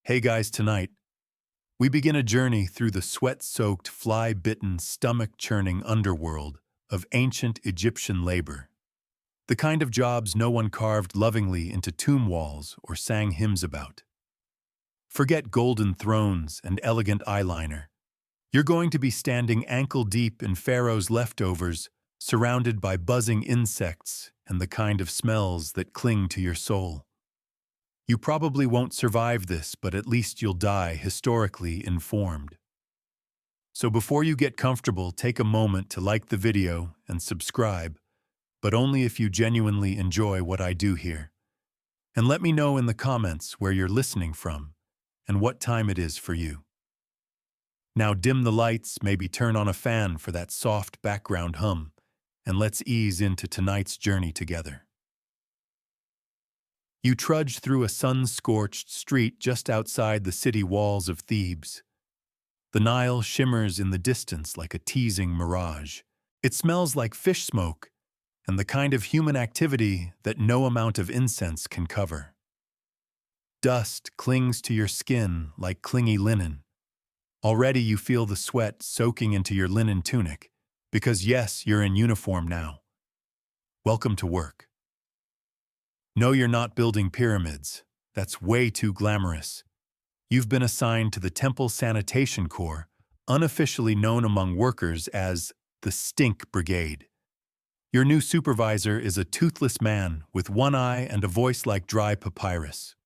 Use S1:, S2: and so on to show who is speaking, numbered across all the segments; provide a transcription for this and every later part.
S1: Hey guys, tonight, we begin a journey through the sweat-soaked, fly-bitten, stomach-churning underworld of ancient Egyptian labor. The kind of jobs no one carved lovingly into tomb walls or sang hymns about. Forget golden thrones and elegant eyeliner. You're going to be standing ankle-deep in Pharaoh's leftovers, surrounded by buzzing insects and the kind of smells that cling to your soul. You probably won't survive this, but at least you'll die historically informed. So before you get comfortable, take a moment to like the video and subscribe, but only if you genuinely enjoy what I do here. And let me know in the comments where you're listening from and what time it is for you. Now dim the lights, maybe turn on a fan for that soft background hum, and let's ease into tonight's journey together. You trudge through a sun-scorched street just outside the city walls of Thebes. The Nile shimmers in the distance like a teasing mirage. It smells like fish smoke and the kind of human activity that no amount of incense can cover. Dust clings to your skin like clingy linen. Already you feel the sweat soaking into your linen tunic, because yes, you're in uniform now. Welcome to work. No, you're not building pyramids. That's way too glamorous. You've been assigned to the Temple Sanitation Corps, unofficially known among workers as the Stink Brigade. Your new supervisor is a toothless man with one eye and a voice like dry papyrus.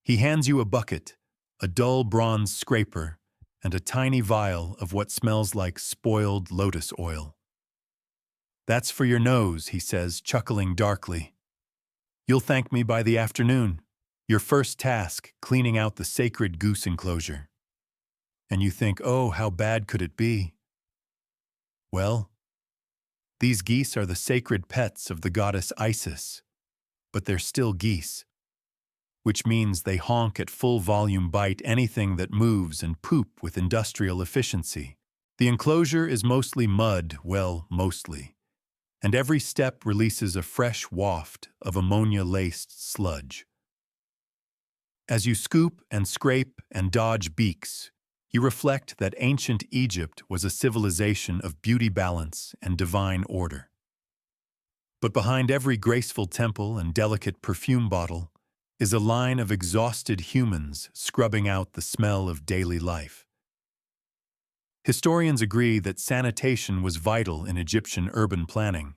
S1: He hands you a bucket, a dull bronze scraper, and a tiny vial of what smells like spoiled lotus oil. That's for your nose, he says, chuckling darkly. You'll thank me by the afternoon. Your first task, cleaning out the sacred goose enclosure. And you think, oh, how bad could it be? Well, these geese are the sacred pets of the goddess Isis, but they're still geese, which means they honk at full volume, bite anything that moves, and poop with industrial efficiency. The enclosure is mostly mud, well, mostly. And every step releases a fresh waft of ammonia-laced sludge. As you scoop and scrape and dodge beaks, you reflect that ancient Egypt was a civilization of beauty balance and divine order. But behind every graceful temple and delicate perfume bottle is a line of exhausted humans scrubbing out the smell of daily life. Historians agree that sanitation was vital in Egyptian urban planning,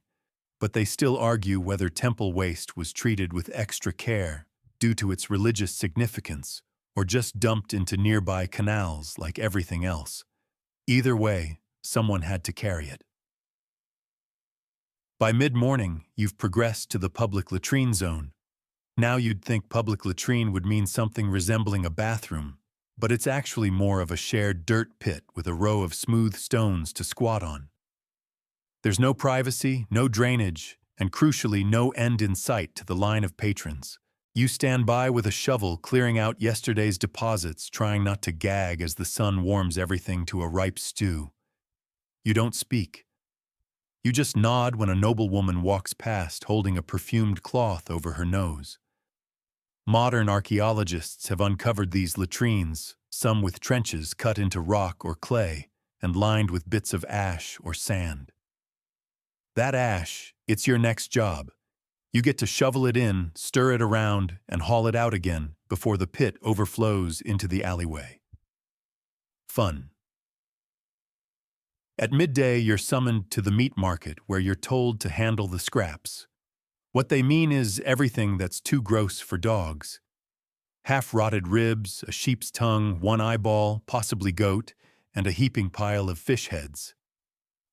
S1: but they still argue whether temple waste was treated with extra care due to its religious significance or just dumped into nearby canals like everything else. Either way, someone had to carry it. By mid-morning, you've progressed to the public latrine zone. Now you'd think public latrine would mean something resembling a bathroom, but it's actually more of a shared dirt pit with a row of smooth stones to squat on. There's no privacy, no drainage, and crucially no end in sight to the line of patrons. You stand by with a shovel clearing out yesterday's deposits, trying not to gag as the sun warms everything to a ripe stew. You don't speak. You just nod when a noblewoman walks past holding a perfumed cloth over her nose. Modern archaeologists have uncovered these latrines, some with trenches cut into rock or clay and lined with bits of ash or sand. That ash, it's your next job. You get to shovel it in, stir it around, and haul it out again before the pit overflows into the alleyway. Fun. At midday, you're summoned to the meat market where you're told to handle the scraps. What they mean is everything that's too gross for dogs. Half-rotted ribs, a sheep's tongue, one eyeball, possibly goat, and a heaping pile of fish heads.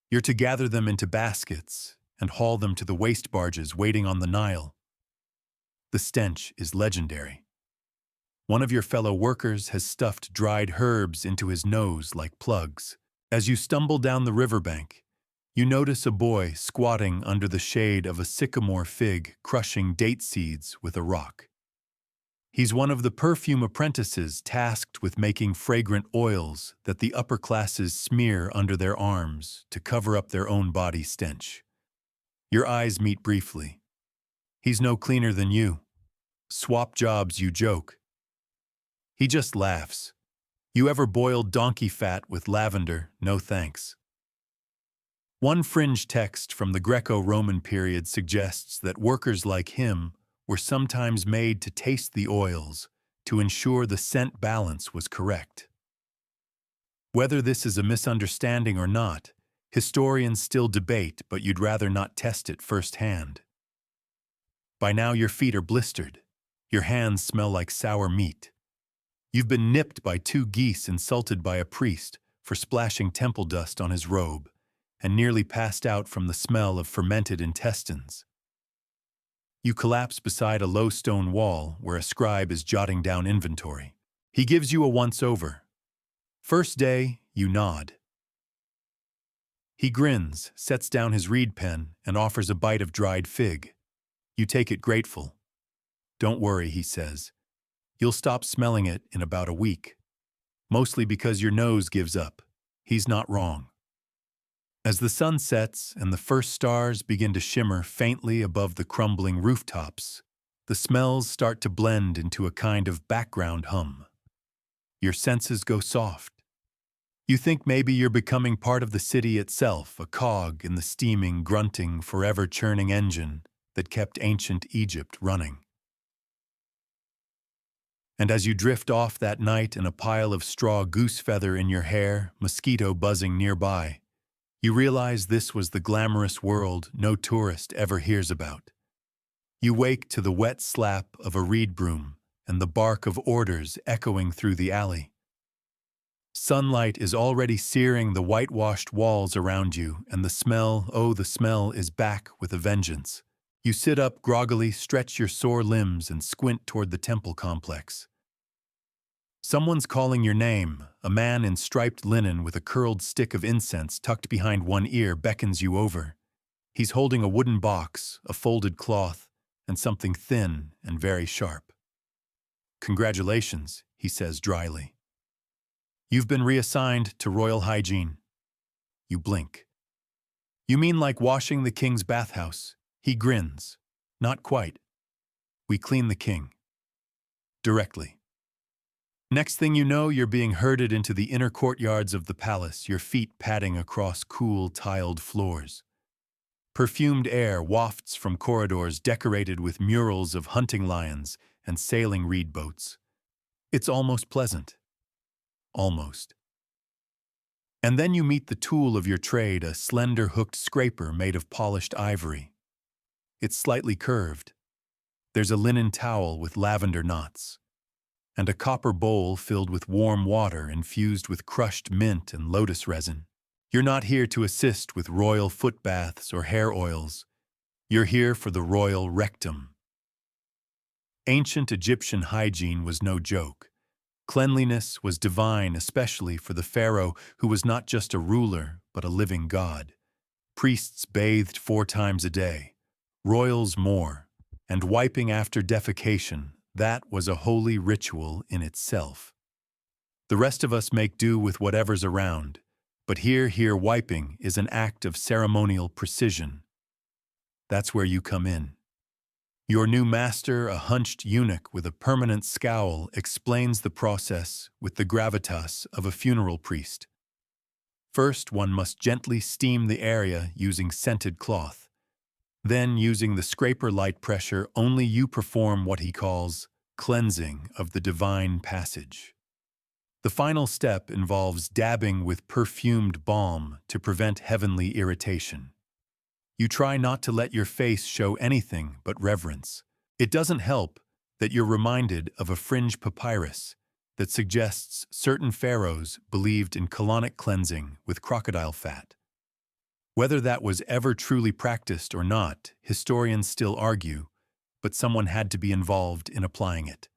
S1: You're to gather them into baskets and haul them to the waste barges waiting on the Nile. The stench is legendary. One of your fellow workers has stuffed dried herbs into his nose like plugs. As you stumble down the riverbank, you notice a boy squatting under the shade of a sycamore fig, crushing date seeds with a rock. He's one of the perfume apprentices tasked with making fragrant oils that the upper classes smear under their arms to cover up their own body stench. Your eyes meet briefly. He's no cleaner than you. Swap jobs, you joke. He just laughs. You ever boiled donkey fat with lavender? No thanks. One fringe text from the Greco-Roman period suggests that workers like him were sometimes made to taste the oils to ensure the scent balance was correct. Whether this is a misunderstanding or not, historians still debate, but you'd rather not test it firsthand. By now your feet are blistered. Your hands smell like sour meat. You've been nipped by 2 geese insulted by a priest for splashing temple dust on his robe, and nearly passed out from the smell of fermented intestines. You collapse beside a low stone wall where a scribe is jotting down inventory. He gives you a once-over. First day, you nod. He grins, sets down his reed pen, and offers a bite of dried fig. You take it grateful. Don't worry, he says. You'll stop smelling it in about a week. Mostly because your nose gives up. He's not wrong. As the sun sets and the first stars begin to shimmer faintly above the crumbling rooftops, the smells start to blend into a kind of background hum. Your senses go soft. You think maybe you're becoming part of the city itself, a cog in the steaming, grunting, forever-churning engine that kept ancient Egypt running. And as you drift off that night in a pile of straw goose feather in your hair, mosquito buzzing nearby, you realize this was the glamorous world no tourist ever hears about. You wake to the wet slap of a reed broom and the bark of orders echoing through the alley. Sunlight is already searing the whitewashed walls around you, and the smell, oh, the smell is back with a vengeance. You sit up groggily, stretch your sore limbs, and squint toward the temple complex. Someone's calling your name. A man in striped linen with a curled stick of incense tucked behind one ear beckons you over. He's holding a wooden box, a folded cloth, and something thin and very sharp. Congratulations, he says dryly. You've been reassigned to royal hygiene. You blink. You mean like washing the king's bathhouse? He grins. Not quite. We clean the king. Directly. Next thing you know, you're being herded into the inner courtyards of the palace, your feet padding across cool, tiled floors. Perfumed air wafts from corridors decorated with murals of hunting lions and sailing reed boats. It's almost pleasant. Almost. And then you meet the tool of your trade, a slender hooked scraper made of polished ivory. It's slightly curved. There's a linen towel with lavender knots, and a copper bowl filled with warm water infused with crushed mint and lotus resin. You're not here to assist with royal foot baths or hair oils. You're here for the royal rectum. Ancient Egyptian hygiene was no joke. Cleanliness was divine, especially for the pharaoh who was not just a ruler, but a living god. Priests bathed 4 times a day, royals more, and wiping after defecation, that was a holy ritual in itself. The rest of us make do with whatever's around, but here wiping is an act of ceremonial precision. That's where you come in. Your new master, a hunched eunuch with a permanent scowl, explains the process with the gravitas of a funeral priest. First, one must gently steam the area using scented cloth. Then, using the scraper light pressure, only you perform what he calls cleansing of the divine passage. The final step involves dabbing with perfumed balm to prevent heavenly irritation. You try not to let your face show anything but reverence. It doesn't help that you're reminded of a fringe papyrus that suggests certain pharaohs believed in colonic cleansing with crocodile fat. Whether that was ever truly practiced or not, historians still argue, but someone had to be involved in applying it.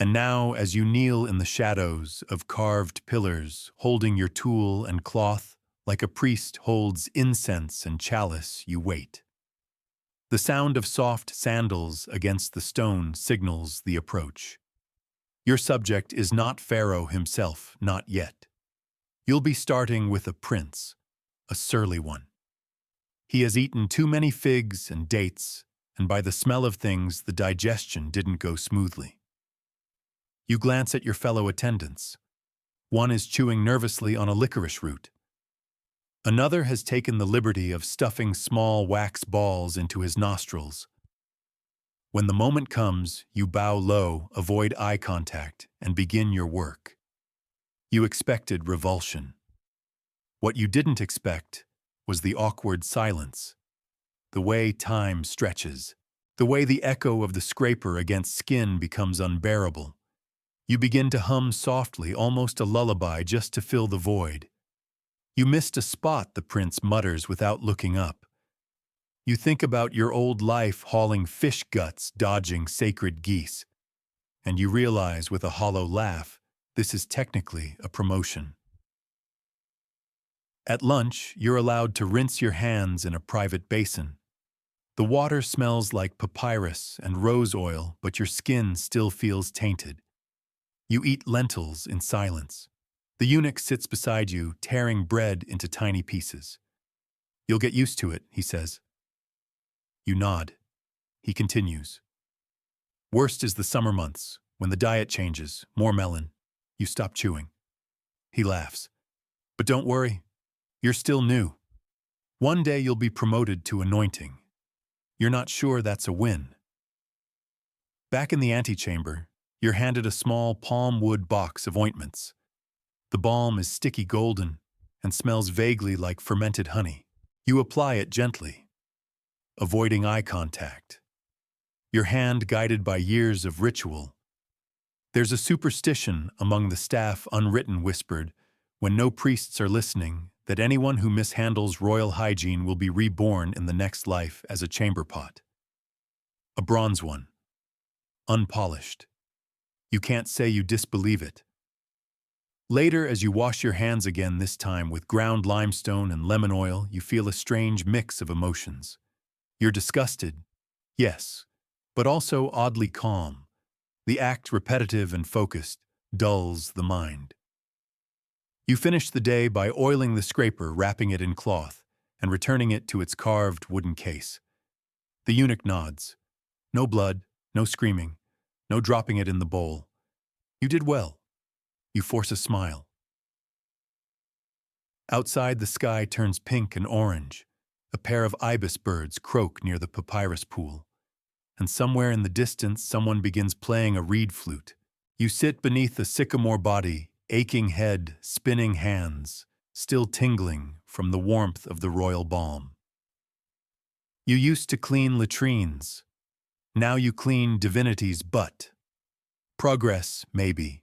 S1: And now, as you kneel in the shadows of carved pillars, holding your tool and cloth, like a priest holds incense and chalice, you wait. The sound of soft sandals against the stone signals the approach. Your subject is not Pharaoh himself, not yet. You'll be starting with a prince, a surly one. He has eaten too many figs and dates, and by the smell of things, the digestion didn't go smoothly. You glance at your fellow attendants. One is chewing nervously on a licorice root. Another has taken the liberty of stuffing small wax balls into his nostrils. When the moment comes, you bow low, avoid eye contact, and begin your work. You expected revulsion. What you didn't expect was the awkward silence, the way time stretches, the way the echo of the scraper against skin becomes unbearable. You begin to hum softly, almost a lullaby, just to fill the void. You missed a spot, the prince mutters without looking up. You think about your old life hauling fish guts, dodging sacred geese. And you realize with a hollow laugh, this is technically a promotion. At lunch, you're allowed to rinse your hands in a private basin. The water smells like papyrus and rose oil, but your skin still feels tainted. You eat lentils in silence. The eunuch sits beside you, tearing bread into tiny pieces. You'll get used to it, he says. You nod. He continues. Worst is the summer months, when the diet changes, more melon. You stop chewing. He laughs. But don't worry, you're still new. One day you'll be promoted to anointing. You're not sure that's a win. Back in the antechamber, you're handed a small palm wood box of ointments. The balm is sticky golden and smells vaguely like fermented honey. You apply it gently, avoiding eye contact. Your hand guided by years of ritual. There's a superstition among the staff, unwritten, whispered, when no priests are listening, that anyone who mishandles royal hygiene will be reborn in the next life as a chamber pot. A bronze one. Unpolished. You can't say you disbelieve it. Later, as you wash your hands again, this time with ground limestone and lemon oil, you feel a strange mix of emotions. You're disgusted, yes, but also oddly calm. The act, repetitive and focused, dulls the mind. You finish the day by oiling the scraper, wrapping it in cloth, and returning it to its carved wooden case. The eunuch nods. No blood, no screaming, no dropping it in the bowl. You did well. You force a smile. Outside, the sky turns pink and orange. A pair of ibis birds croak near the papyrus pool. And somewhere in the distance, someone begins playing a reed flute. You sit beneath a sycamore body, aching head, spinning hands, still tingling from the warmth of the royal balm. You used to clean latrines. Now you clean divinity's butt. Progress, maybe.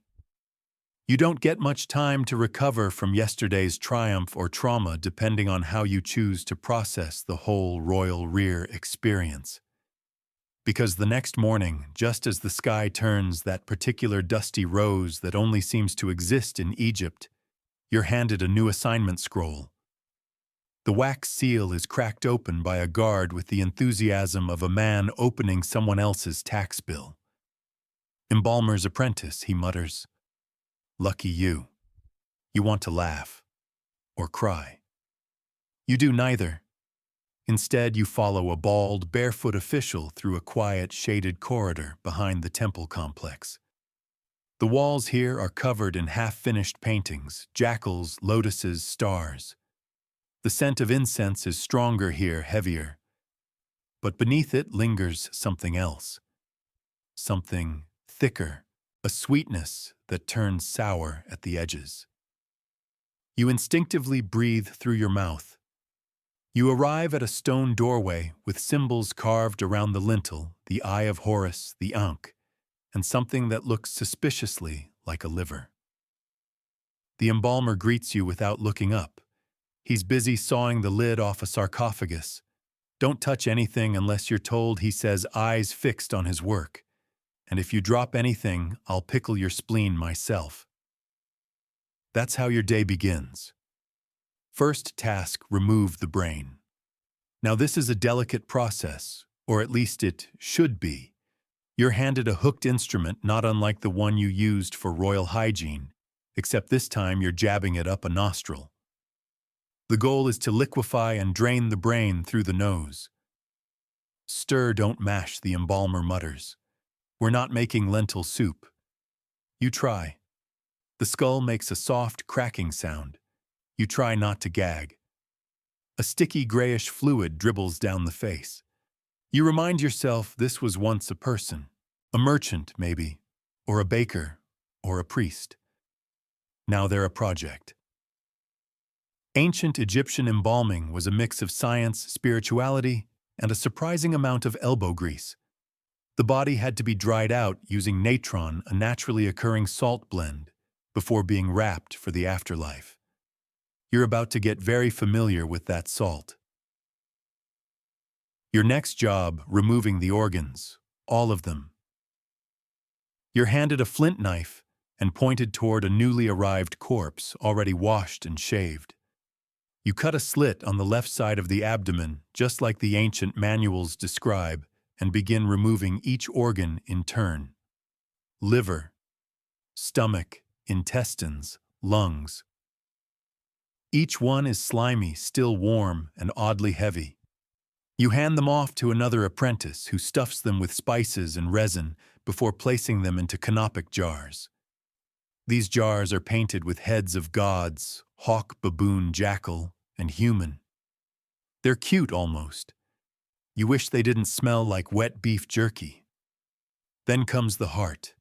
S1: You don't get much time to recover from yesterday's triumph or trauma, depending on how you choose to process the whole royal rear experience. Because the next morning, just as the sky turns that particular dusty rose that only seems to exist in Egypt, you're handed a new assignment scroll. The wax seal is cracked open by a guard with the enthusiasm of a man opening someone else's tax bill. Embalmer's apprentice, he mutters. Lucky you. You want to laugh or cry. You do neither. Instead, you follow a bald, barefoot official through a quiet, shaded corridor behind the temple complex. The walls here are covered in half-finished paintings, jackals, lotuses, stars. The scent of incense is stronger here, heavier. But beneath it lingers something else. Something thicker, a sweetness that turns sour at the edges. You instinctively breathe through your mouth. You arrive at a stone doorway with symbols carved around the lintel, the Eye of Horus, the Ankh, and something that looks suspiciously like a liver. The embalmer greets you without looking up. He's busy sawing the lid off a sarcophagus. Don't touch anything unless you're told, he says, eyes fixed on his work. And if you drop anything, I'll pickle your spleen myself. That's how your day begins. First task, remove the brain. Now this is a delicate process, or at least it should be. You're handed a hooked instrument not unlike the one you used for royal hygiene, except this time you're jabbing it up a nostril. The goal is to liquefy and drain the brain through the nose. Stir, don't mash, the embalmer mutters. We're not making lentil soup. You try. The skull makes a soft, cracking sound. You try not to gag. A sticky grayish fluid dribbles down the face. You remind yourself this was once a person. A merchant, maybe. Or a baker. Or a priest. Now they're a project. Ancient Egyptian embalming was a mix of science, spirituality, and a surprising amount of elbow grease. The body had to be dried out using natron, a naturally occurring salt blend, before being wrapped for the afterlife. You're about to get very familiar with that salt. Your next job, removing the organs, all of them. You're handed a flint knife and pointed toward a newly arrived corpse already washed and shaved. You cut a slit on the left side of the abdomen, just like the ancient manuals describe, and begin removing each organ in turn. Liver, stomach, intestines, lungs. Each one is slimy, still warm, and oddly heavy. You hand them off to another apprentice who stuffs them with spices and resin before placing them into canopic jars. These jars are painted with heads of gods, hawk, baboon, jackal, and human. They're cute almost. You wish they didn't smell like wet beef jerky. Then comes the heart.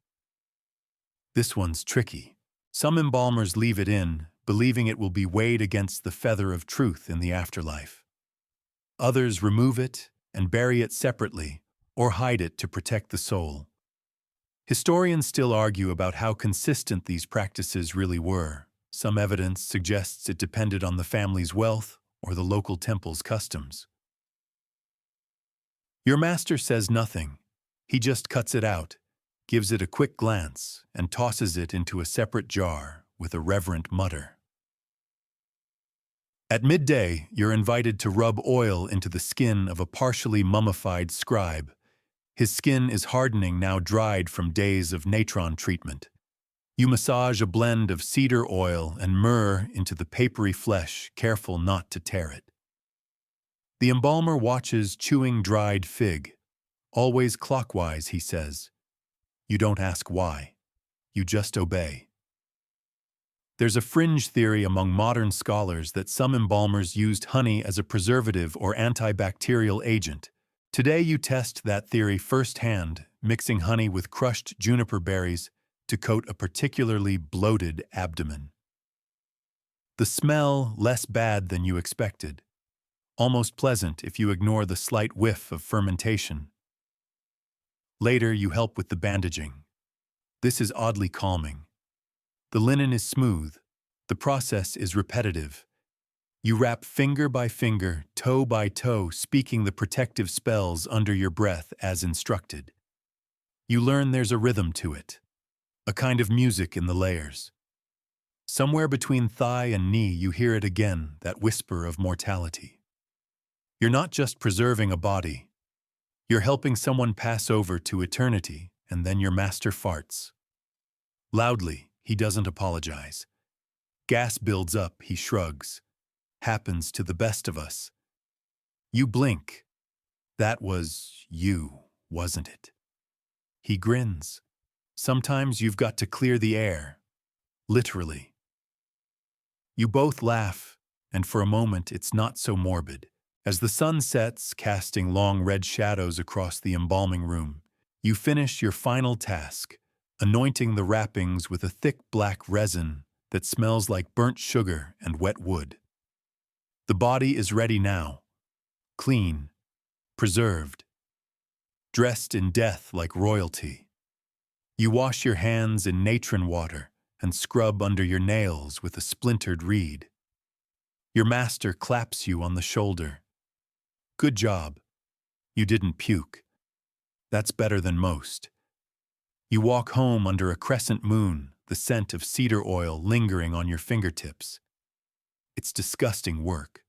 S1: This one's tricky. Some embalmers leave it in, believing it will be weighed against the feather of truth in the afterlife. Others remove it and bury it separately or hide it to protect the soul. Historians still argue about how consistent these practices really were. Some evidence suggests it depended on the family's wealth or the local temple's customs. Your master says nothing. He just cuts it out, gives it a quick glance, and tosses it into a separate jar with a reverent mutter. At midday, you're invited to rub oil into the skin of a partially mummified scribe. His skin is hardening, now dried from days of natron treatment. You massage a blend of cedar oil and myrrh into the papery flesh, careful not to tear it. The embalmer watches chewing dried fig. Always clockwise, he says. You don't ask why. You just obey. There's a fringe theory among modern scholars that some embalmers used honey as a preservative or antibacterial agent. Today you test that theory firsthand, mixing honey with crushed juniper berries to coat a particularly bloated abdomen. The smell less bad than you expected. Almost pleasant if you ignore the slight whiff of fermentation. Later you help with the bandaging. This is oddly calming. The linen is smooth. The process is repetitive. You wrap finger by finger, toe by toe, speaking the protective spells under your breath as instructed. You learn there's a rhythm to it, a kind of music in the layers. Somewhere between thigh and knee you hear it again, that whisper of mortality. You're not just preserving a body. You're helping someone pass over to eternity, and then your master farts. Loudly, he doesn't apologize. Gas builds up, he shrugs. Happens to the best of us. You blink. That was you, wasn't it? He grins. Sometimes you've got to clear the air. Literally. You both laugh, and for a moment it's not so morbid. As the sun sets, casting long red shadows across the embalming room, you finish your final task, anointing the wrappings with a thick black resin that smells like burnt sugar and wet wood. The body is ready now, clean, preserved, dressed in death like royalty. You wash your hands in natron water and scrub under your nails with a splintered reed. Your master claps you on the shoulder. Good job. You didn't puke. That's better than most. You walk home under a crescent moon, the scent of cedar oil lingering on your fingertips. It's disgusting work,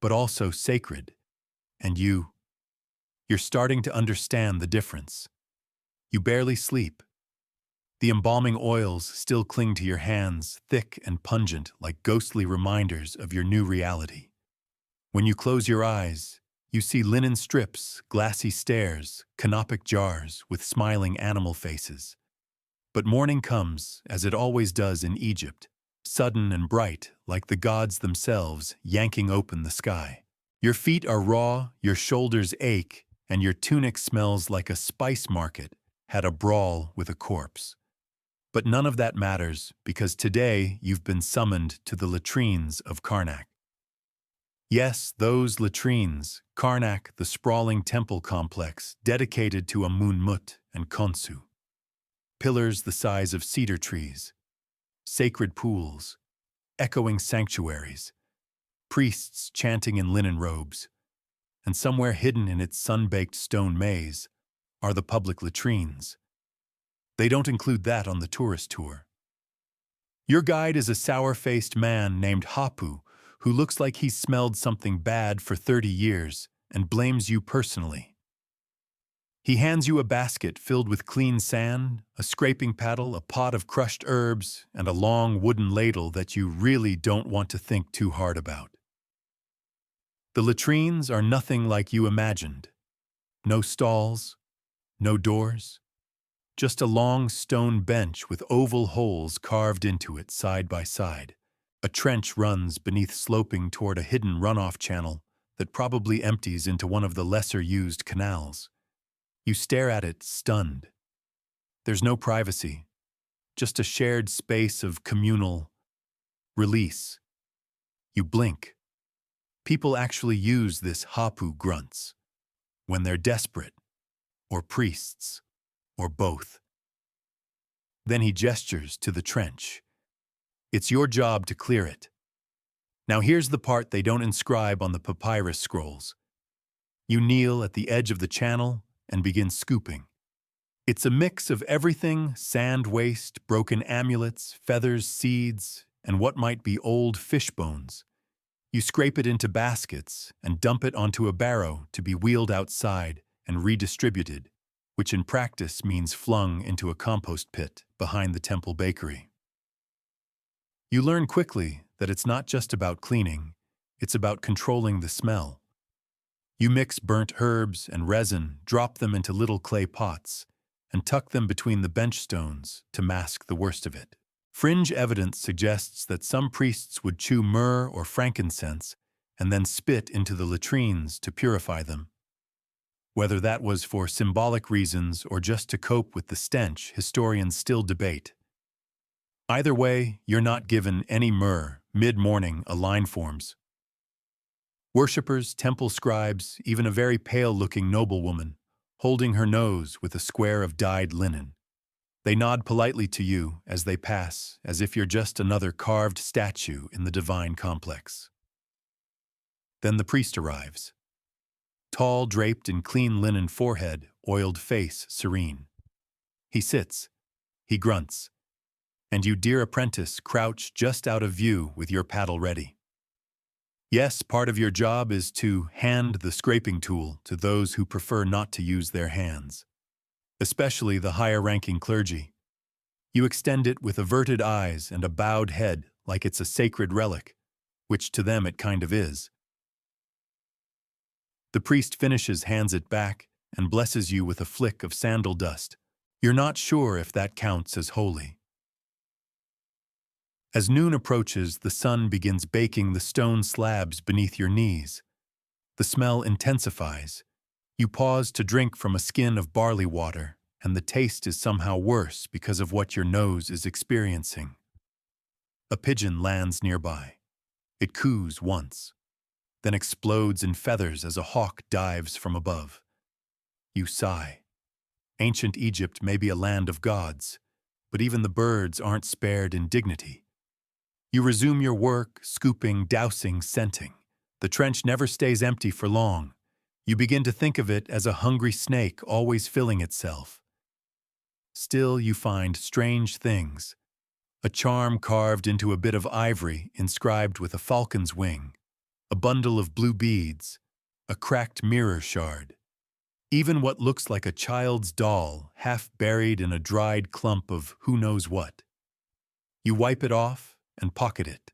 S1: but also sacred. And you're starting to understand the difference. You barely sleep. The embalming oils still cling to your hands, thick and pungent like ghostly reminders of your new reality. When you close your eyes, you see linen strips, glassy stairs, canopic jars with smiling animal faces. But morning comes, as it always does in Egypt, sudden and bright, like the gods themselves yanking open the sky. Your feet are raw, your shoulders ache, and your tunic smells like a spice market had a brawl with a corpse. But none of that matters, because today you've been summoned to the latrines of Karnak. Yes, those latrines, Karnak, the sprawling temple complex dedicated to Amun-Mut and Khonsu. Pillars the size of cedar trees, sacred pools, echoing sanctuaries, priests chanting in linen robes, and somewhere hidden in its sun-baked stone maze are the public latrines. They don't include that on the tourist tour. Your guide is a sour-faced man named Hapu, who looks like he's smelled something bad for 30 years and blames you personally. He hands you a basket filled with clean sand, a scraping paddle, a pot of crushed herbs, and a long wooden ladle that you really don't want to think too hard about. The latrines are nothing like you imagined. No stalls, no doors, just a long stone bench with oval holes carved into it side by side. A trench runs beneath, sloping toward a hidden runoff channel that probably empties into one of the lesser-used canals. You stare at it, stunned. There's no privacy, just a shared space of communal release. You blink. People actually use this Hapu grunts when they're desperate, or priests, or both. Then he gestures to the trench. It's your job to clear it. Now here's the part they don't inscribe on the papyrus scrolls. You kneel at the edge of the channel and begin scooping. It's a mix of everything: sand waste, broken amulets, feathers, seeds, and what might be old fish bones. You scrape it into baskets and dump it onto a barrow to be wheeled outside and redistributed, which in practice means flung into a compost pit behind the temple bakery. You learn quickly that it's not just about cleaning, it's about controlling the smell. You mix burnt herbs and resin, drop them into little clay pots, and tuck them between the bench stones to mask the worst of it. Fringe evidence suggests that some priests would chew myrrh or frankincense and then spit into the latrines to purify them. Whether that was for symbolic reasons or just to cope with the stench, historians still debate. Either way, you're not given any myrrh. Mid-morning, a line forms. Worshippers, temple scribes, even a very pale-looking noblewoman, holding her nose with a square of dyed linen. They nod politely to you as they pass, as if you're just another carved statue in the divine complex. Then the priest arrives. Tall, draped in clean linen forehead, oiled face, serene. He sits. He grunts. And you, dear apprentice, crouch just out of view with your paddle ready. Yes, part of your job is to hand the scraping tool to those who prefer not to use their hands, especially the higher-ranking clergy. You extend it with averted eyes and a bowed head like it's a sacred relic, which to them it kind of is. The priest finishes, hands it back, and blesses you with a flick of sandal dust. You're not sure if that counts as holy. As noon approaches, the sun begins baking the stone slabs beneath your knees. The smell intensifies. You pause to drink from a skin of barley water, and the taste is somehow worse because of what your nose is experiencing. A pigeon lands nearby. It coos once, then explodes in feathers as a hawk dives from above. You sigh. Ancient Egypt may be a land of gods, but even the birds aren't spared in dignity. You resume your work, scooping, dousing, scenting. The trench never stays empty for long. You begin to think of it as a hungry snake always filling itself. Still, you find strange things. A charm carved into a bit of ivory inscribed with a falcon's wing, a bundle of blue beads, a cracked mirror shard, even what looks like a child's doll half buried in a dried clump of who knows what. You wipe it off and pocket it,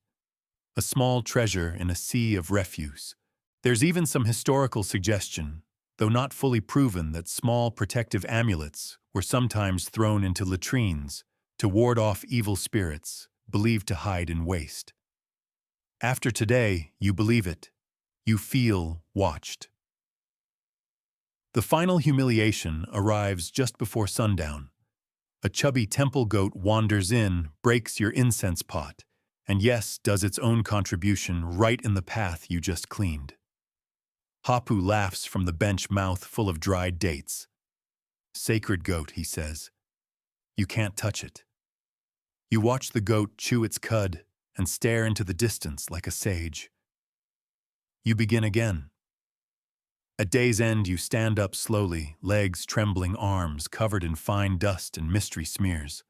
S1: a small treasure in a sea of refuse. There's even some historical suggestion, though not fully proven, that small protective amulets were sometimes thrown into latrines to ward off evil spirits, believed to hide in waste. After today, you believe it. You feel watched. The final humiliation arrives just before sundown. A chubby temple goat wanders in, breaks your incense pot, and yes, does its own contribution right in the path you just cleaned. Hapu laughs from the bench, mouth full of dried dates. "Sacred goat," he says. "You can't touch it." You watch the goat chew its cud and stare into the distance like a sage. You begin again. At day's end, you stand up slowly, legs trembling, arms covered in fine dust and mystery smears.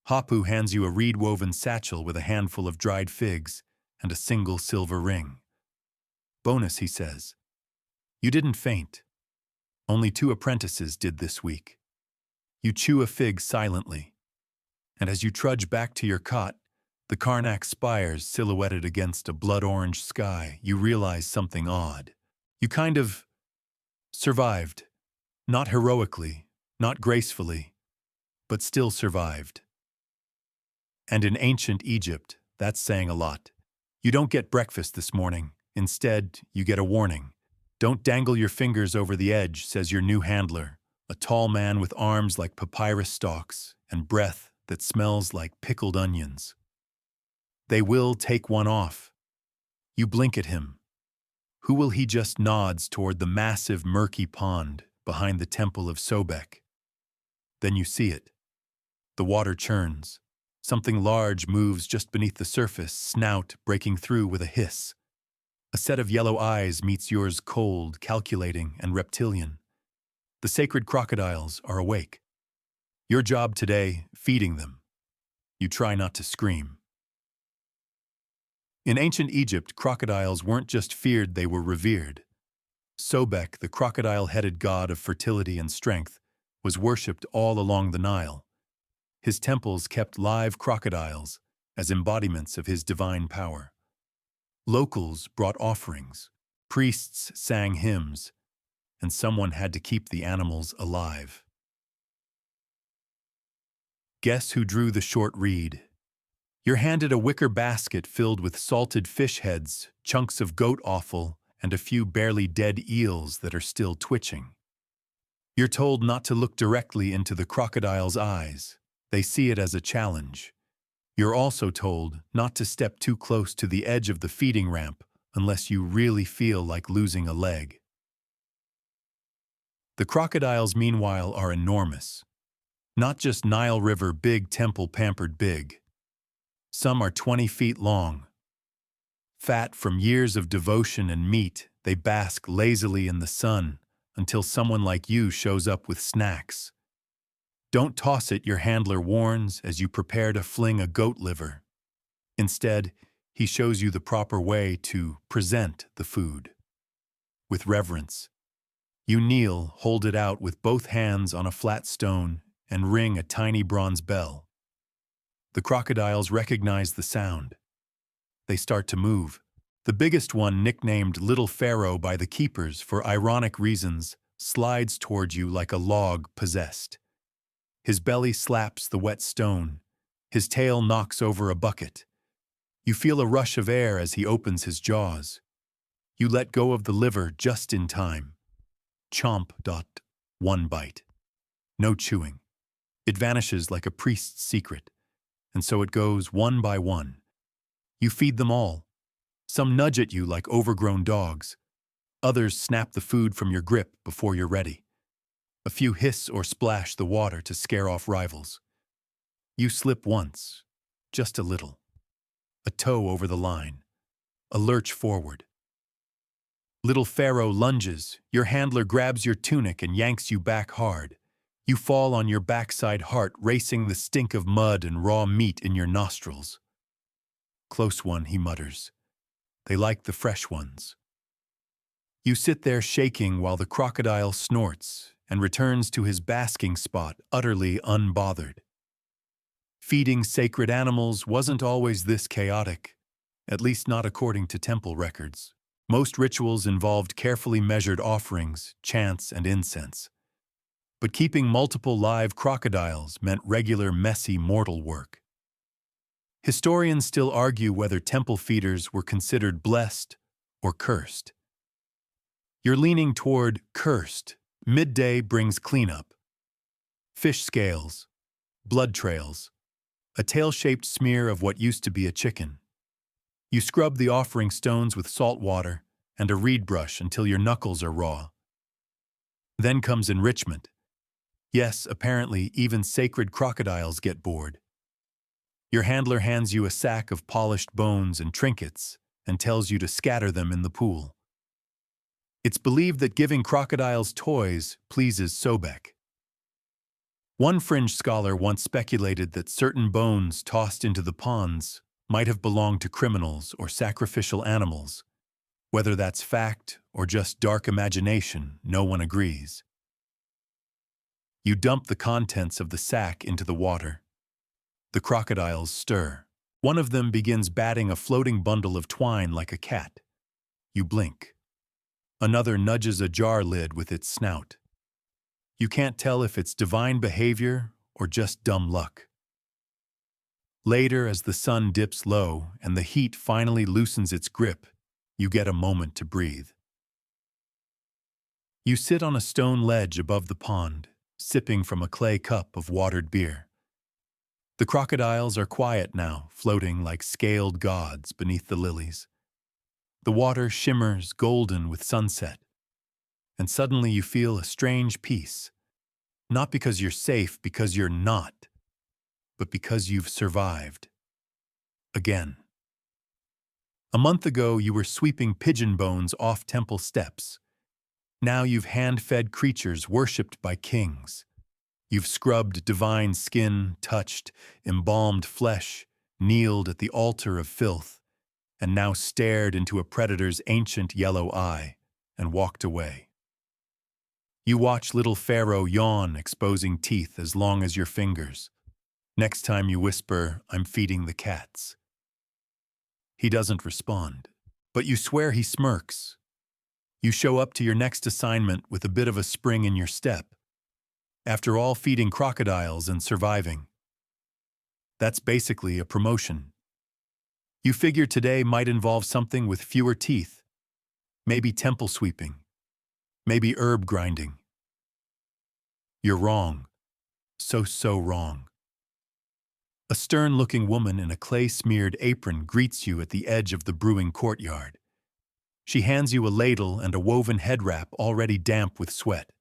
S1: Hapu hands you a reed-woven satchel with a handful of dried figs and a single silver ring. "Bonus," he says. "You didn't faint. Only 2 apprentices did this week." You chew a fig silently, and as you trudge back to your cot, the Karnak spires silhouetted against a blood-orange sky, you realize something odd. You kind of survived. Not heroically, not gracefully, but still survived. And in ancient Egypt, that's saying a lot. You don't get breakfast this morning. Instead, you get a warning. "Don't dangle your fingers over the edge," says your new handler, a tall man with arms like papyrus stalks and breath that smells like pickled onions. "They will take one off." You blink at him. Who will he? Just nods toward the massive murky pond behind the temple of Sobek. Then you see it. The water churns. Something large moves just beneath the surface, snout breaking through with a hiss. A set of yellow eyes meets yours, cold, calculating, and reptilian. The sacred crocodiles are awake. Your job today, feeding them. You try not to scream. In ancient Egypt, crocodiles weren't just feared, they were revered. Sobek, the crocodile-headed god of fertility and strength, was worshipped all along the Nile. His temples kept live crocodiles as embodiments of his divine power. Locals brought offerings, priests sang hymns, and someone had to keep the animals alive. Guess who drew the short reed? You're handed a wicker basket filled with salted fish heads, chunks of goat offal, and a few barely dead eels that are still twitching. You're told not to look directly into the crocodile's eyes. They see it as a challenge. You're also told not to step too close to the edge of the feeding ramp unless you really feel like losing a leg. The crocodiles, meanwhile, are enormous. Not just Nile River big, temple pampered big. Some are 20 feet long. Fat from years of devotion and meat, they bask lazily in the sun until someone like you shows up with snacks. Don't toss it, your handler warns as you prepare to fling a goat liver. Instead, he shows you the proper way to present the food. With reverence, you kneel, hold it out with both hands on a flat stone, and ring a tiny bronze bell. The crocodiles recognize the sound. They start to move. The biggest one, nicknamed Little Pharaoh by the keepers for ironic reasons, slides toward you like a log possessed. His belly slaps the wet stone. His tail knocks over a bucket. You feel a rush of air as he opens his jaws. You let go of the liver just in time. Chomp. One bite. No chewing. It vanishes like a priest's secret. And so it goes one by one. You feed them all. Some nudge at you like overgrown dogs. Others snap the food from your grip before you're ready. A few hiss or splash the water to scare off rivals. You slip once, just a little. A toe over the line. A lurch forward. Little Pharaoh lunges. Your handler grabs your tunic and yanks you back hard. You fall on your backside, heart racing, the stink of mud and raw meat in your nostrils. "Close one," he mutters. "They like the fresh ones." You sit there shaking while the crocodile snorts and returns to his basking spot, utterly unbothered. Feeding sacred animals wasn't always this chaotic, at least not according to temple records. Most rituals involved carefully measured offerings, chants, and incense. But keeping multiple live crocodiles meant regular, messy, mortal work. Historians still argue whether temple feeders were considered blessed or cursed. You're leaning toward cursed. Midday brings cleanup. Fish scales, blood trails, a tail-shaped smear of what used to be a chicken. You scrub the offering stones with salt water and a reed brush until your knuckles are raw. Then comes enrichment. Yes, apparently even sacred crocodiles get bored. Your handler hands you a sack of polished bones and trinkets and tells you to scatter them in the pool. It's believed that giving crocodiles toys pleases Sobek. One fringe scholar once speculated that certain bones tossed into the ponds might have belonged to criminals or sacrificial animals. Whether that's fact or just dark imagination, no one agrees. You dump the contents of the sack into the water. The crocodiles stir. One of them begins batting a floating bundle of twine like a cat. You blink. Another nudges a jar lid with its snout. You can't tell if it's divine behavior or just dumb luck. Later, as the sun dips low and the heat finally loosens its grip, you get a moment to breathe. You sit on a stone ledge above the pond, sipping from a clay cup of watered beer. The crocodiles are quiet now, floating like scaled gods beneath the lilies. The water shimmers golden with sunset, and suddenly you feel a strange peace. Not because you're safe, because you're not, but because you've survived. Again. A month ago, you were sweeping pigeon bones off temple steps. Now you've hand-fed creatures worshipped by kings. You've scrubbed divine skin, touched embalmed flesh, kneeled at the altar of filth, and now stared into a predator's ancient yellow eye and walked away. You watch little Pharaoh yawn, exposing teeth as long as your fingers. Next time you whisper, "I'm feeding the cats." He doesn't respond, but you swear he smirks. You show up to your next assignment with a bit of a spring in your step. After all, feeding crocodiles and surviving. That's basically a promotion. You figure today might involve something with fewer teeth. Maybe temple sweeping. Maybe herb grinding. You're wrong. So wrong. A stern-looking woman in a clay-smeared apron greets you at the edge of the brewing courtyard. She hands you a ladle and a woven head wrap already damp with sweat.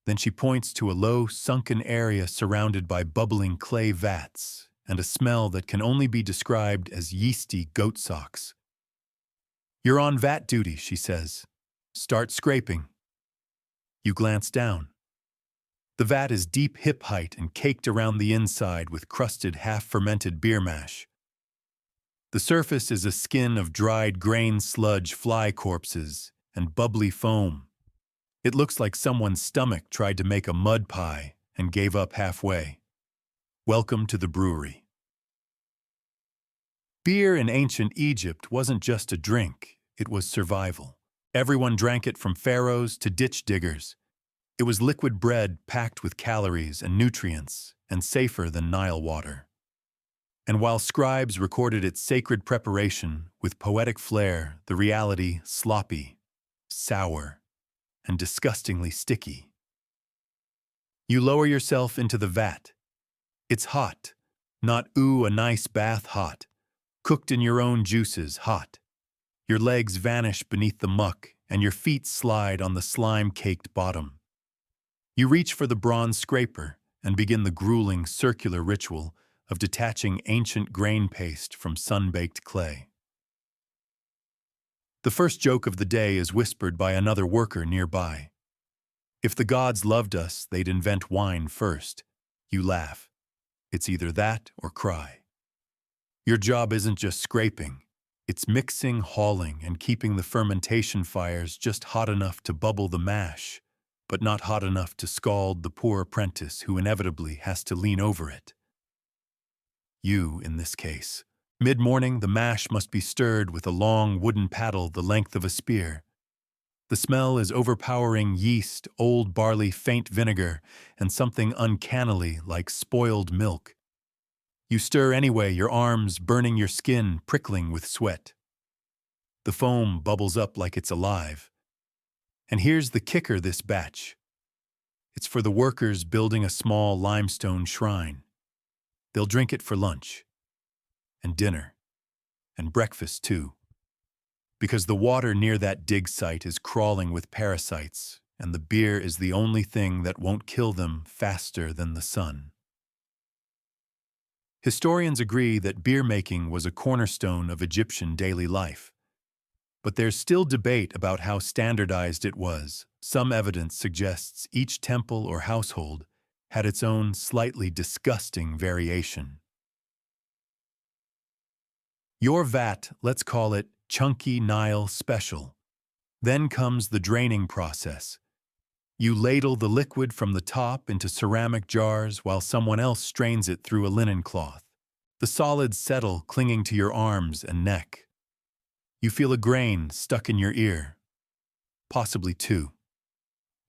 S1: Then she points to a low, sunken area surrounded by bubbling clay vats and a smell that can only be described as yeasty goat socks. "You're on vat duty," she says. "Start scraping." You glance down. The vat is deep hip height and caked around the inside with crusted, half-fermented beer mash. The surface is a skin of dried grain sludge fly corpses and bubbly foam. It looks like someone's stomach tried to make a mud pie and gave up halfway. Welcome to the brewery. Beer in ancient Egypt wasn't just a drink, it was survival. Everyone drank it from pharaohs to ditch diggers. It was liquid bread packed with calories and nutrients and safer than Nile water. And while scribes recorded its sacred preparation with poetic flair, the reality sloppy, sour, and disgustingly sticky. You lower yourself into the vat. It's hot, not ooh, a nice bath hot, cooked in your own juices hot. Your legs vanish beneath the muck and your feet slide on the slime-caked bottom. You reach for the bronze scraper and begin the grueling circular ritual of detaching ancient grain paste from sun-baked clay. The first joke of the day is whispered by another worker nearby. If the gods loved us, they'd invent wine first. You laugh. It's either that or cry. Your job isn't just scraping. It's mixing, hauling, and keeping the fermentation fires just hot enough to bubble the mash, but not hot enough to scald the poor apprentice who inevitably has to lean over it. You, in this case. Mid-morning, the mash must be stirred with a long wooden paddle the length of a spear. The smell is overpowering: yeast, old barley, faint vinegar, and something uncannily like spoiled milk. You stir anyway, your arms burning your skin, prickling with sweat. The foam bubbles up like it's alive. And here's the kicker: this batch. It's for the workers building a small limestone shrine. They'll drink it for lunch, and dinner, and breakfast too. Because the water near that dig site is crawling with parasites, and the beer is the only thing that won't kill them faster than the sun. Historians agree that beer-making was a cornerstone of Egyptian daily life. But there's still debate about how standardized it was. Some evidence suggests each temple or household had its own slightly disgusting variation. Your vat, let's call it Chunky Nile Special. Then comes the draining process. You ladle the liquid from the top into ceramic jars while someone else strains it through a linen cloth. The solids settle, clinging to your arms and neck. You feel a grain stuck in your ear. Possibly two.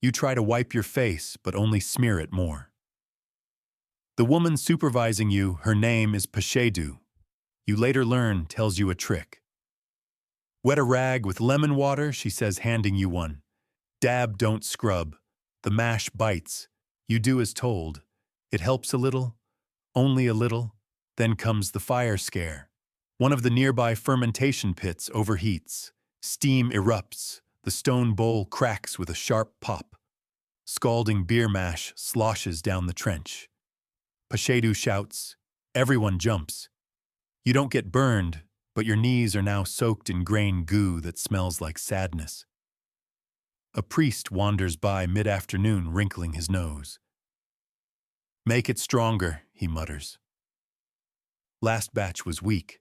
S1: You try to wipe your face, but only smear it more. The woman supervising you, her name is Pashedu. You later learn, tells you a trick. Wet a rag with lemon water, she says, handing you one. Dab, don't scrub. The mash bites. You do as told. It helps a little, only a little. Then comes the fire scare. One of the nearby fermentation pits overheats. Steam erupts. The stone bowl cracks with a sharp pop. Scalding beer mash sloshes down the trench. Pashedu shouts. Everyone jumps. You don't get burned, but your knees are now soaked in grain goo that smells like sadness. A priest wanders by mid-afternoon, wrinkling his nose. Make it stronger, he mutters. Last batch was weak.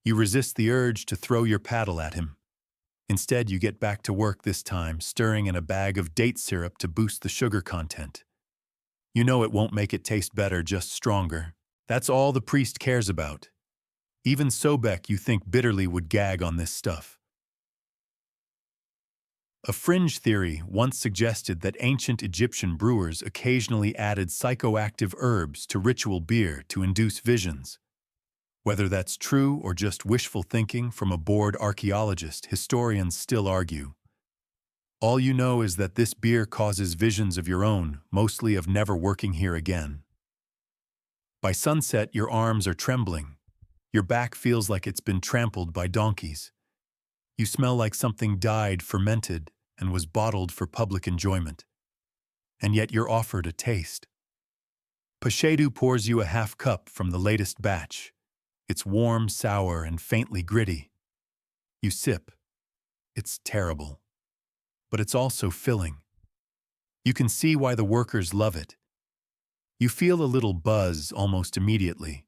S1: You resist the urge to throw your paddle at him. Instead, you get back to work, this time stirring in a bag of date syrup to boost the sugar content. You know it won't make it taste better, just stronger. That's all the priest cares about. Even Sobek, you think bitterly, would gag on this stuff. A fringe theory once suggested that ancient Egyptian brewers occasionally added psychoactive herbs to ritual beer to induce visions. Whether that's true or just wishful thinking from a bored archaeologist, historians still argue. All you know is that this beer causes visions of your own, mostly of never working here again. By sunset, your arms are trembling. Your back feels like it's been trampled by donkeys. You smell like something died, fermented, and was bottled for public enjoyment. And yet you're offered a taste. Pashedu pours you a half cup from the latest batch. It's warm, sour, and faintly gritty. You sip. It's terrible. But it's also filling. You can see why the workers love it. You feel a little buzz almost immediately.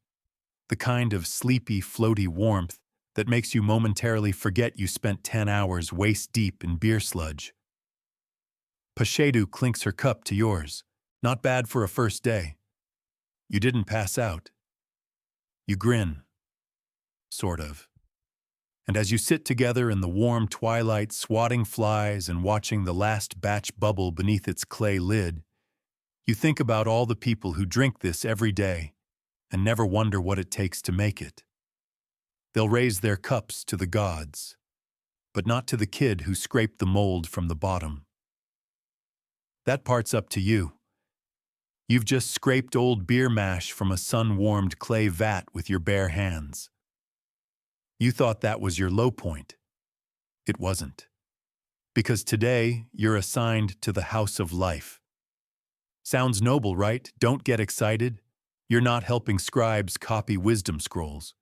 S1: The kind of sleepy, floaty warmth that makes you momentarily forget you spent 10 hours waist-deep in beer sludge. Pashedu clinks her cup to yours. Not bad for a first day. You didn't pass out. You grin. Sort of. And as you sit together in the warm twilight, swatting flies and watching the last batch bubble beneath its clay lid, you think about all the people who drink this every day and never wonder what it takes to make it. They'll raise their cups to the gods, but not to the kid who scraped the mold from the bottom. That part's up to you. You've just scraped old beer mash from a sun-warmed clay vat with your bare hands. You thought that was your low point. It wasn't. Because today, you're assigned to the House of Life. Sounds noble, right? Don't get excited. You're not helping scribes copy wisdom scrolls.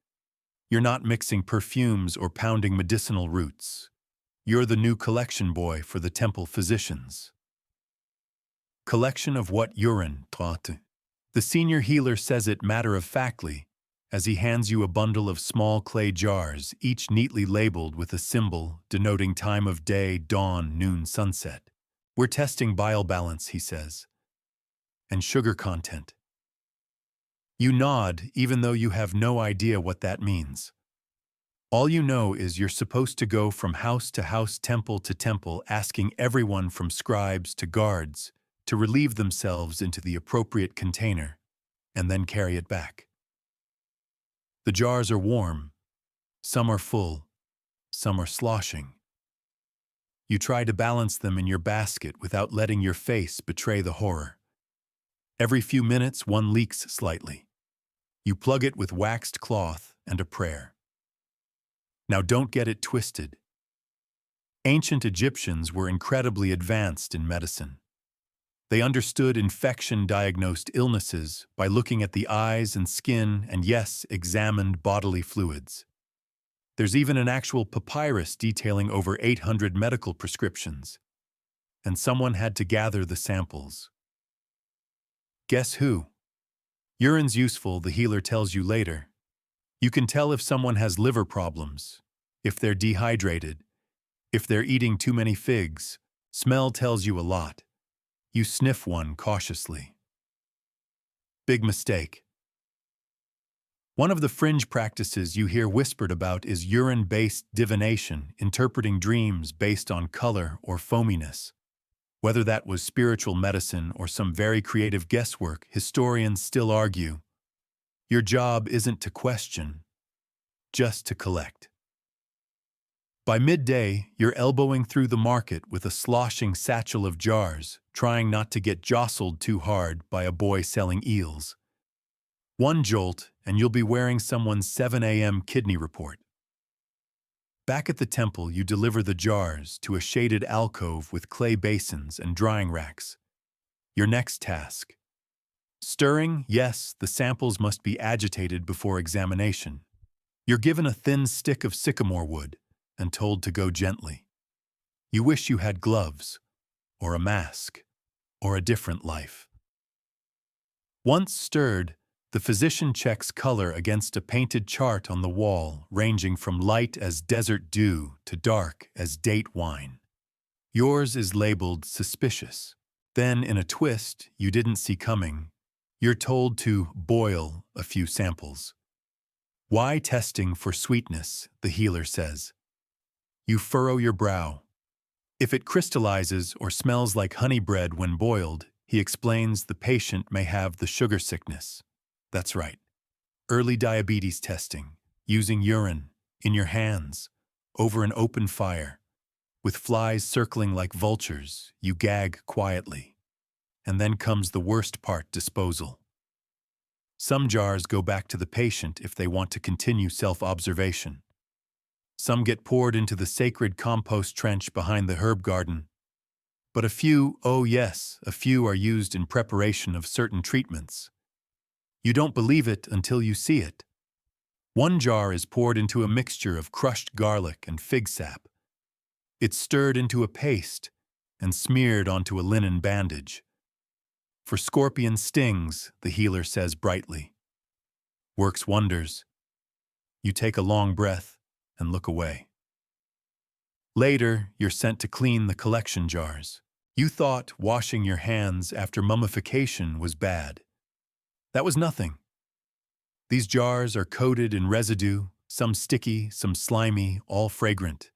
S1: You're not mixing perfumes or pounding medicinal roots. You're the new collection boy for the temple physicians. Collection of what? Urine, Trot. The senior healer says it matter-of-factly, as he hands you a bundle of small clay jars, each neatly labeled with a symbol denoting time of day, dawn, noon, sunset. We're testing bile balance, he says, and sugar content. You nod, even though you have no idea what that means. All you know is you're supposed to go from house to house, temple to temple, asking everyone from scribes to guards to relieve themselves into the appropriate container and then carry it back. The jars are warm, some are full, some are sloshing. You try to balance them in your basket without letting your face betray the horror. Every few minutes, one leaks slightly. You plug it with waxed cloth and a prayer. Now don't get it twisted. Ancient Egyptians were incredibly advanced in medicine. They understood infection-diagnosed illnesses by looking at the eyes and skin and, yes, examined bodily fluids. There's even an actual papyrus detailing over 800 medical prescriptions. And someone had to gather the samples. Guess who? Urine's useful, the healer tells you later. You can tell if someone has liver problems, if they're dehydrated, if they're eating too many figs. Smell tells you a lot. You sniff one cautiously. Big mistake. One of the fringe practices you hear whispered about is urine-based divination, interpreting dreams based on color or foaminess. Whether that was spiritual medicine or some very creative guesswork, historians still argue. Your job isn't to question, just to collect. By midday, you're elbowing through the market with a sloshing satchel of jars, trying not to get jostled too hard by a boy selling eels. One jolt, and you'll be wearing someone's 7 a.m. kidney report. Back at the temple, you deliver the jars to a shaded alcove with clay basins and drying racks. Your next task. Stirring, yes, the samples must be agitated before examination. You're given a thin stick of sycamore wood and told to go gently. You wish you had gloves, or a mask, or a different life. Once stirred, the physician checks color against a painted chart on the wall, ranging from light as desert dew to dark as date wine. Yours is labeled suspicious. Then, in a twist you didn't see coming, you're told to boil a few samples. Why testing for sweetness, the healer says. You furrow your brow. If it crystallizes or smells like honey bread when boiled, he explains the patient may have the sugar sickness. That's right. Early diabetes testing, using urine, in your hands, over an open fire. With flies circling like vultures, you gag quietly. And then comes the worst part, disposal. Some jars go back to the patient if they want to continue self-observation. Some get poured into the sacred compost trench behind the herb garden. But a few, oh yes, a few are used in preparation of certain treatments. You don't believe it until you see it. One jar is poured into a mixture of crushed garlic and fig sap. It's stirred into a paste and smeared onto a linen bandage. For scorpion stings, the healer says brightly. Works wonders. You take a long breath and look away. Later, you're sent to clean the collection jars. You thought washing your hands after mummification was bad. That was nothing. These jars are coated in residue, some sticky, some slimy, all fragrant.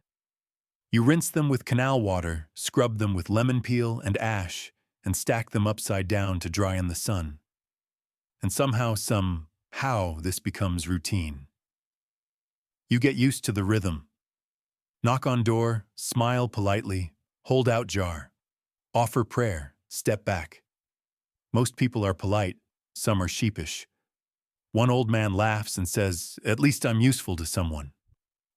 S1: You rinse them with canal water, scrub them with lemon peel and ash, and stack them upside down to dry in the sun. And somehow this becomes routine. You get used to the rhythm. Knock on door, smile politely, hold out jar. Offer prayer, step back. Most people are polite, some are sheepish. One old man laughs and says, "At least I'm useful to someone."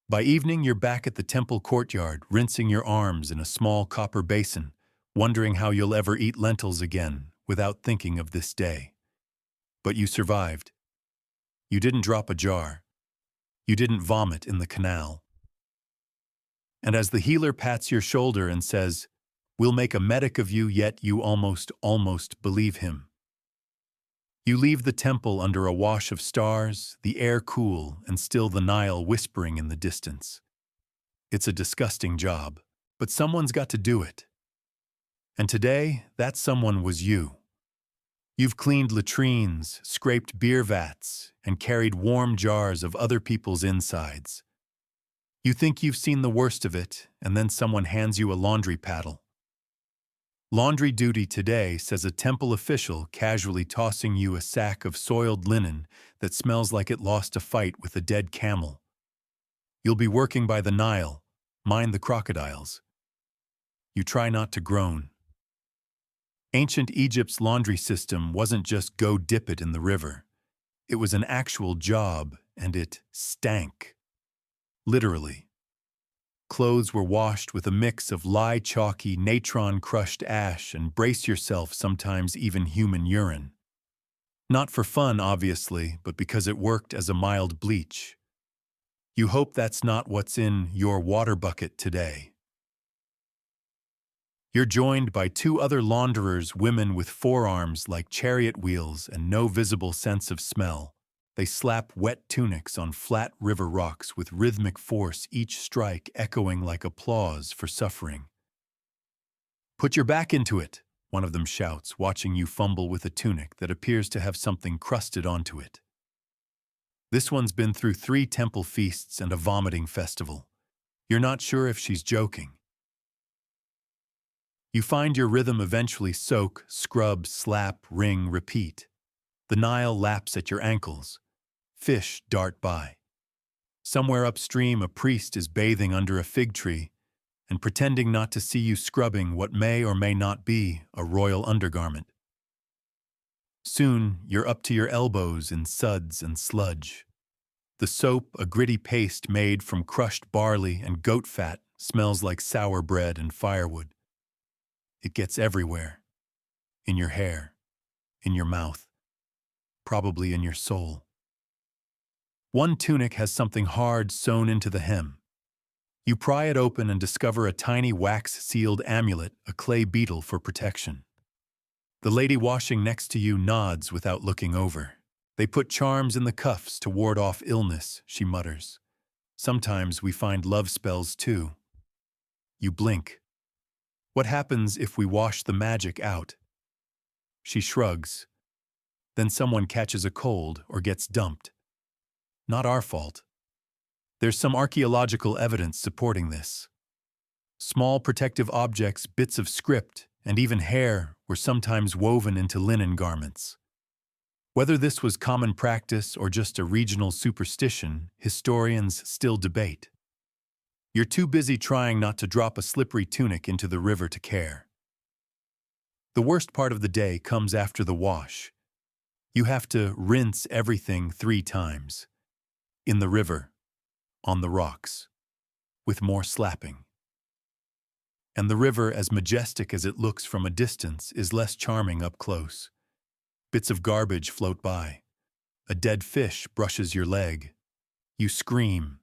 S1: By evening, you're back at the temple courtyard, rinsing your arms in a small copper basin, wondering how you'll ever eat lentils again without thinking of this day. But you survived. You didn't drop a jar. You didn't vomit in the canal. And as the healer pats your shoulder and says, "We'll make a medic of you," yet you almost believe him. You leave the temple under a wash of stars, the air cool, and still the Nile whispering in the distance. It's a disgusting job, but someone's got to do it. And today, that someone was you. You've cleaned latrines, scraped beer vats, and carried warm jars of other people's insides. You think you've seen the worst of it, and then someone hands you a laundry paddle. Laundry duty today, says a temple official casually tossing you a sack of soiled linen that smells like it lost a fight with a dead camel. You'll be working by the Nile, mind the crocodiles. You try not to groan. Ancient Egypt's laundry system wasn't just go dip it in the river. It was an actual job, and it stank. Literally. Clothes were washed with a mix of lye chalky, natron-crushed ash, and brace yourself, sometimes even human urine. Not for fun, obviously, but because it worked as a mild bleach. You hope that's not what's in your water bucket today. You're joined by two other launderers, women with forearms like chariot wheels and no visible sense of smell. They slap wet tunics on flat river rocks with rhythmic force, each strike echoing like applause for suffering. "Put your back into it," one of them shouts, watching you fumble with a tunic that appears to have something crusted onto it. This one's been through 3 temple feasts and a vomiting festival. You're not sure if she's joking. You find your rhythm eventually: soak, scrub, slap, wring, repeat. The Nile laps at your ankles. Fish dart by. Somewhere upstream, a priest is bathing under a fig tree and pretending not to see you scrubbing what may or may not be a royal undergarment. Soon, you're up to your elbows in suds and sludge. The soap, a gritty paste made from crushed barley and goat fat, smells like sour bread and firewood. It gets everywhere. In your hair, in your mouth, probably in your soul. One tunic has something hard sewn into the hem. You pry it open and discover a tiny wax-sealed amulet, a clay beetle for protection. The lady washing next to you nods without looking over. "They put charms in the cuffs to ward off illness," she mutters. "Sometimes we find love spells too." You blink. "What happens if we wash the magic out?" She shrugs. "Then someone catches a cold or gets dumped. Not our fault." There's some archaeological evidence supporting this. Small protective objects, bits of script, and even hair were sometimes woven into linen garments. Whether this was common practice or just a regional superstition, historians still debate. You're too busy trying not to drop a slippery tunic into the river to care. The worst part of the day comes after the wash. You have to rinse everything 3 times. In the river, on the rocks, with more slapping. And the river, as majestic as it looks from a distance, is less charming up close. Bits of garbage float by. A dead fish brushes your leg. You scream.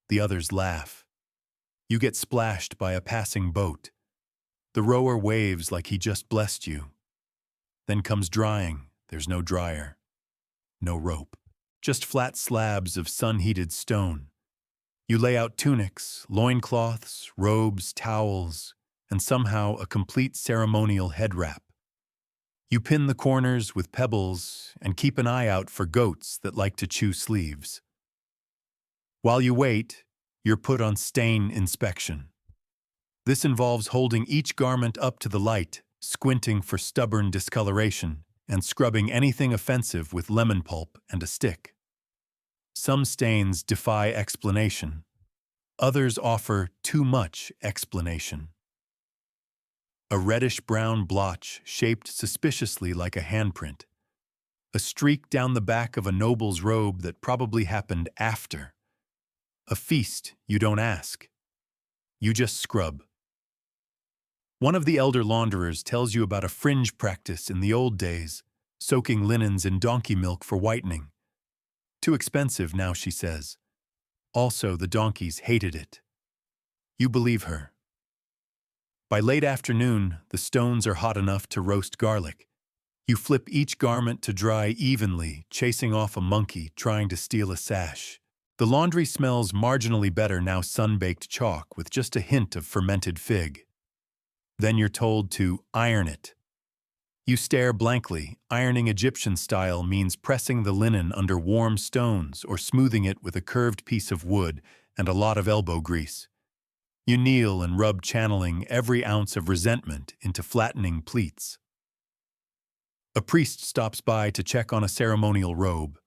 S1: The others laugh. You get splashed by a passing boat. The rower waves like he just blessed you. Then comes drying. There's no dryer. No rope. Just flat slabs of sun-heated stone. You lay out tunics, loincloths, robes, towels, and somehow a complete ceremonial head wrap. You pin the corners with pebbles and keep an eye out for goats that like to chew sleeves. While you wait, you're put on stain inspection. This involves holding each garment up to the light, squinting for stubborn discoloration, and scrubbing anything offensive with lemon pulp and a stick. Some stains defy explanation. Others offer too much explanation. A reddish-brown blotch shaped suspiciously like a handprint. A streak down the back of a noble's robe that probably happened after. A feast you don't ask. You just scrub. One of the elder launderers tells you about a fringe practice in the old days, soaking linens in donkey milk for whitening. Too expensive now, she says. Also, the donkeys hated it. You believe her. By late afternoon, the stones are hot enough to roast garlic. You flip each garment to dry evenly, chasing off a monkey trying to steal a sash. The laundry smells marginally better now, sun-baked chalk with just a hint of fermented fig. Then you're told to iron it. You stare blankly. Ironing Egyptian style means pressing the linen under warm stones or smoothing it with a curved piece of wood and a lot of elbow grease. You kneel and rub, channeling every ounce of resentment into flattening pleats. A priest stops by to check on a ceremonial robe.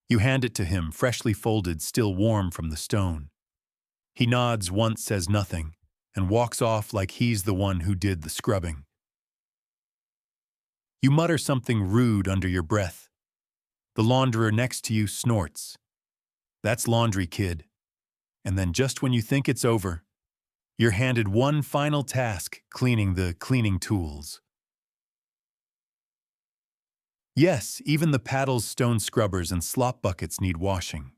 S1: You hand it to him, freshly folded, still warm from the stone. He nods once, says nothing, and walks off like he's the one who did the scrubbing. You mutter something rude under your breath. The launderer next to you snorts. "That's laundry, kid." And then just when you think it's over, you're handed one final task, cleaning the cleaning tools. Yes, even the paddles, stone scrubbers, and slop buckets need washing.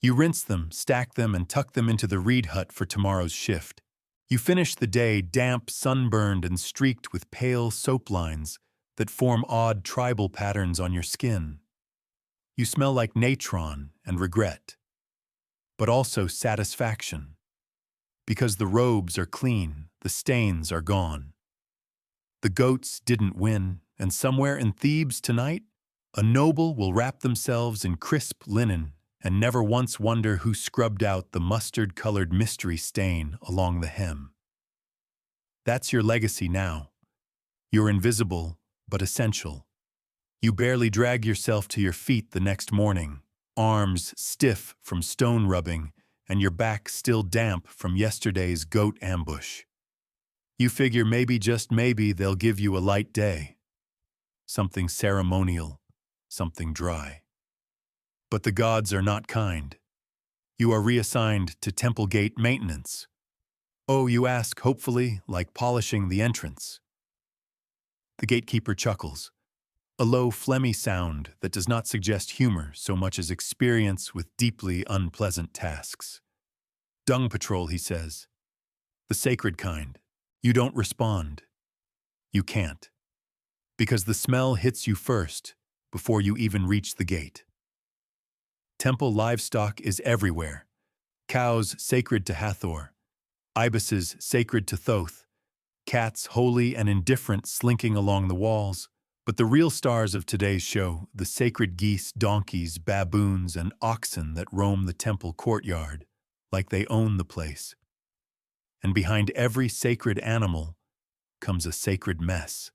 S1: You rinse them, stack them, and tuck them into the reed hut for tomorrow's shift. You finish the day damp, sunburned, and streaked with pale soap lines that form odd tribal patterns on your skin. You smell like natron and regret, but also satisfaction. Because the robes are clean, the stains are gone. The goats didn't win, and somewhere in Thebes tonight, a noble will wrap themselves in crisp linen and never once wonder who scrubbed out the mustard-colored mystery stain along the hem. That's your legacy now. You're invisible, but essential. You barely drag yourself to your feet the next morning, arms stiff from stone rubbing, and your back still damp from yesterday's goat ambush. You figure maybe, just maybe, they'll give you a light day. Something ceremonial, something dry. But the gods are not kind. You are reassigned to temple gate maintenance. Oh, you ask, hopefully, like polishing the entrance. The gatekeeper chuckles, a low, phlegmy sound that does not suggest humor so much as experience with deeply unpleasant tasks. "Dung patrol," he says. "The sacred kind." You don't respond. You can't. Because the smell hits you first, before you even reach the gate. Temple livestock is everywhere. Cows sacred to Hathor, ibises sacred to Thoth, cats holy and indifferent slinking along the walls. But the real stars of today's show, the sacred geese, donkeys, baboons, and oxen that roam the temple courtyard, like they own the place. And behind every sacred animal comes a sacred mess.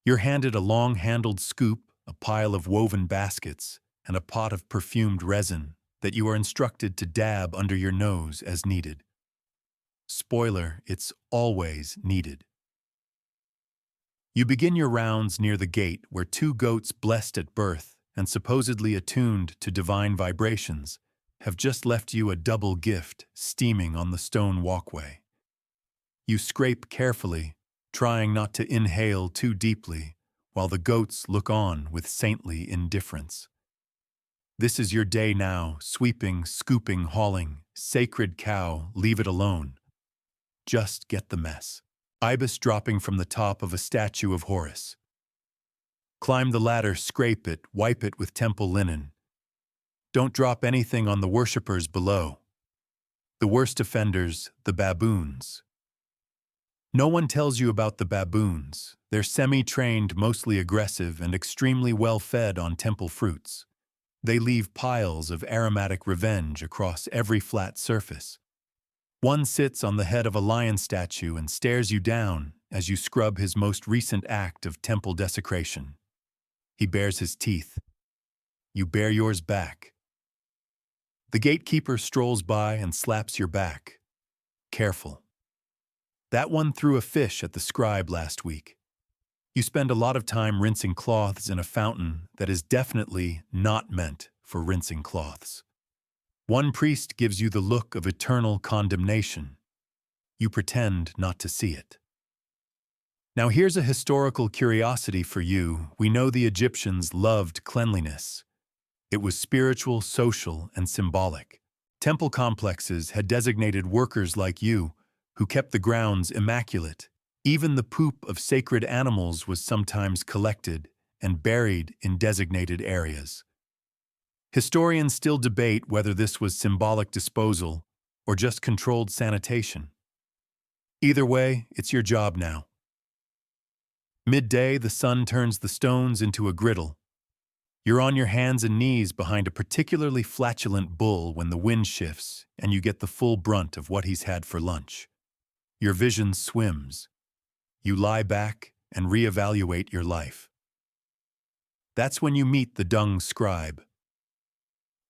S1: You're handed a long-handled scoop, a pile of woven baskets, and a pot of perfumed resin that you are instructed to dab under your nose as needed. Spoiler, it's always needed. You begin your rounds near the gate where two goats blessed at birth and supposedly attuned to divine vibrations have just left you a double gift steaming on the stone walkway. You scrape carefully, trying not to inhale too deeply, while the goats look on with saintly indifference. This is your day now, sweeping, scooping, hauling. Sacred cow, leave it alone. Just get the mess. Ibis dropping from the top of a statue of Horus. Climb the ladder, scrape it, wipe it with temple linen. Don't drop anything on the worshippers below. The worst offenders, the baboons. No one tells you about the baboons. They're semi-trained, mostly aggressive, and extremely well-fed on temple fruits. They leave piles of aromatic revenge across every flat surface. One sits on the head of a lion statue and stares you down as you scrub his most recent act of temple desecration. He bares his teeth. You bare yours back. The gatekeeper strolls by and slaps your back. Careful. That one threw a fish at the scribe last week. You spend a lot of time rinsing cloths in a fountain that is definitely not meant for rinsing cloths. One priest gives you the look of eternal condemnation. You pretend not to see it. Now here's a historical curiosity for you. We know the Egyptians loved cleanliness. It was spiritual, social, and symbolic. Temple complexes had designated workers like you who kept the grounds immaculate. Even the poop of sacred animals was sometimes collected and buried in designated areas. Historians still debate whether this was symbolic disposal or just controlled sanitation. Either way, it's your job now. Midday, the sun turns the stones into a griddle. You're on your hands and knees behind a particularly flatulent bull when the wind shifts and you get the full brunt of what he's had for lunch. Your vision swims. You lie back and reevaluate your life. That's when you meet the dung scribe.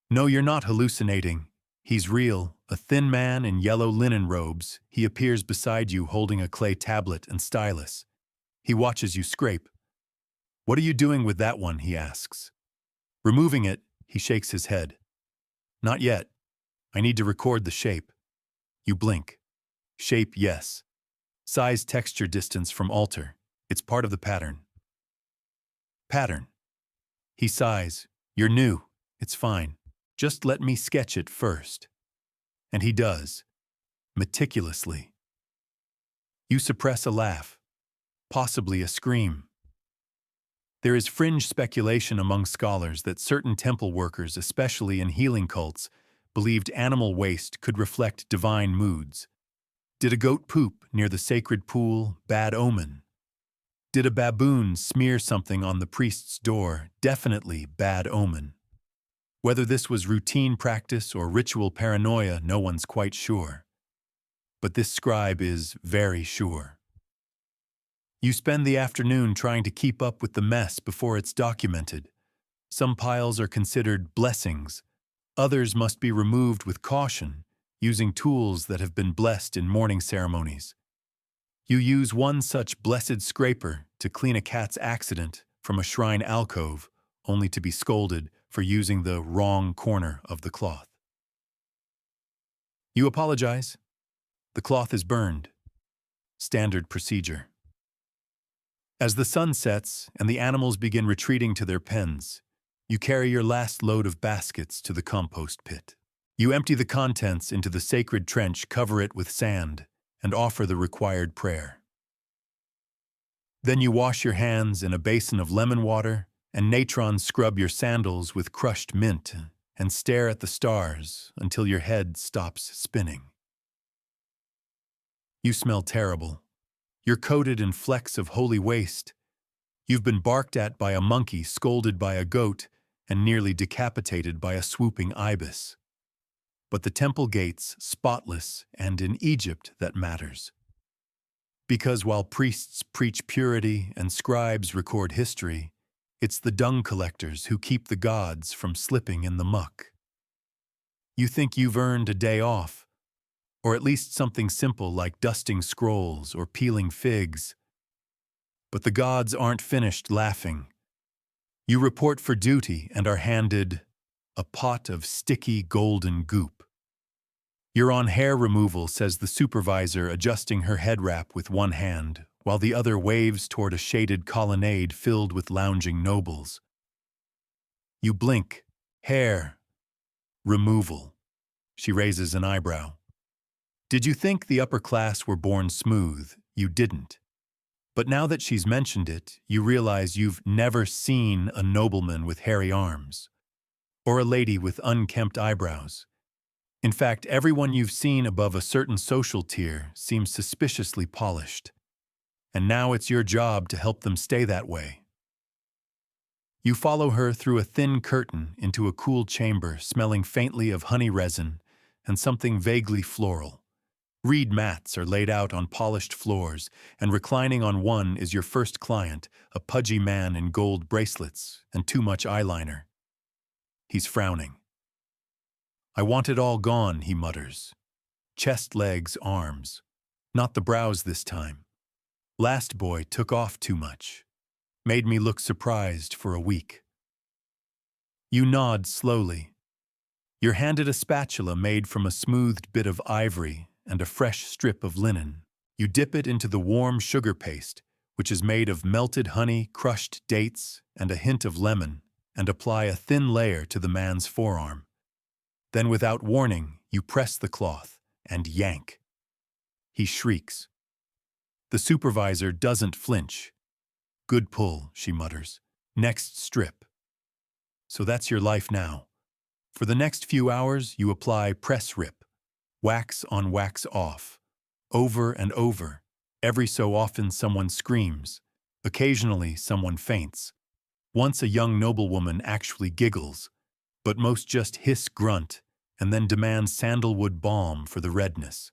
S1: No, you're not hallucinating. He's real, a thin man in yellow linen robes. He appears beside you holding a clay tablet and stylus. He watches you scrape. "What are you doing with that one?" he asks. Removing it, he shakes his head. "Not yet. I need to record the shape." You blink. Shape, yes. Size, texture, distance from altar. It's part of the pattern. Pattern. He sighs. "You're new. It's fine. Just let me sketch it first." And he does, meticulously. You suppress a laugh, possibly a scream. There is fringe speculation among scholars that certain temple workers, especially in healing cults, believed animal waste could reflect divine moods. Did a goat poop near the sacred pool? Bad omen. Did a baboon smear something on the priest's door? Definitely bad omen. Whether this was routine practice or ritual paranoia, no one's quite sure. But this scribe is very sure. You spend the afternoon trying to keep up with the mess before it's documented. Some piles are considered blessings. Others must be removed with caution, using tools that have been blessed in mourning ceremonies. You use one such blessed scraper to clean a cat's accident from a shrine alcove, only to be scolded for using the wrong corner of the cloth. You apologize. The cloth is burned. Standard procedure. As the sun sets and the animals begin retreating to their pens, you carry your last load of baskets to the compost pit. You empty the contents into the sacred trench, cover it with sand, and offer the required prayer. Then you wash your hands in a basin of lemon water and natron scrub your sandals with crushed mint and stare at the stars until your head stops spinning. You smell terrible. You're coated in flecks of holy waste. You've been barked at by a monkey, scolded by a goat, and nearly decapitated by a swooping ibis. But the temple gate's spotless, and in Egypt that matters. Because while priests preach purity and scribes record history, it's the dung collectors who keep the gods from slipping in the muck. You think you've earned a day off, or at least something simple like dusting scrolls or peeling figs. But the gods aren't finished laughing. You report for duty and are handed a pot of sticky golden goop. "You're on hair removal," says the supervisor, adjusting her head wrap with one hand, while the other waves toward a shaded colonnade filled with lounging nobles. You blink. Hair removal. She raises an eyebrow. Did you think the upper class were born smooth? You didn't. But now that she's mentioned it, you realize you've never seen a nobleman with hairy arms, or a lady with unkempt eyebrows. In fact, everyone you've seen above a certain social tier seems suspiciously polished. And now it's your job to help them stay that way. You follow her through a thin curtain into a cool chamber smelling faintly of honey resin and something vaguely floral. Reed mats are laid out on polished floors, and reclining on one is your first client, a pudgy man in gold bracelets and too much eyeliner. He's frowning. "I want it all gone," he mutters. Chest, legs, arms. Not the brows this time. Last boy took off too much. Made me look surprised for a week. You nod slowly. You're handed a spatula made from a smoothed bit of ivory and a fresh strip of linen. You dip it into the warm sugar paste, which is made of melted honey, crushed dates, and a hint of lemon, and apply a thin layer to the man's forearm. Then, without warning, you press the cloth and yank. He shrieks. The supervisor doesn't flinch. "Good pull," she mutters. "Next strip." So that's your life now. For the next few hours, you apply press rip. Wax on, wax off. Over and over. Every so often someone screams. Occasionally, someone faints. Once a young noblewoman actually giggles, but most just hiss grunt and then demand sandalwood balm for the redness.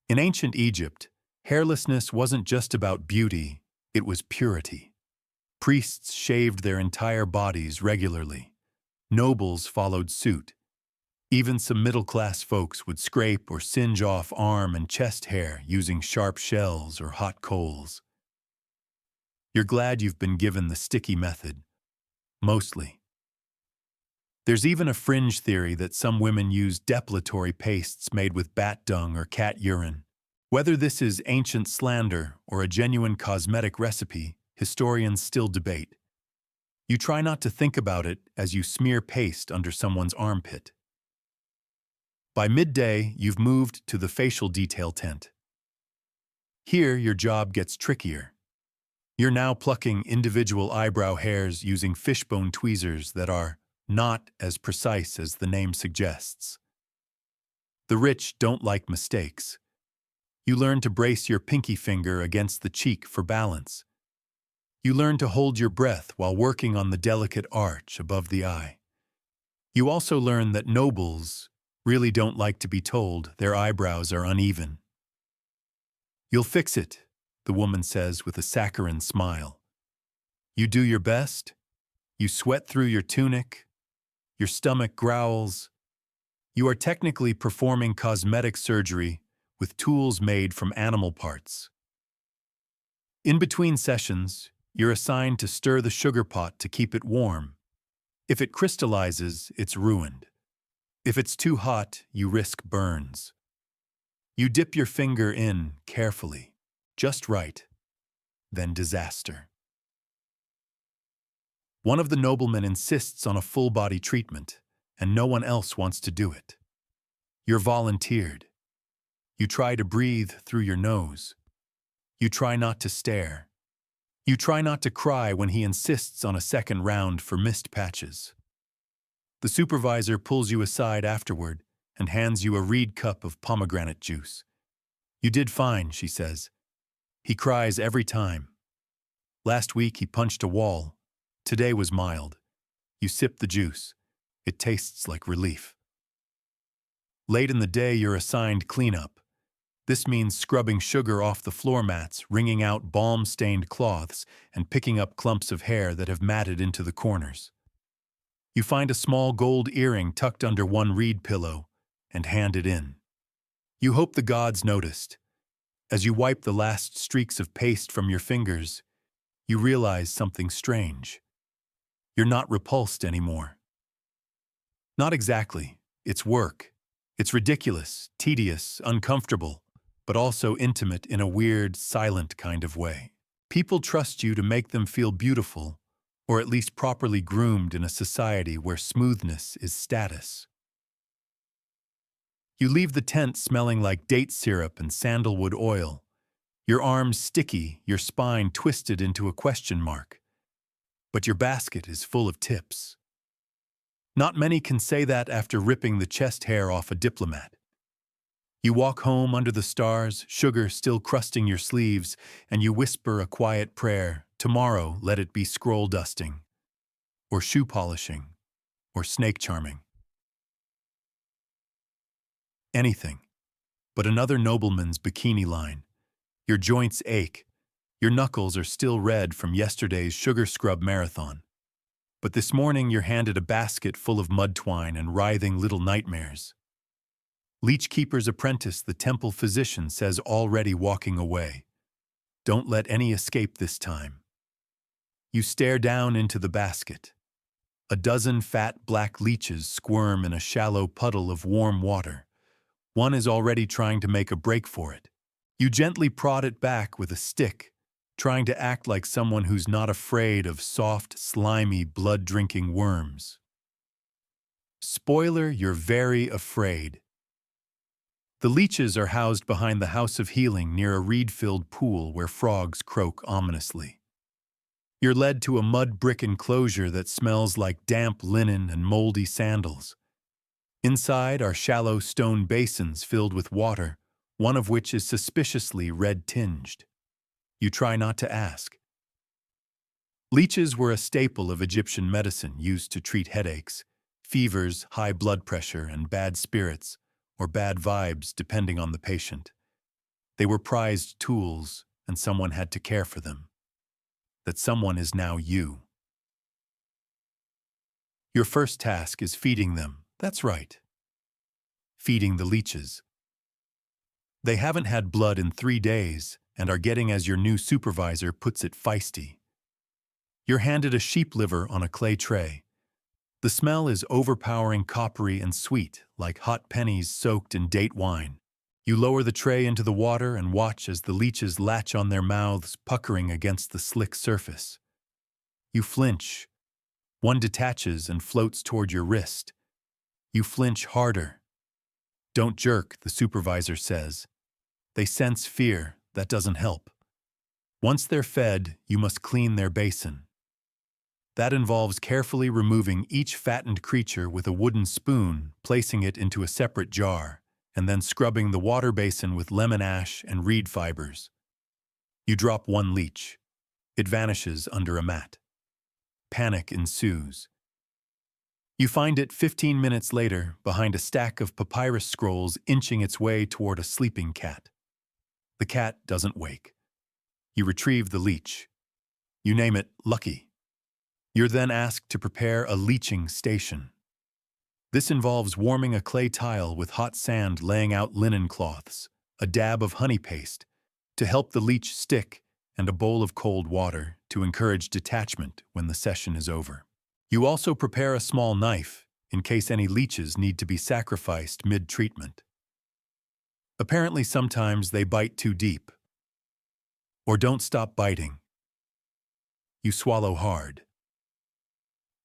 S1: In ancient Egypt, hairlessness wasn't just about beauty, it was purity. Priests shaved their entire bodies regularly. Nobles followed suit. Even some middle-class folks would scrape or singe off arm and chest hair using sharp shells or hot coals. You're glad you've been given the sticky method. Mostly. There's even a fringe theory that some women use depilatory pastes made with bat dung or cat urine. Whether this is ancient slander or a genuine cosmetic recipe, historians still debate. You try not to think about it as you smear paste under someone's armpit. By midday, you've moved to the facial detail tent. Here, your job gets trickier. You're now plucking individual eyebrow hairs using fishbone tweezers that are not as precise as the name suggests. The rich don't like mistakes. You learn to brace your pinky finger against the cheek for balance. You learn to hold your breath while working on the delicate arch above the eye. You also learn that nobles really don't like to be told their eyebrows are uneven. You'll fix it, the woman says with a saccharine smile. You do your best. You sweat through your tunic. Your stomach growls. You are technically performing cosmetic surgery with tools made from animal parts. In between sessions, you're assigned to stir the sugar pot to keep it warm. If it crystallizes, it's ruined. If it's too hot, you risk burns. You dip your finger in carefully, just right, then disaster. One of the noblemen insists on a full-body treatment, and no one else wants to do it. You're volunteered. You try to breathe through your nose. You try not to stare. You try not to cry when he insists on a second round for missed patches. The supervisor pulls you aside afterward and hands you a reed cup of pomegranate juice. You did fine, she says. He cries every time. Last week he punched a wall. Today was mild. You sip the juice. It tastes like relief. Late in the day, you're assigned cleanup. This means scrubbing sugar off the floor mats, wringing out balm-stained cloths, and picking up clumps of hair that have matted into the corners. You find a small gold earring tucked under one reed pillow and hand it in. You hope the gods noticed. As you wipe the last streaks of paste from your fingers, you realize something strange. You're not repulsed anymore. Not exactly. It's work. It's ridiculous, tedious, uncomfortable, but also intimate in a weird, silent kind of way. People trust you to make them feel beautiful, or at least properly groomed in a society where smoothness is status. You leave the tent smelling like date syrup and sandalwood oil, your arms sticky, your spine twisted into a question mark. But your basket is full of tips. Not many can say that after ripping the chest hair off a diplomat. You walk home under the stars, sugar still crusting your sleeves, and you whisper a quiet prayer. Tomorrow, let it be scroll dusting, or shoe polishing, or snake charming. Anything but another nobleman's bikini line. Your joints ache. Your knuckles are still red from yesterday's sugar scrub marathon. But this morning you're handed a basket full of mud twine and writhing little nightmares. Leechkeeper's apprentice, the temple physician, says already walking away. Don't let any escape this time. You stare down into the basket. A dozen fat black leeches squirm in a shallow puddle of warm water. One is already trying to make a break for it. You gently prod it back with a stick, trying to act like someone who's not afraid of soft, slimy, blood-drinking worms. Spoiler, you're very afraid. The leeches are housed behind the House of Healing near a reed-filled pool where frogs croak ominously. You're led to a mud brick enclosure that smells like damp linen and moldy sandals. Inside are shallow stone basins filled with water, one of which is suspiciously red-tinged. You try not to ask. Leeches were a staple of Egyptian medicine used to treat headaches, fevers, high blood pressure, and bad spirits, or bad vibes depending on the patient. They were prized tools, and someone had to care for them. That someone is now you. Your first task is feeding them. That's right. Feeding the leeches. They haven't had blood in 3 days and are getting, as your new supervisor puts it, feisty. You're handed a sheep liver on a clay tray. The smell is overpowering, coppery and sweet, like hot pennies soaked in date wine. You lower the tray into the water and watch as the leeches latch on their mouths, puckering against the slick surface. You flinch. One detaches and floats toward your wrist. You flinch harder. Don't jerk, the supervisor says. They sense fear. That doesn't help. Once they're fed, you must clean their basin. That involves carefully removing each fattened creature with a wooden spoon, placing it into a separate jar, and then scrubbing the water basin with lemon ash and reed fibers. You drop one leech. It vanishes under a mat. Panic ensues. You find it 15 minutes later behind a stack of papyrus scrolls, inching its way toward a sleeping cat. The cat doesn't wake. You retrieve the leech. You name it Lucky. You're then asked to prepare a leeching station. This involves warming a clay tile with hot sand, laying out linen cloths, a dab of honey paste to help the leech stick, and a bowl of cold water to encourage detachment when the session is over. You also prepare a small knife in case any leeches need to be sacrificed mid-treatment. Apparently sometimes they bite too deep, or don't stop biting. You swallow hard.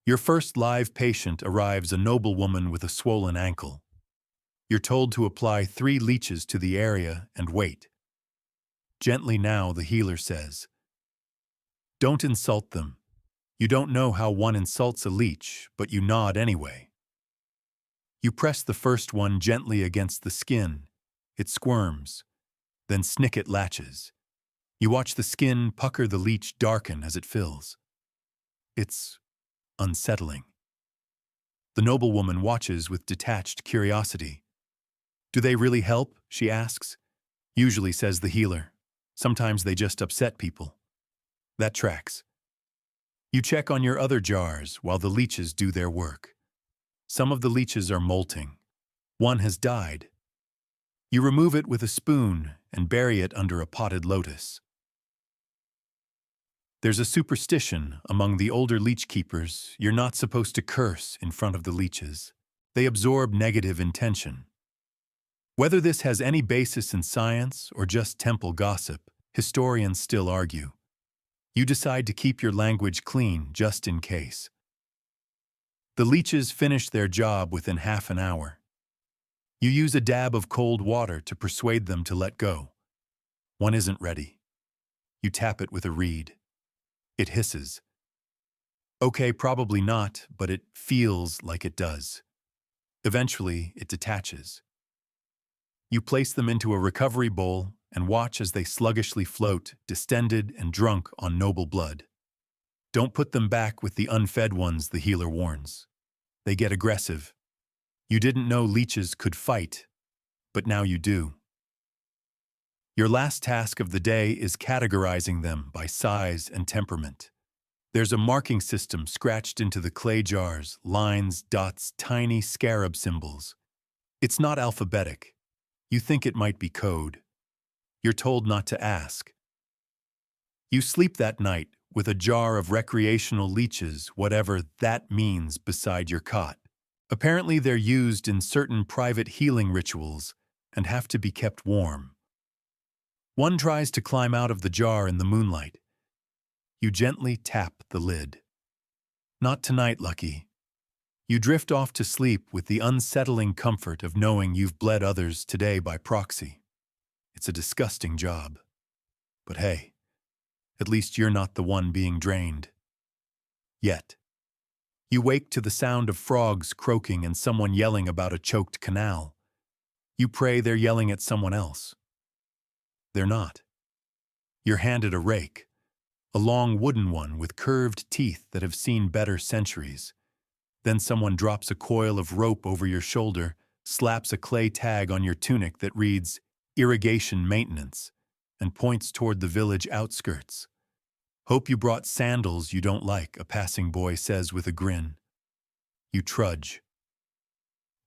S1: Your first live patient arrives, a noblewoman with a swollen ankle. You're told to apply 3 leeches to the area and wait. Gently now, the healer says. Don't insult them. You don't know how one insults a leech, but you nod anyway. You press the first one gently against the skin. It squirms. Then Snicket latches. You watch the skin pucker, the leech darken as it fills. It's unsettling. The noblewoman watches with detached curiosity. Do they really help? She asks. Usually, says the healer. Sometimes they just upset people. That tracks. You check on your other jars while the leeches do their work. Some of the leeches are molting. One has died. You remove it with a spoon and bury it under a potted lotus. There's a superstition among the older leech keepers. You're not supposed to curse in front of the leeches. They absorb negative intention. Whether this has any basis in science or just temple gossip, historians still argue. You decide to keep your language clean just in case. The leeches finish their job within half an hour. You use a dab of cold water to persuade them to let go. One isn't ready. You tap it with a reed. It hisses. Okay, probably not, but it feels like it does. Eventually, it detaches. You place them into a recovery bowl and watch as they sluggishly float, distended and drunk on noble blood. Don't put them back with the unfed ones, the healer warns. They get aggressive. You didn't know leeches could fight, but now you do. Your last task of the day is categorizing them by size and temperament. There's a marking system scratched into the clay jars, lines, dots, tiny scarab symbols. It's not alphabetic. You think it might be code. You're told not to ask. You sleep that night with a jar of recreational leeches, whatever that means, beside your cot. Apparently they're used in certain private healing rituals and have to be kept warm. One tries to climb out of the jar in the moonlight. You gently tap the lid. Not tonight, Lucky. You drift off to sleep with the unsettling comfort of knowing you've bled others today by proxy. It's a disgusting job. But hey, at least you're not the one being drained. Yet. You wake to the sound of frogs croaking and someone yelling about a choked canal. You pray they're yelling at someone else. They're not. You're handed a rake, a long wooden one with curved teeth that have seen better centuries. Then someone drops a coil of rope over your shoulder, slaps a clay tag on your tunic that reads "Irrigation Maintenance," and points toward the village outskirts. "Hope you brought sandals you don't like," a passing boy says with a grin. You trudge.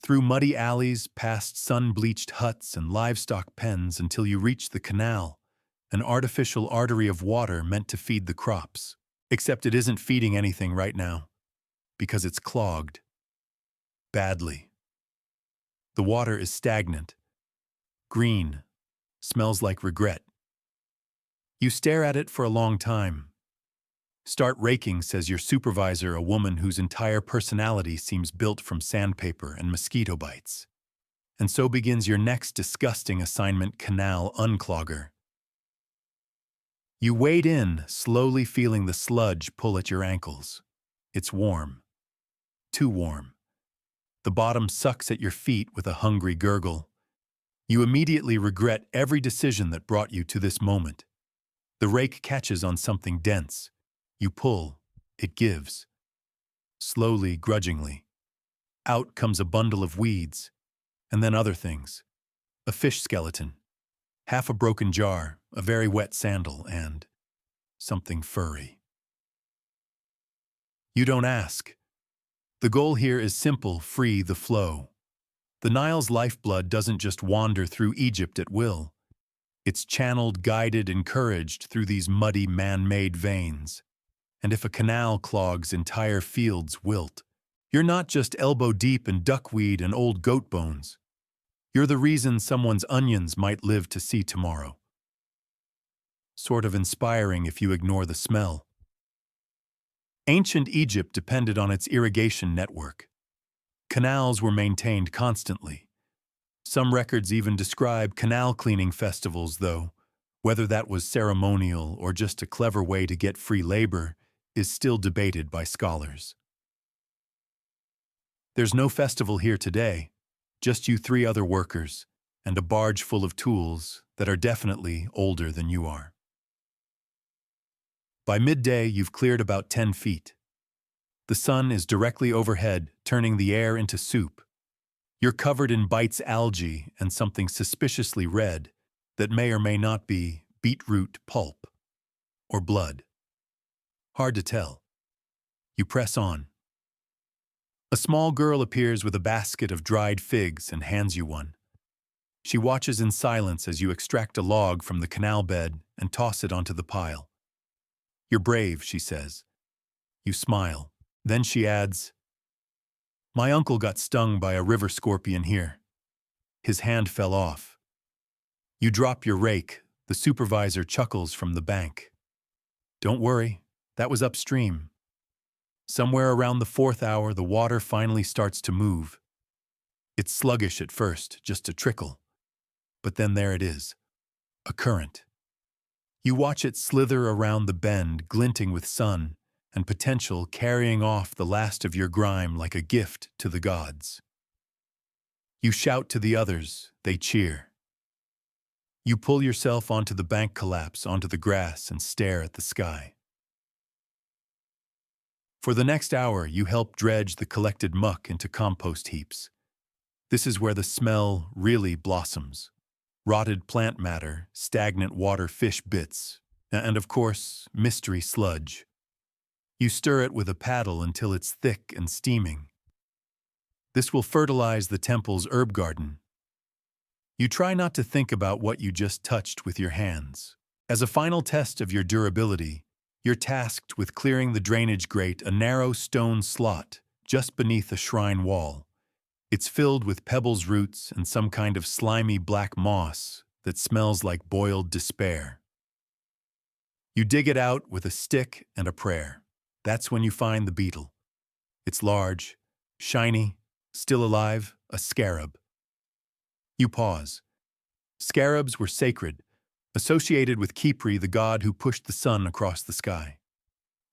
S1: Through muddy alleys, past sun-bleached huts and livestock pens until you reach the canal, an artificial artery of water meant to feed the crops. Except it isn't feeding anything right now, because it's clogged. Badly. The water is stagnant. Green. Smells like regret. You stare at it for a long time. "Start raking," says your supervisor, a woman whose entire personality seems built from sandpaper and mosquito bites. And so begins your next disgusting assignment: canal unclogger. You wade in, slowly feeling the sludge pull at your ankles. It's warm. Too warm. The bottom sucks at your feet with a hungry gurgle. You immediately regret every decision that brought you to this moment. The rake catches on something dense. You pull. It gives. Slowly, grudgingly. Out comes a bundle of weeds, and then other things. A fish skeleton, half a broken jar, a very wet sandal, and something furry. You don't ask. The goal here is simple: free the flow. The Nile's lifeblood doesn't just wander through Egypt at will. It's channeled, guided, encouraged through these muddy, man-made veins. And if a canal clogs, entire fields wilt. You're not just elbow-deep in duckweed and old goat bones. You're the reason someone's onions might live to see tomorrow. Sort of inspiring if you ignore the smell. Ancient Egypt depended on its irrigation network. Canals were maintained constantly. Some records even describe canal cleaning festivals, though whether that was ceremonial or just a clever way to get free labor is still debated by scholars. There's no festival here today, just you three other workers, and a barge full of tools that are definitely older than you are. By midday, you've cleared about 10 feet. The sun is directly overhead, turning the air into soup. You're covered in Bites algae and something suspiciously red that may or may not be beetroot pulp or blood. Hard to tell. You press on. A small girl appears with a basket of dried figs and hands you one. She watches in silence as you extract a log from the canal bed and toss it onto the pile. "You're brave," she says. You smile. Then she adds, "My uncle got stung by a river scorpion here. His hand fell off." You drop your rake. The supervisor chuckles from the bank. "Don't worry. That was upstream." Somewhere around the 4th hour, the water finally starts to move. It's sluggish at first, just a trickle. But then there it is, a current. You watch it slither around the bend, glinting with sun and potential, carrying off the last of your grime like a gift to the gods. You shout to the others, they cheer. You pull yourself onto the bank collapse, onto the grass, and stare at the sky. For the next hour, you help dredge the collected muck into compost heaps. This is where the smell really blossoms. Rotted plant matter, stagnant water, fish bits, and of course, mystery sludge. You stir it with a paddle until it's thick and steaming. This will fertilize the temple's herb garden. You try not to think about what you just touched with your hands. As a final test of your durability, you're tasked with clearing the drainage grate, a narrow stone slot just beneath a shrine wall. It's filled with pebbles, roots, and some kind of slimy black moss that smells like boiled despair. You dig it out with a stick and a prayer. That's when you find the beetle. It's large, shiny, still alive, a scarab. You pause. Scarabs were sacred, associated with Khepri, the god who pushed the sun across the sky.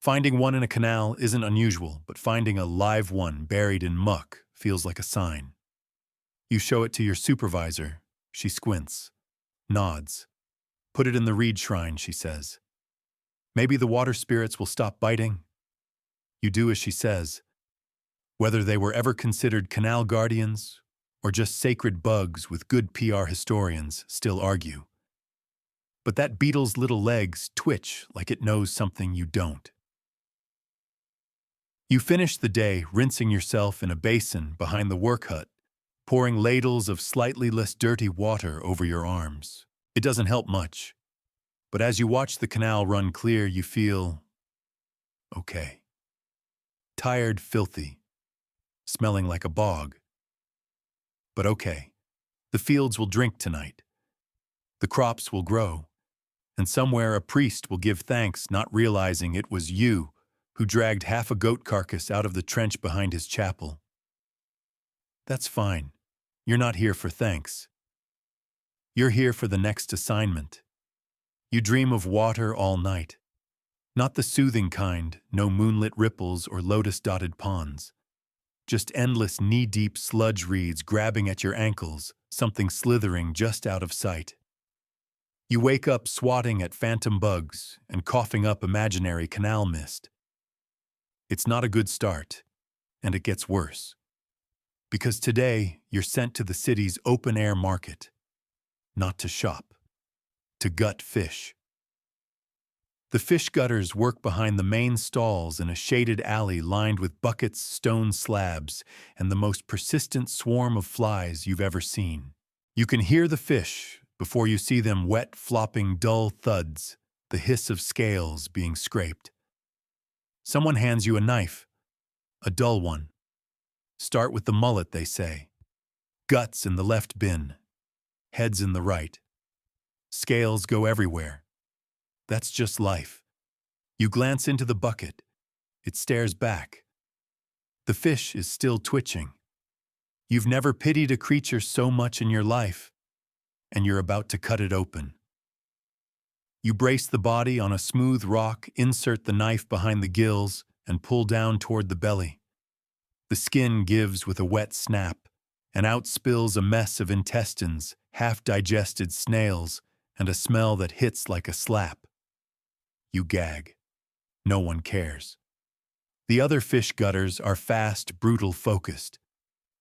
S1: Finding one in a canal isn't unusual, but finding a live one buried in muck feels like a sign. You show it to your supervisor. She squints, nods. Put it in the reed shrine, she says. Maybe the water spirits will stop biting. You do as she says. Whether they were ever considered canal guardians or just sacred bugs with good PR historians still argue. But that beetle's little legs twitch like it knows something you don't. You finish the day rinsing yourself in a basin behind the work hut, pouring ladles of slightly less dirty water over your arms. It doesn't help much, but as you watch the canal run clear, you feel okay. Tired, filthy, smelling like a bog. But okay, the fields will drink tonight. The crops will grow, and somewhere a priest will give thanks, not realizing it was you who dragged half a goat carcass out of the trench behind his chapel. That's fine. You're not here for thanks. You're here for the next assignment. You dream of water all night. Not the soothing kind, no moonlit ripples or lotus-dotted ponds. Just endless knee-deep sludge reeds grabbing at your ankles, something slithering just out of sight. You wake up swatting at phantom bugs and coughing up imaginary canal mist. It's not a good start, and it gets worse. Because today, you're sent to the city's open-air market. Not to shop, to gut fish. The fish gutters work behind the main stalls in a shaded alley lined with buckets, stone slabs, and the most persistent swarm of flies you've ever seen. You can hear the fish before you see them wet, flopping dull thuds, the hiss of scales being scraped. Someone hands you a knife, a dull one. Start with the mullet, they say. Guts in the left bin, heads in the right. Scales go everywhere. That's just life. You glance into the bucket. It stares back. The fish is still twitching. You've never pitied a creature so much in your life, and you're about to cut it open. You brace the body on a smooth rock, insert the knife behind the gills, and pull down toward the belly. The skin gives with a wet snap, and out spills a mess of intestines, half-digested snails, and a smell that hits like a slap. You gag. No one cares. The other fish gutters are fast, brutal, focused.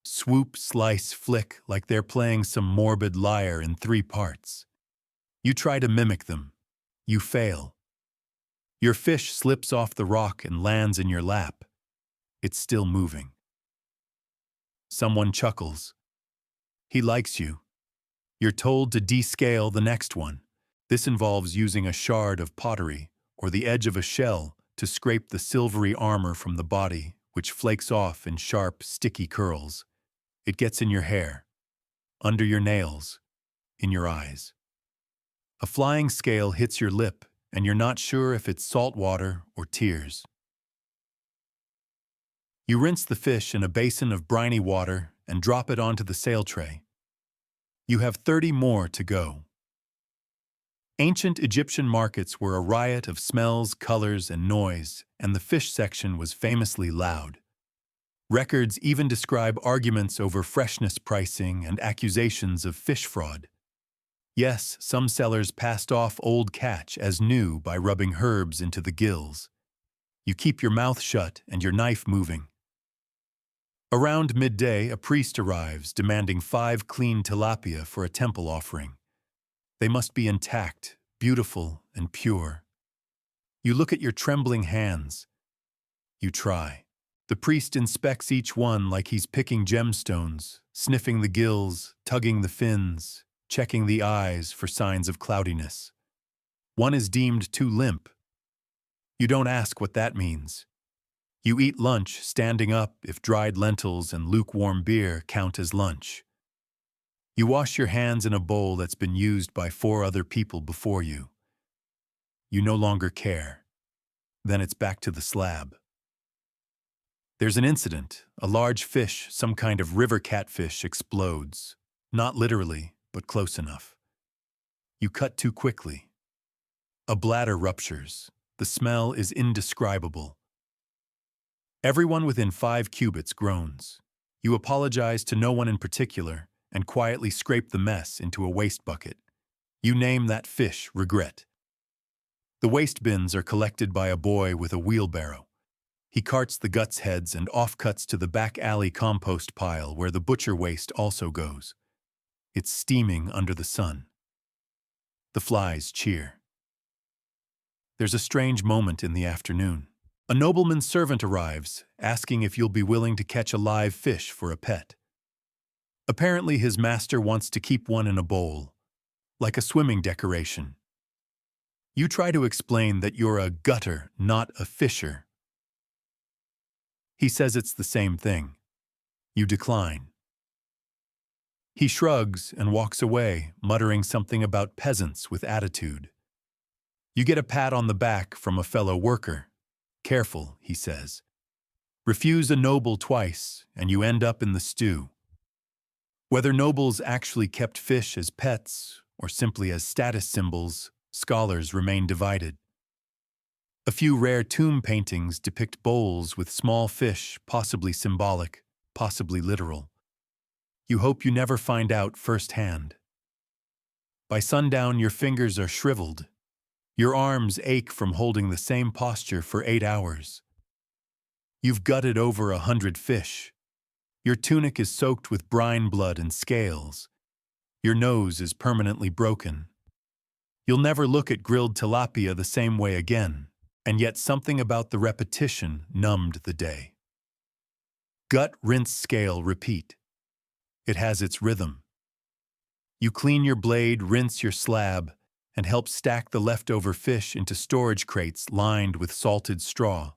S1: Swoop, slice, flick like they're playing some morbid lyre in 3 parts. You try to mimic them. You fail. Your fish slips off the rock and lands in your lap. It's still moving. Someone chuckles. He likes you. You're told to descale the next one. This involves using a shard of pottery or the edge of a shell to scrape the silvery armor from the body, which flakes off in sharp, sticky curls. It gets in your hair, under your nails, in your eyes. A flying scale hits your lip, and you're not sure if it's salt water or tears. You rinse the fish in a basin of briny water and drop it onto the sail tray. You have 30 more to go. Ancient Egyptian markets were a riot of smells, colors, and noise, and the fish section was famously loud. Records even describe arguments over freshness pricing and accusations of fish fraud. Yes, some sellers passed off old catch as new by rubbing herbs into the gills. You keep your mouth shut and your knife moving. Around midday, a priest arrives demanding 5 clean tilapia for a temple offering. They must be intact, beautiful, and pure. You look at your trembling hands. You try. The priest inspects each one like he's picking gemstones, sniffing the gills, tugging the fins, checking the eyes for signs of cloudiness. One is deemed too limp. You don't ask what that means. You eat lunch standing up if dried lentils and lukewarm beer count as lunch. You wash your hands in a bowl that's been used by 4 other people before you. You no longer care. Then it's back to the slab. There's an incident. A large fish, some kind of river catfish, explodes. Not literally, but close enough. You cut too quickly. A bladder ruptures. The smell is indescribable. Everyone within 5 cubits groans. You apologize to no one in particular and quietly scrape the mess into a waste bucket. You name that fish regret. The waste bins are collected by a boy with a wheelbarrow. He carts the guts heads and offcuts to the back alley compost pile where the butcher waste also goes. It's steaming under the sun. The flies cheer. There's a strange moment in the afternoon. A nobleman's servant arrives, asking if you'll be willing to catch a live fish for a pet. Apparently his master wants to keep one in a bowl, like a swimming decoration. You try to explain that you're a gutter, not a fisher. He says it's the same thing. You decline. He shrugs and walks away, muttering something about peasants with attitude. You get a pat on the back from a fellow worker. Careful, he says. Refuse a noble twice, and you end up in the stew. Whether nobles actually kept fish as pets or simply as status symbols, scholars remain divided. A few rare tomb paintings depict bowls with small fish, possibly symbolic, possibly literal. You hope you never find out firsthand. By sundown, your fingers are shriveled. Your arms ache from holding the same posture for 8 hours. You've gutted over 100 fish. Your tunic is soaked with brine blood and scales. Your nose is permanently broken. You'll never look at grilled tilapia the same way again, and yet something about the repetition numbed the day. Gut, rinse, scale, repeat. It has its rhythm. You clean your blade, rinse your slab, and help stack the leftover fish into storage crates lined with salted straw.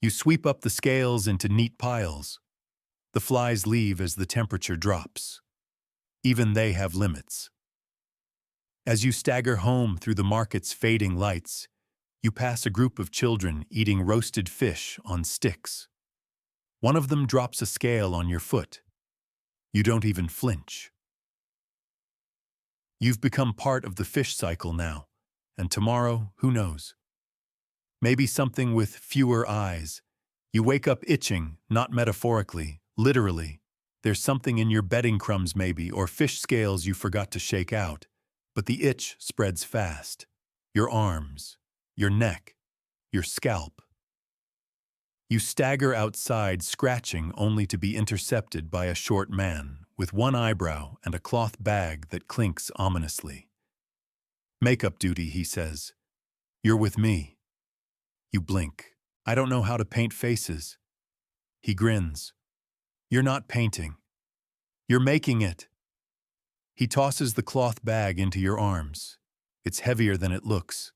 S1: You sweep up the scales into neat piles. The flies leave as the temperature drops. Even they have limits. As you stagger home through the market's fading lights, you pass a group of children eating roasted fish on sticks. One of them drops a scale on your foot. You don't even flinch. You've become part of the fish cycle now, and tomorrow, who knows? Maybe something with fewer eyes. You wake up itching, not metaphorically, literally. There's something in your bedding crumbs maybe, or fish scales you forgot to shake out. But the itch spreads fast. Your arms, your neck, your scalp. You stagger outside, scratching only to be intercepted by a short man with one eyebrow and a cloth bag that clinks ominously. Makeup duty, he says. You're with me. You blink. I don't know how to paint faces. He grins. You're not painting. You're making it. He tosses the cloth bag into your arms. It's heavier than it looks.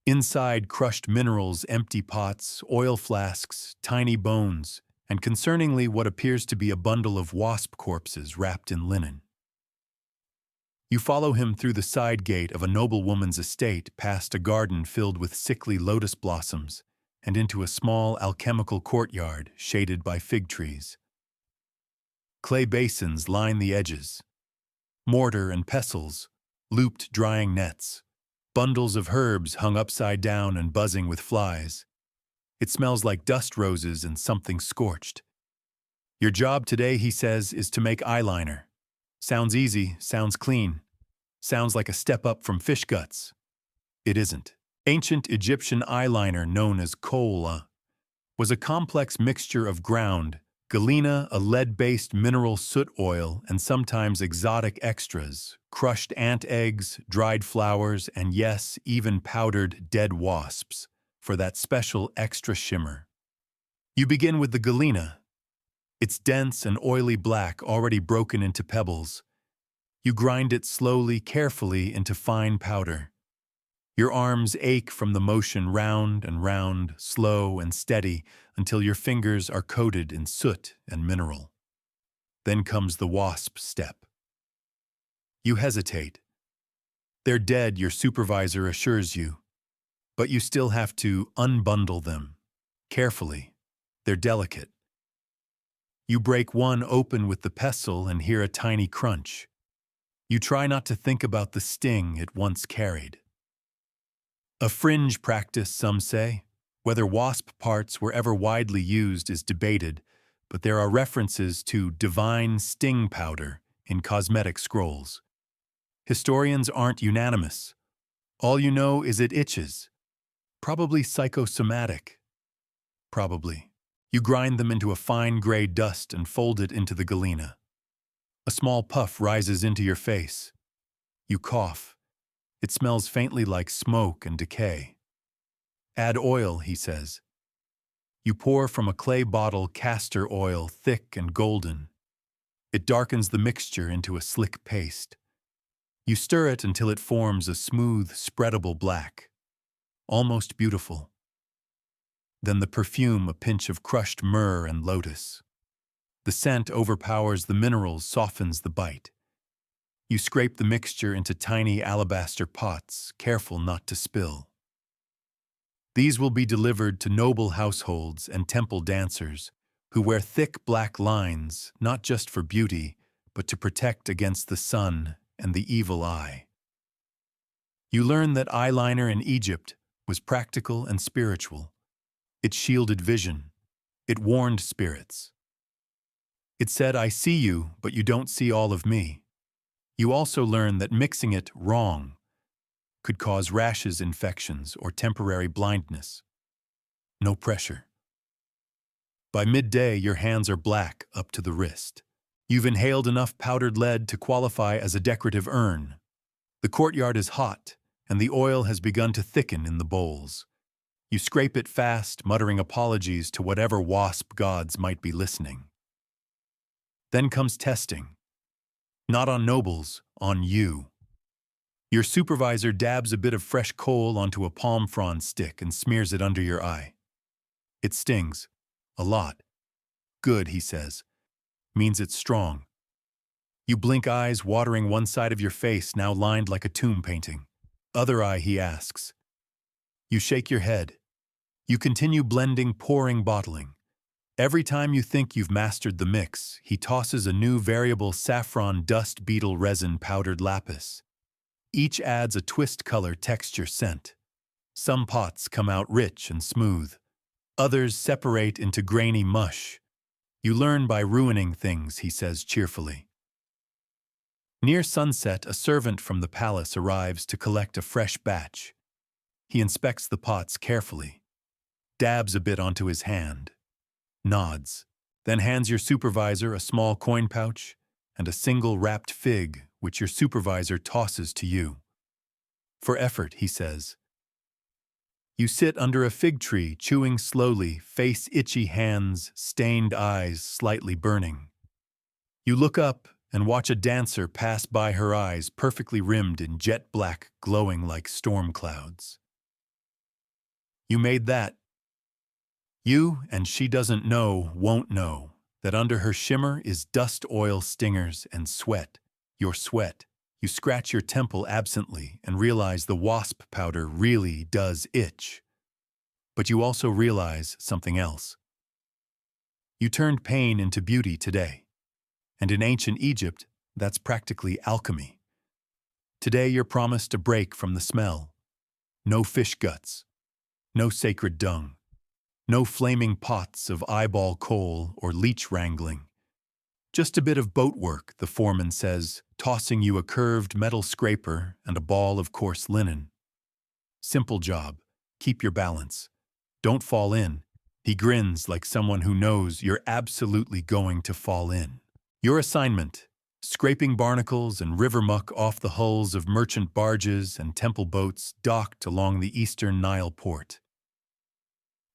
S1: Inside, crushed minerals, empty pots, oil flasks, tiny bones, and concerningly what appears to be a bundle of wasp corpses wrapped in linen. You follow him through the side gate of a noblewoman's estate past a garden filled with sickly lotus blossoms and into a small alchemical courtyard shaded by fig trees. Clay basins line the edges. Mortar and pestles, looped drying nets, bundles of herbs hung upside down and buzzing with flies. It smells like dust roses and something scorched. Your job today, he says, is to make eyeliner. Sounds easy, sounds clean. Sounds like a step up from fish guts. It isn't. Ancient Egyptian eyeliner known as kola was a complex mixture of ground, galena, a lead-based mineral soot oil, and sometimes exotic extras, crushed ant eggs, dried flowers, and yes, even powdered dead wasps, for that special extra shimmer. You begin with the galena. It's dense and oily black, already broken into pebbles. You grind it slowly, carefully into fine powder. Your arms ache from the motion round and round, slow and steady, until your fingers are coated in soot and mineral. Then comes the wasp step. You hesitate. They're dead, your supervisor assures you. But you still have to unbundle them. Carefully. They're delicate. You break one open with the pestle and hear a tiny crunch. You try not to think about the sting it once carried. A fringe practice, some say. Whether wasp parts were ever widely used is debated, but there are references to divine sting powder in cosmetic scrolls. Historians aren't unanimous. All you know is it itches. Probably psychosomatic. Probably. You grind them into a fine gray dust and fold it into the galena. A small puff rises into your face. You cough. It smells faintly like smoke and decay. Add oil, he says. You pour from a clay bottle castor oil, thick and golden. It darkens the mixture into a slick paste. You stir it until it forms a smooth, spreadable black. Almost beautiful. Then the perfume, a pinch of crushed myrrh and lotus. The scent overpowers the minerals, softens the bite. You scrape the mixture into tiny alabaster pots, careful not to spill. These will be delivered to noble households and temple dancers who wear thick black lines, not just for beauty, but to protect against the sun and the evil eye. You learn that eyeliner in Egypt was practical and spiritual. It shielded vision. It warned spirits. It said, I see you, but you don't see all of me. You also learn that mixing it wrong could cause rashes, infections, or temporary blindness. No pressure. By midday, your hands are black up to the wrist. You've inhaled enough powdered lead to qualify as a decorative urn. The courtyard is hot, and the oil has begun to thicken in the bowls. You scrape it fast, muttering apologies to whatever wasp gods might be listening. Then comes testing. Not on nobles, on you. Your supervisor dabs a bit of fresh coal onto a palm frond stick and smears it under your eye. It stings. A lot. Good, he says. Means it's strong. You blink eyes, watering one side of your face now lined like a tomb painting. Other eye, he asks. You shake your head. You continue blending, pouring, bottling. Every time you think you've mastered the mix, he tosses a new variable saffron dust beetle resin powdered lapis. Each adds a twist color, texture, scent. Some pots come out rich and smooth. Others separate into grainy mush. You learn by ruining things, he says cheerfully. Near sunset, a servant from the palace arrives to collect a fresh batch. He inspects the pots carefully, dabs a bit onto his hand, nods, then hands your supervisor a small coin pouch and a single wrapped fig, which your supervisor tosses to you. For effort, he says. You sit under a fig tree, chewing slowly, face itchy hands, stained eyes slightly burning. You look up and watch a dancer pass by, her eyes perfectly rimmed in jet black, glowing like storm clouds. You made that. You, and she doesn't know, won't know, that under her shimmer is dust oil stingers and sweat. Your sweat. You scratch your temple absently and realize the wasp powder really does itch. But you also realize something else. You turned pain into beauty today. And in ancient Egypt, that's practically alchemy. Today you're promised a break from the smell. No fish guts. No sacred dung. No flaming pots of eyeball coal or leech wrangling. Just a bit of boat work, the foreman says, tossing you a curved metal scraper and a ball of coarse linen. Simple job. Keep your balance. Don't fall in. He grins like someone who knows you're absolutely going to fall in. Your assignment: scraping barnacles and river muck off the hulls of merchant barges and temple boats docked along the eastern Nile port.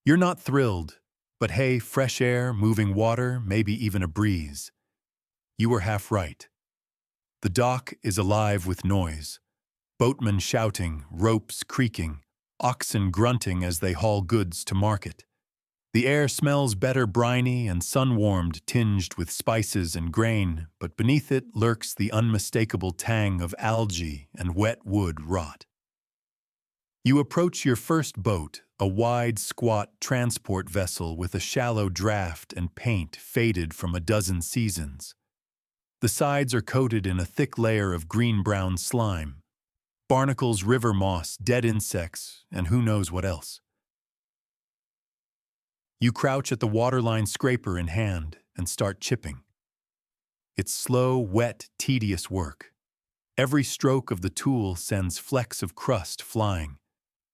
S1: You're not thrilled, but hey, fresh air, moving water, maybe even a breeze. You were half right. The dock is alive with noise. Boatmen shouting, ropes creaking, oxen grunting as they haul goods to market. The air smells better, briny and sun-warmed, tinged with spices and grain, but beneath it lurks the unmistakable tang of algae and wet wood rot. You approach your first boat, a wide, squat transport vessel with a shallow draft and paint faded from a dozen seasons. The sides are coated in a thick layer of green-brown slime. Barnacles, river moss, dead insects, and who knows what else. You crouch at the waterline, scraper in hand, and start chipping. It's slow, wet, tedious work. Every stroke of the tool sends flecks of crust flying.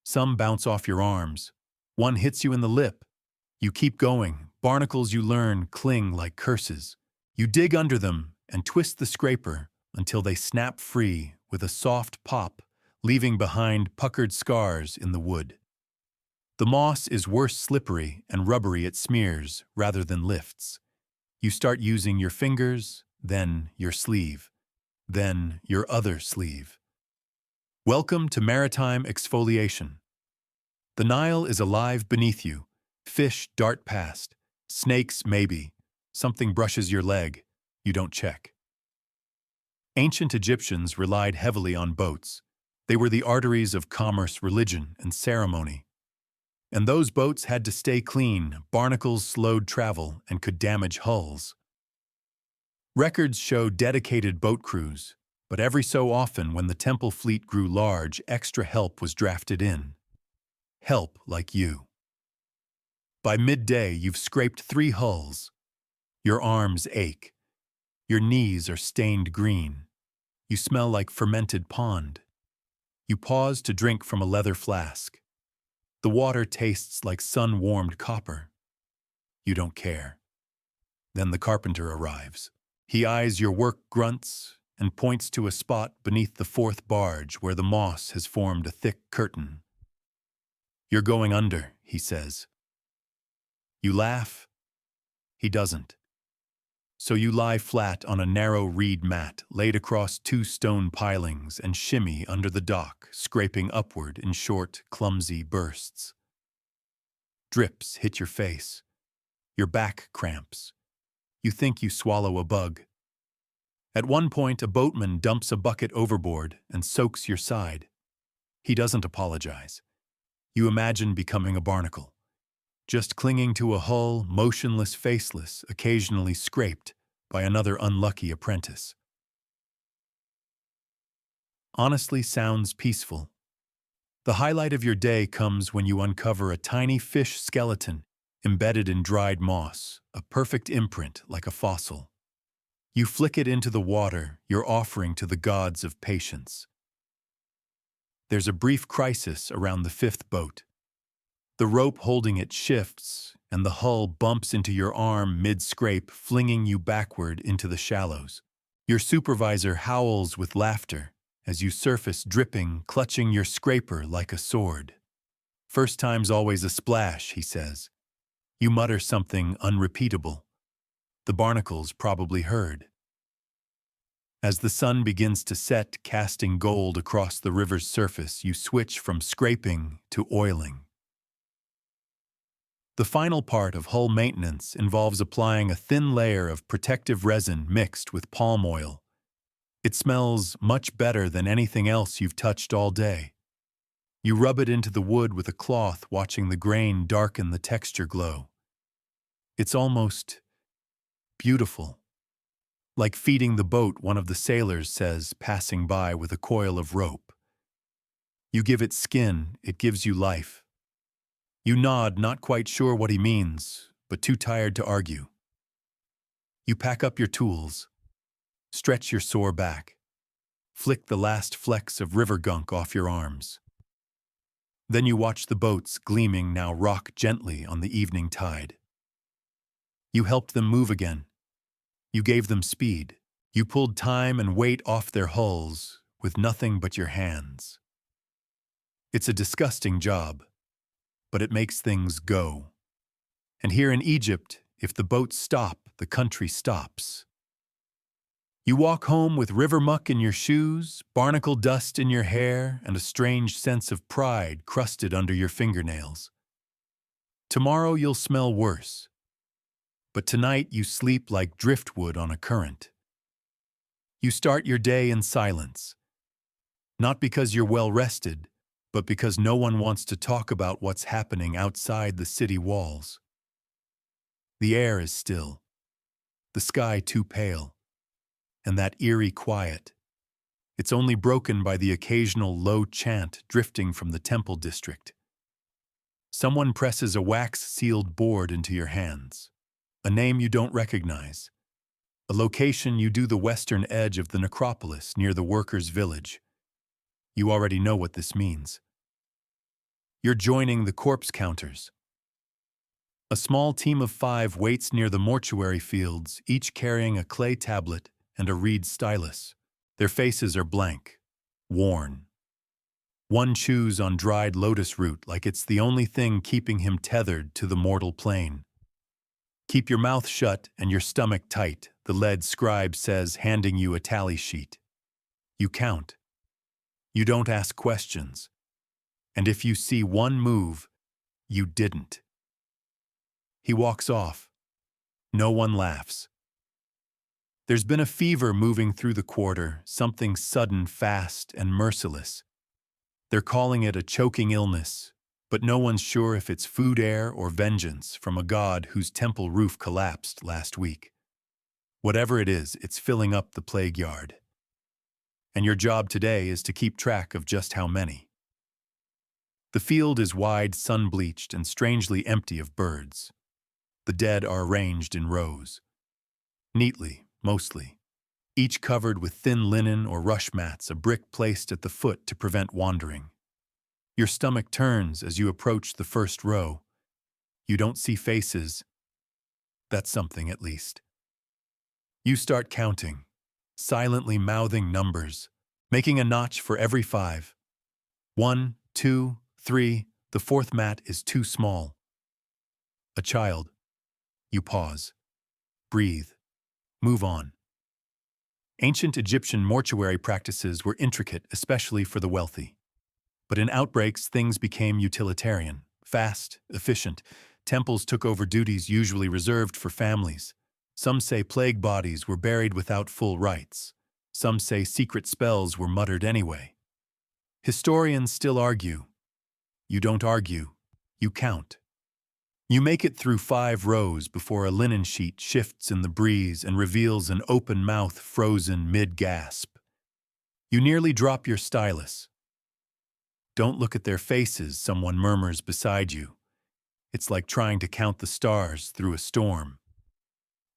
S1: Some bounce off your arms. One hits you in the lip. You keep going. Barnacles, you learn, cling like curses. You dig under them and twist the scraper until they snap free with a soft pop, leaving behind puckered scars in the wood. The moss is worse slippery and rubbery, it smears rather than lifts. You start using your fingers, then your sleeve, then your other sleeve. Welcome to maritime exfoliation. The Nile is alive beneath you. Fish dart past. Snakes, maybe. Something brushes your leg. You don't check. Ancient Egyptians relied heavily on boats. They were the arteries of commerce, religion, and ceremony. And those boats had to stay clean. Barnacles slowed travel and could damage hulls. Records show dedicated boat crews, but every so often when the temple fleet grew large, extra help was drafted in. Help like you. By midday, you've scraped 3 hulls. Your arms ache. Your knees are stained green. You smell like fermented pond. You pause to drink from a leather flask. The water tastes like sun-warmed copper. You don't care. Then the carpenter arrives. He eyes your work, grunts, and points to a spot beneath the 4th barge where the moss has formed a thick curtain. You're going under, he says. You laugh. He doesn't. So you lie flat on a narrow reed mat laid across 2 stone pilings and shimmy under the dock, scraping upward in short, clumsy bursts. Drips hit your face. Your back cramps. You think you swallow a bug. At one point, a boatman dumps a bucket overboard and soaks your side. He doesn't apologize. You imagine becoming a barnacle. Just clinging to a hull, motionless, faceless, occasionally scraped by another unlucky apprentice. Honestly, sounds peaceful. The highlight of your day comes when you uncover a tiny fish skeleton embedded in dried moss, a perfect imprint like a fossil. You flick it into the water, your offering to the gods of patience. There's a brief crisis around the 5th boat. The rope holding it shifts, and the hull bumps into your arm mid-scrape, flinging you backward into the shallows. Your supervisor howls with laughter as you surface dripping, clutching your scraper like a sword. First time's always a splash, he says. You mutter something unrepeatable. The barnacles probably heard. As the sun begins to set, casting gold across the river's surface, you switch from scraping to oiling. The final part of hull maintenance involves applying a thin layer of protective resin mixed with palm oil. It smells much better than anything else you've touched all day. You rub it into the wood with a cloth, watching the grain darken, the texture glow. It's almost beautiful. Like feeding the boat, one of the sailors says, passing by with a coil of rope. You give it skin, it gives you life. You nod, not quite sure what he means, but too tired to argue. You pack up your tools, stretch your sore back, flick the last flecks of river gunk off your arms. Then you watch the boats gleaming now rock gently on the evening tide. You helped them move again. You gave them speed. You pulled time and weight off their hulls with nothing but your hands. It's a disgusting job, but it makes things go. And here in Egypt, if the boats stop, the country stops. You walk home with river muck in your shoes, barnacle dust in your hair, and a strange sense of pride crusted under your fingernails. Tomorrow you'll smell worse, but tonight you sleep like driftwood on a current. You start your day in silence, not because you're well rested, but because no one wants to talk about what's happening outside the city walls. The air is still, the sky too pale, and that eerie quiet. It's only broken by the occasional low chant drifting from the temple district. Someone presses a wax-sealed board into your hands, a name you don't recognize, a location you do the western edge of the necropolis near the workers' village. You already know what this means. You're joining the corpse counters. A small team of 5 waits near the mortuary fields, each carrying a clay tablet and a reed stylus. Their faces are blank, worn. One chews on dried lotus root like it's the only thing keeping him tethered to the mortal plane. Keep your mouth shut and your stomach tight, the lead scribe says, handing you a tally sheet. You count. You don't ask questions. And if you see one move, you didn't. He walks off. No one laughs. There's been a fever moving through the quarter, something sudden, fast, and merciless. They're calling it a choking illness, but no one's sure if it's food air or vengeance from a god whose temple roof collapsed last week. Whatever it is, it's filling up the plague yard. And your job today is to keep track of just how many. The field is wide, sun-bleached, and strangely empty of birds. The dead are arranged in rows. Neatly, mostly. Each covered with thin linen or rush mats, a brick placed at the foot to prevent wandering. Your stomach turns as you approach the first row. You don't see faces. That's something, at least. You start counting, silently mouthing numbers, making a notch for every 5. 1, 2, 3, the 4th mat is too small. A child. You pause. Breathe. Move on. Ancient Egyptian mortuary practices were intricate, especially for the wealthy. But in outbreaks, things became utilitarian, fast, efficient. Temples took over duties usually reserved for families. Some say plague bodies were buried without full rites. Some say secret spells were muttered anyway. Historians still argue. You don't argue, you count. You make it through 5 rows before a linen sheet shifts in the breeze and reveals an open mouth frozen mid-gasp. You nearly drop your stylus. Don't look at their faces, someone murmurs beside you. It's like trying to count the stars through a storm.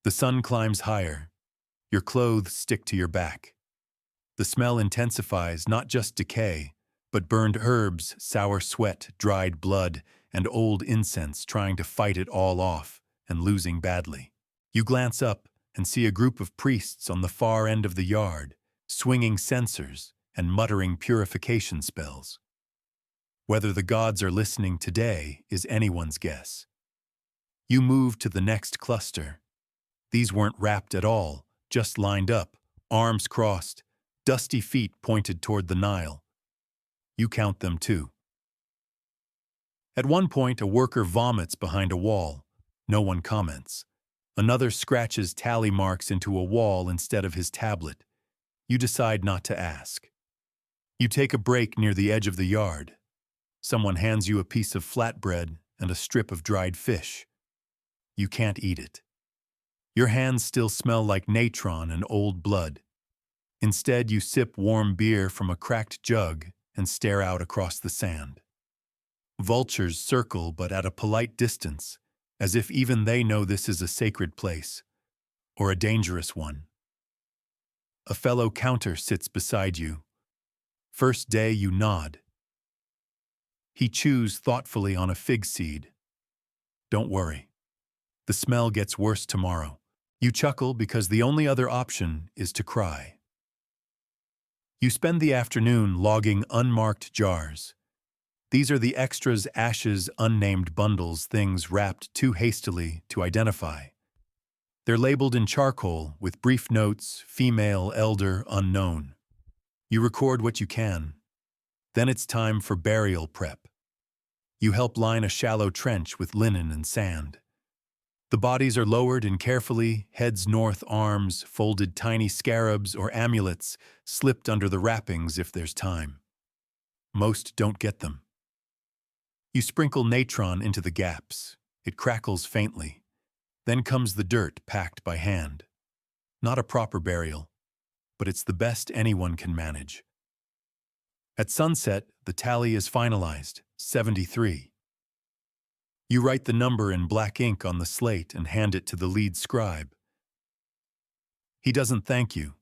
S1: The sun climbs higher. Your clothes stick to your back. The smell intensifies, not just decay, but burned herbs, sour sweat, dried blood, and old incense trying to fight it all off and losing badly. You glance up and see a group of priests on the far end of the yard, swinging censers and muttering purification spells. Whether the gods are listening today is anyone's guess. You move to the next cluster. These weren't wrapped at all, just lined up, arms crossed, dusty feet pointed toward the Nile. You count them too. At one point, a worker vomits behind a wall. No one comments. Another scratches tally marks into a wall instead of his tablet. You decide not to ask. You take a break near the edge of the yard. Someone hands you a piece of flatbread and a strip of dried fish. You can't eat it. Your hands still smell like natron and old blood. Instead, you sip warm beer from a cracked jug and stare out across the sand. Vultures circle, but at a polite distance, as if even they know this is a sacred place, or a dangerous one. A fellow counter sits beside you. First day, you nod. He chews thoughtfully on a fig seed. Don't worry. The smell gets worse tomorrow. You chuckle because the only other option is to cry. You spend the afternoon logging unmarked jars. These are the extras, ashes, unnamed bundles, things wrapped too hastily to identify. They're labeled in charcoal with brief notes, female, elder, unknown. You record what you can. Then it's time for burial prep. You help line a shallow trench with linen and sand. The bodies are lowered in carefully, heads north, arms, folded tiny scarabs or amulets slipped under the wrappings if there's time. Most don't get them. You sprinkle natron into the gaps. It crackles faintly. Then comes the dirt packed by hand. Not a proper burial, but it's the best anyone can manage. At sunset, the tally is finalized, 73. You write the number in black ink on the slate and hand it to the lead scribe. He doesn't thank you.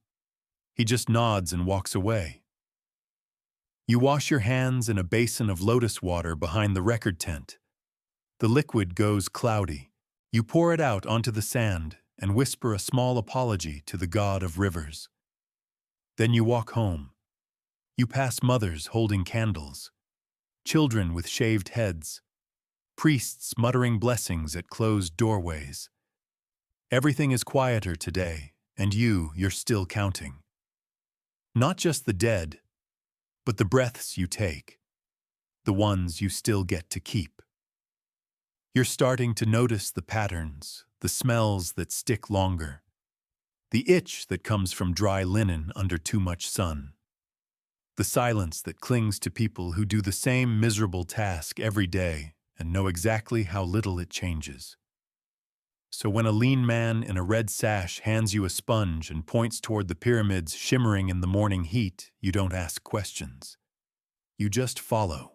S1: He just nods and walks away. You wash your hands in a basin of lotus water behind the record tent. The liquid goes cloudy. You pour it out onto the sand and whisper a small apology to the god of rivers. Then you walk home. You pass mothers holding candles, children with shaved heads, priests muttering blessings at closed doorways. Everything is quieter today, and you're still counting. Not just the dead, but the breaths you take, the ones you still get to keep. You're starting to notice the patterns, the smells that stick longer, the itch that comes from dry linen under too much sun, the silence that clings to people who do the same miserable task every day and know exactly how little it changes. So when a lean man in a red sash hands you a sponge and points toward the pyramids shimmering in the morning heat, you don't ask questions. You just follow.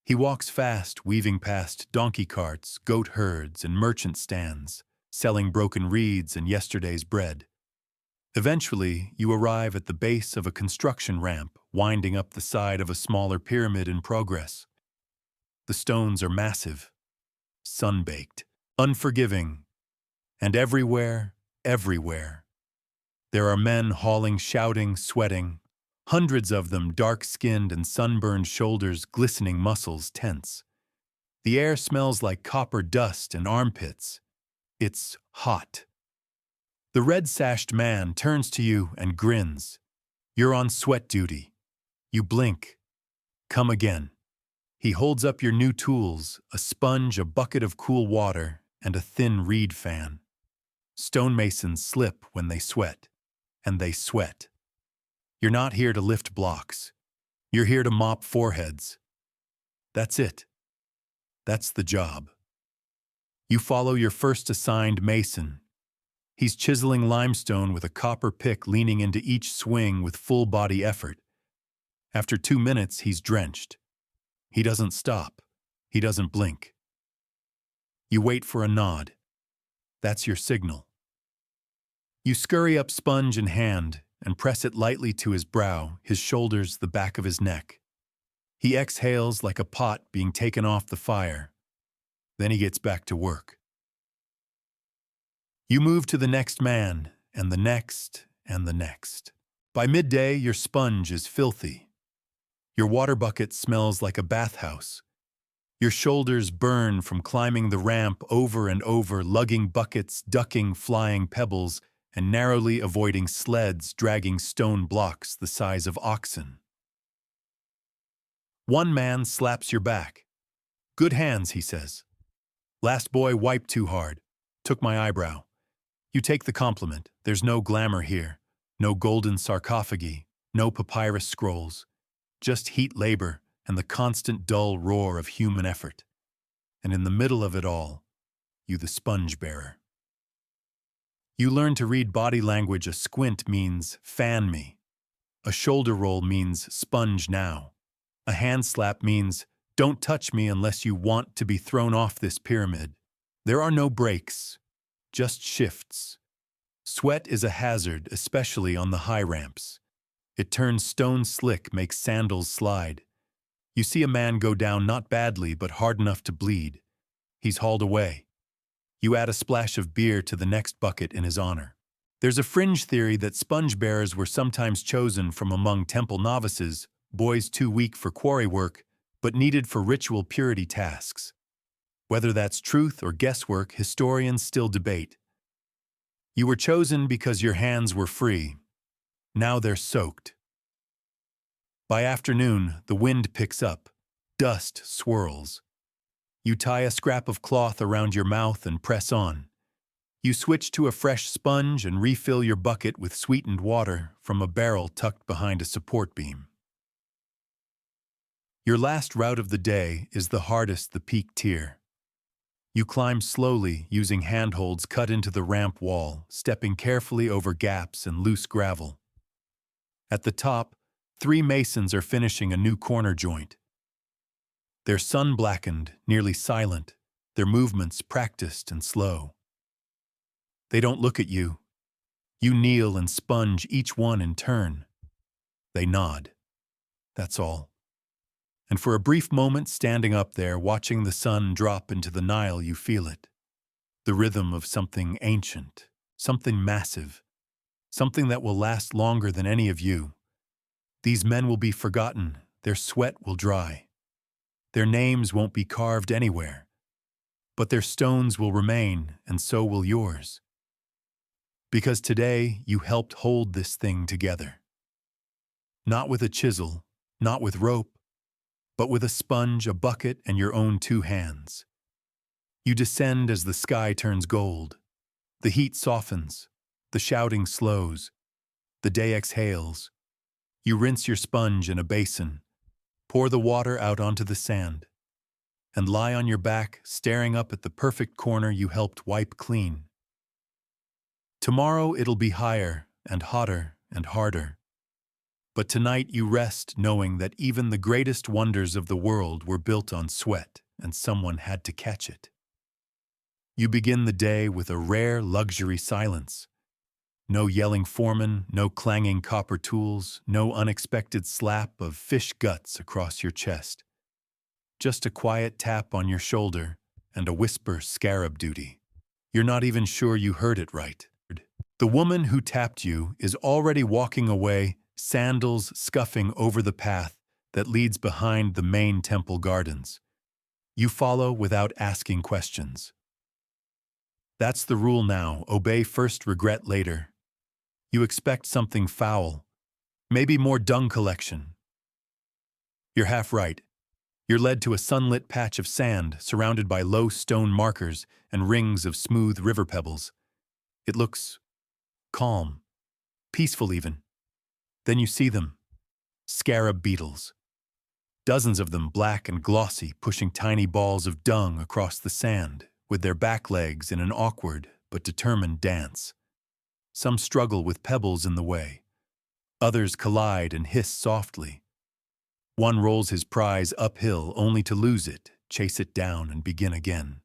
S1: He walks fast, weaving past donkey carts, goat herds, and merchant stands, selling broken reeds and yesterday's bread. Eventually, you arrive at the base of a construction ramp winding up the side of a smaller pyramid in progress. The stones are massive, sun-baked, unforgiving, and everywhere, there are men hauling, shouting, sweating, hundreds of them dark-skinned and sunburned shoulders, glistening muscles tense. The air smells like copper dust and armpits. It's hot. The red-sashed man turns to you and grins. You're on sweat duty. You blink. Come again. He holds up your new tools, a sponge, a bucket of cool water, and a thin reed fan. Stonemasons slip when they sweat, and they sweat. You're not here to lift blocks. You're here to mop foreheads. That's it. That's the job. You follow your first assigned mason. He's chiseling limestone with a copper pick, leaning into each swing with full-body effort. After 2 minutes, he's drenched. He doesn't stop. He doesn't blink. You wait for a nod. That's your signal. You scurry up, sponge in hand, and press it lightly to his brow, his shoulders, the back of his neck. He exhales like a pot being taken off the fire. Then he gets back to work. You move to the next man, and the next, and the next. By midday, your sponge is filthy. Your water bucket smells like a bathhouse. Your shoulders burn from climbing the ramp over and over, lugging buckets, ducking flying pebbles, and narrowly avoiding sleds dragging stone blocks the size of oxen. One man slaps your back. "Good hands," he says. "Last boy wiped too hard. Took my eyebrow." You take the compliment. There's no glamour here. No golden sarcophagi. No papyrus scrolls. Just heat labor and the constant dull roar of human effort. And in the middle of it all, you the sponge bearer. You learn to read body language. A squint means fan me. A shoulder roll means sponge now. A hand slap means don't touch me unless you want to be thrown off this pyramid. There are no breaks, just shifts. Sweat is a hazard, especially on the high ramps. It turns stone slick, makes sandals slide. You see a man go down, not badly, but hard enough to bleed. He's hauled away. You add a splash of beer to the next bucket in his honor. There's a fringe theory that sponge bearers were sometimes chosen from among temple novices, boys too weak for quarry work, but needed for ritual purity tasks. Whether that's truth or guesswork, historians still debate. You were chosen because your hands were free. Now they're soaked. By afternoon, the wind picks up. Dust swirls. You tie a scrap of cloth around your mouth and press on. You switch to a fresh sponge and refill your bucket with sweetened water from a barrel tucked behind a support beam. Your last route of the day is the hardest, the peak tier. You climb slowly, using handholds cut into the ramp wall, stepping carefully over gaps and loose gravel. At the top, 3 masons are finishing a new corner joint. They're sun-blackened, nearly silent, their movements practiced and slow. They don't look at you. You kneel and sponge each one in turn. They nod. That's all. And for a brief moment standing up there, watching the sun drop into the Nile, you feel it. The rhythm of something ancient, something massive, something that will last longer than any of you. These men will be forgotten, their sweat will dry. Their names won't be carved anywhere. But their stones will remain, and so will yours. Because today you helped hold this thing together. Not with a chisel, not with rope, but with a sponge, a bucket, and your own 2 hands. You descend as the sky turns gold. The heat softens, the shouting slows, the day exhales. You rinse your sponge in a basin, pour the water out onto the sand, and lie on your back, staring up at the perfect corner you helped wipe clean. Tomorrow it'll be higher and hotter and harder. But tonight you rest knowing that even the greatest wonders of the world were built on sweat, and someone had to catch it. You begin the day with a rare luxury silence. No yelling foreman, no clanging copper tools, no unexpected slap of fish guts across your chest. Just a quiet tap on your shoulder and a whisper scarab duty. You're not even sure you heard it right. The woman who tapped you is already walking away, sandals scuffing over the path that leads behind the main temple gardens. You follow without asking questions. That's the rule now. Obey first, regret later. You expect something foul, maybe more dung collection. You're half right. You're led to a sunlit patch of sand surrounded by low stone markers and rings of smooth river pebbles. It looks calm, peaceful even. Then you see them, scarab beetles. Dozens of them, black and glossy, pushing tiny balls of dung across the sand, with their back legs in an awkward but determined dance. Some struggle with pebbles in the way. Others collide and hiss softly. One rolls his prize uphill only to lose it, chase it down, and begin again.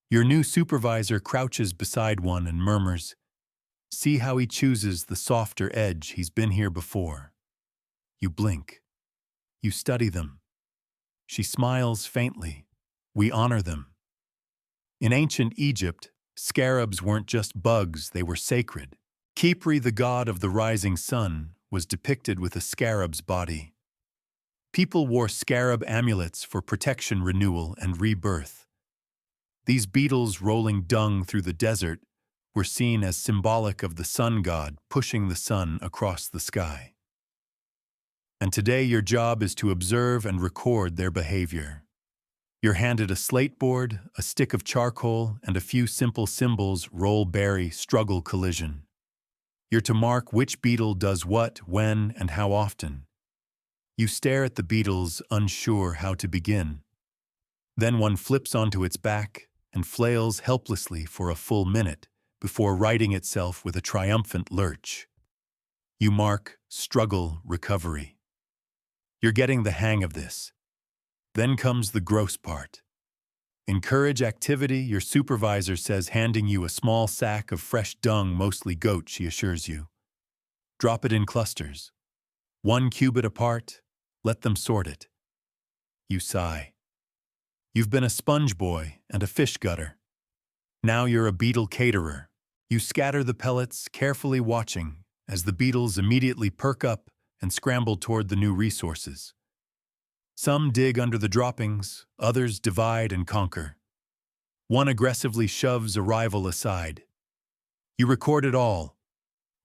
S1: Your new supervisor crouches beside one and murmurs, "See how he chooses the softer edge. He's been here before." You blink. You study them. She smiles faintly. "We honor them." In ancient Egypt, scarabs weren't just bugs, they were sacred. Khepri, the god of the rising sun, was depicted with a scarab's body. People wore scarab amulets for protection, renewal, and rebirth. These beetles rolling dung through the desert were seen as symbolic of the sun god pushing the sun across the sky. And today your job is to observe and record their behavior. You're handed a slate board, a stick of charcoal, and a few simple symbols: roll, bury, struggle, collision. You're to mark which beetle does what, when, and how often. You stare at the beetles, unsure how to begin. Then one flips onto its back and flails helplessly for a full minute before righting itself with a triumphant lurch. You mark struggle, recovery. You're getting the hang of this. Then comes the gross part. Encourage activity, your supervisor says, handing you a small sack of fresh dung, mostly goat, she assures you. Drop it in clusters. 1 cubit apart, let them sort it. You sigh. You've been a sponge boy and a fish gutter. Now you're a beetle caterer. You scatter the pellets, carefully watching as the beetles immediately perk up and scramble toward the new resources. Some dig under the droppings, others divide and conquer. One aggressively shoves a rival aside. You record it all.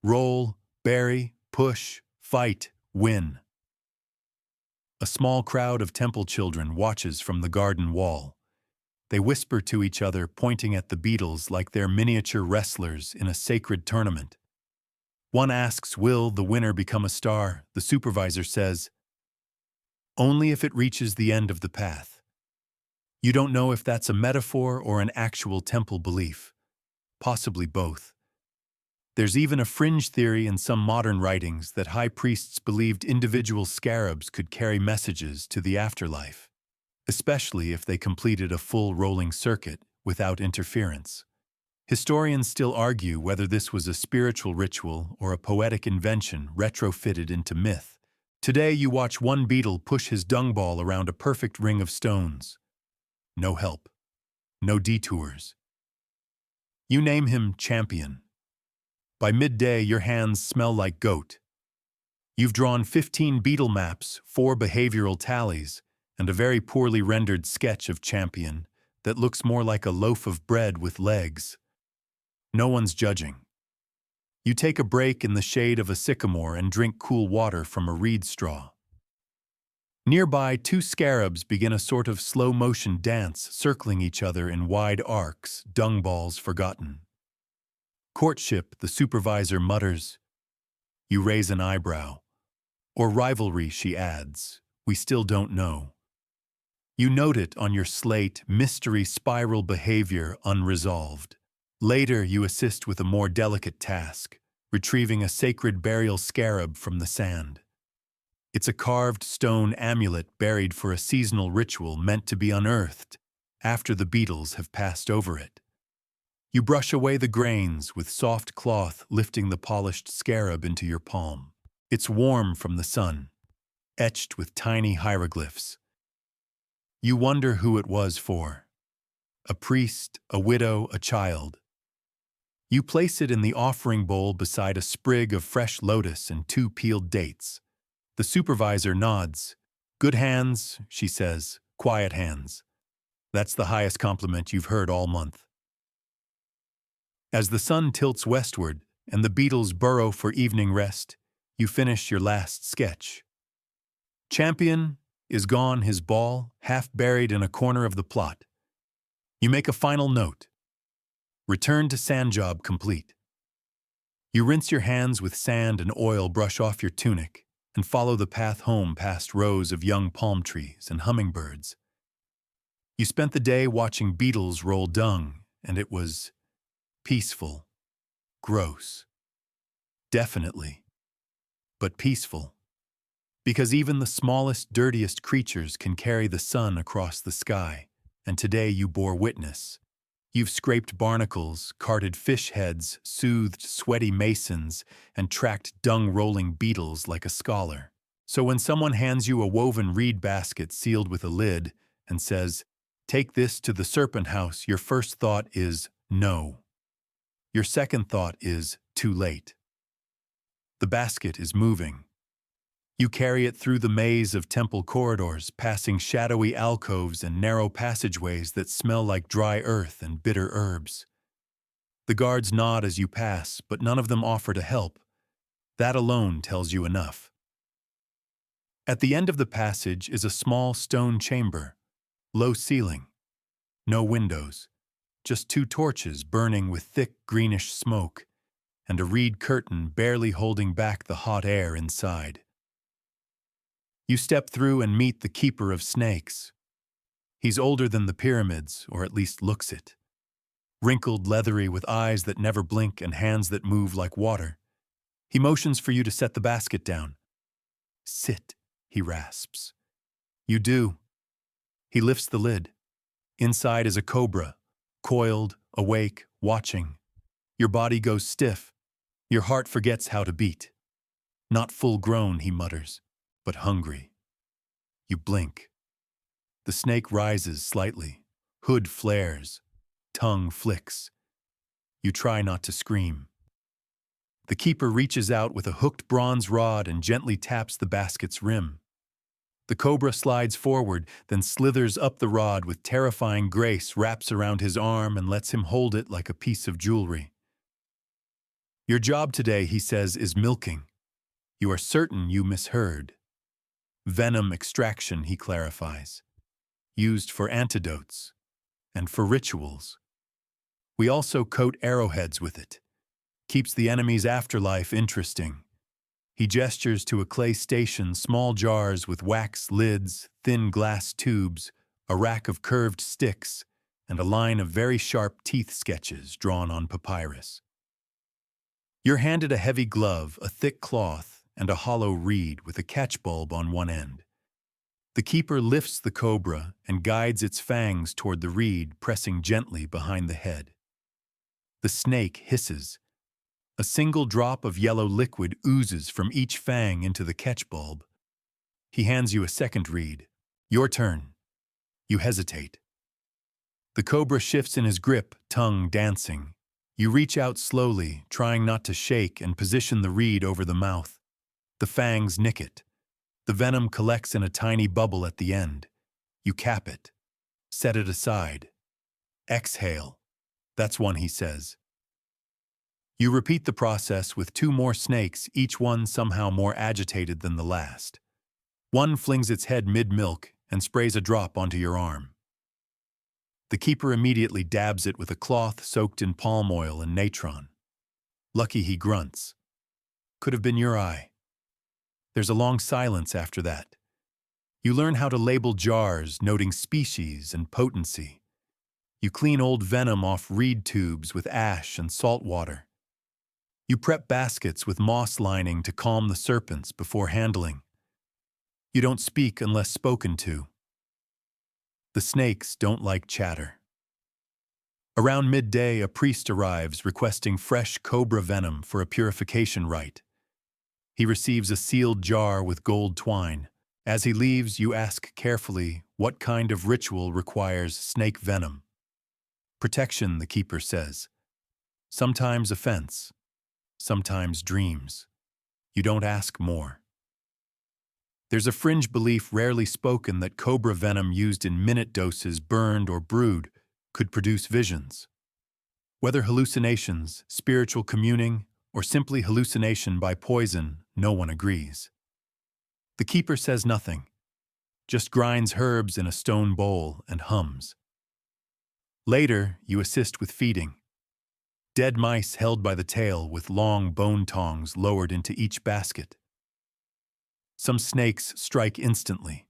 S1: Roll, bury, push, fight, win. A small crowd of temple children watches from the garden wall. They whisper to each other, pointing at the beetles like they're miniature wrestlers in a sacred tournament. One asks, "Will the winner become a star?" The supervisor says, "Only if it reaches the end of the path." You don't know if that's a metaphor or an actual temple belief. Possibly both. There's even a fringe theory in some modern writings that high priests believed individual scarabs could carry messages to the afterlife, especially if they completed a full rolling circuit without interference. Historians still argue whether this was a spiritual ritual or a poetic invention retrofitted into myth. Today you watch one beetle push his dung ball around a perfect ring of stones. No help. No detours. You name him champion. By midday your hands smell like goat. You've drawn 15 beetle maps, 4 behavioral tallies, and a very poorly rendered sketch of champion that looks more like a loaf of bread with legs. No one's judging. You take a break in the shade of a sycamore and drink cool water from a reed straw. Nearby, 2 scarabs begin a sort of slow-motion dance, circling each other in wide arcs, dung balls forgotten. Courtship, the supervisor mutters. You raise an eyebrow. Or rivalry, she adds. We still don't know. You note it on your slate, mystery spiral behavior unresolved. Later, you assist with a more delicate task, retrieving a sacred burial scarab from the sand. It's a carved stone amulet buried for a seasonal ritual meant to be unearthed after the beetles have passed over it. You brush away the grains with soft cloth, lifting the polished scarab into your palm. It's warm from the sun, etched with tiny hieroglyphs. You wonder who it was for. A priest, a widow, a child. You place it in the offering bowl beside a sprig of fresh lotus and 2 peeled dates. The supervisor nods. Good hands, she says, quiet hands. That's the highest compliment you've heard all month. As the sun tilts westward and the beetles burrow for evening rest, you finish your last sketch. Champion is gone, his ball half buried in a corner of the plot. You make a final note. Return to sand job complete. You rinse your hands with sand and oil, brush off your tunic, and follow the path home past rows of young palm trees and hummingbirds. You spent the day watching beetles roll dung, and it was peaceful, gross. Definitely. But peaceful. Because even the smallest, dirtiest creatures can carry the sun across the sky, and today you bore witness. You've scraped barnacles, carted fish heads, soothed sweaty masons, and tracked dung-rolling beetles like a scholar. So when someone hands you a woven reed basket sealed with a lid and says, "Take this to the serpent house," your first thought is, no. Your second thought is, too late. The basket is moving. You carry it through the maze of temple corridors, passing shadowy alcoves and narrow passageways that smell like dry earth and bitter herbs. The guards nod as you pass, but none of them offer to help. That alone tells you enough. At the end of the passage is a small stone chamber, low ceiling, no windows, just 2 torches burning with thick greenish smoke, and a reed curtain barely holding back the hot air inside. You step through and meet the keeper of snakes. He's older than the pyramids, or at least looks it. Wrinkled, leathery, with eyes that never blink and hands that move like water. He motions for you to set the basket down. "Sit," he rasps. You do. He lifts the lid. Inside is a cobra, coiled, awake, watching. Your body goes stiff. Your heart forgets how to beat. "Not full grown," he mutters, "but hungry." You blink. The snake rises slightly. Hood flares. Tongue flicks. You try not to scream. The keeper reaches out with a hooked bronze rod and gently taps the basket's rim. The cobra slides forward, then slithers up the rod with terrifying grace, wraps around his arm and lets him hold it like a piece of jewelry. "Your job today," he says, "is milking. You are certain you misheard. Venom extraction," he clarifies. "Used for antidotes and for rituals. We also coat arrowheads with it. Keeps the enemy's afterlife interesting." He gestures to a clay station, small jars with wax lids, thin glass tubes, a rack of curved sticks, and a line of very sharp teeth sketches drawn on papyrus. You're handed a heavy glove, a thick cloth, and a hollow reed with a catch bulb on one end. The keeper lifts the cobra and guides its fangs toward the reed, pressing gently behind the head. The snake hisses. A single drop of yellow liquid oozes from each fang into the catch bulb. He hands you a second reed. Your turn. You hesitate. The cobra shifts in his grip, tongue dancing. You reach out slowly, trying not to shake, and position the reed over the mouth. The fangs nick it. The venom collects in a tiny bubble at the end. You cap it. Set it aside. Exhale. That's one, he says. You repeat the process with 2 more snakes, each one somehow more agitated than the last. One flings its head mid-milk and sprays a drop onto your arm. The keeper immediately dabs it with a cloth soaked in palm oil and natron. Lucky, he grunts. Could have been your eye. There's a long silence after that. You learn how to label jars, noting species and potency. You clean old venom off reed tubes with ash and salt water. You prep baskets with moss lining to calm the serpents before handling. You don't speak unless spoken to. The snakes don't like chatter. Around midday, a priest arrives requesting fresh cobra venom for a purification rite. He receives a sealed jar with gold twine. As he leaves, you ask carefully what kind of ritual requires snake venom. Protection, the keeper says. Sometimes offense. Sometimes dreams. You don't ask more. There's a fringe belief rarely spoken that cobra venom used in minute doses, burned or brewed, could produce visions. Whether hallucinations, spiritual communing, or simply hallucination by poison, no one agrees. The keeper says nothing, just grinds herbs in a stone bowl and hums. Later, you assist with feeding. Dead mice held by the tail with long bone tongs lowered into each basket. Some snakes strike instantly.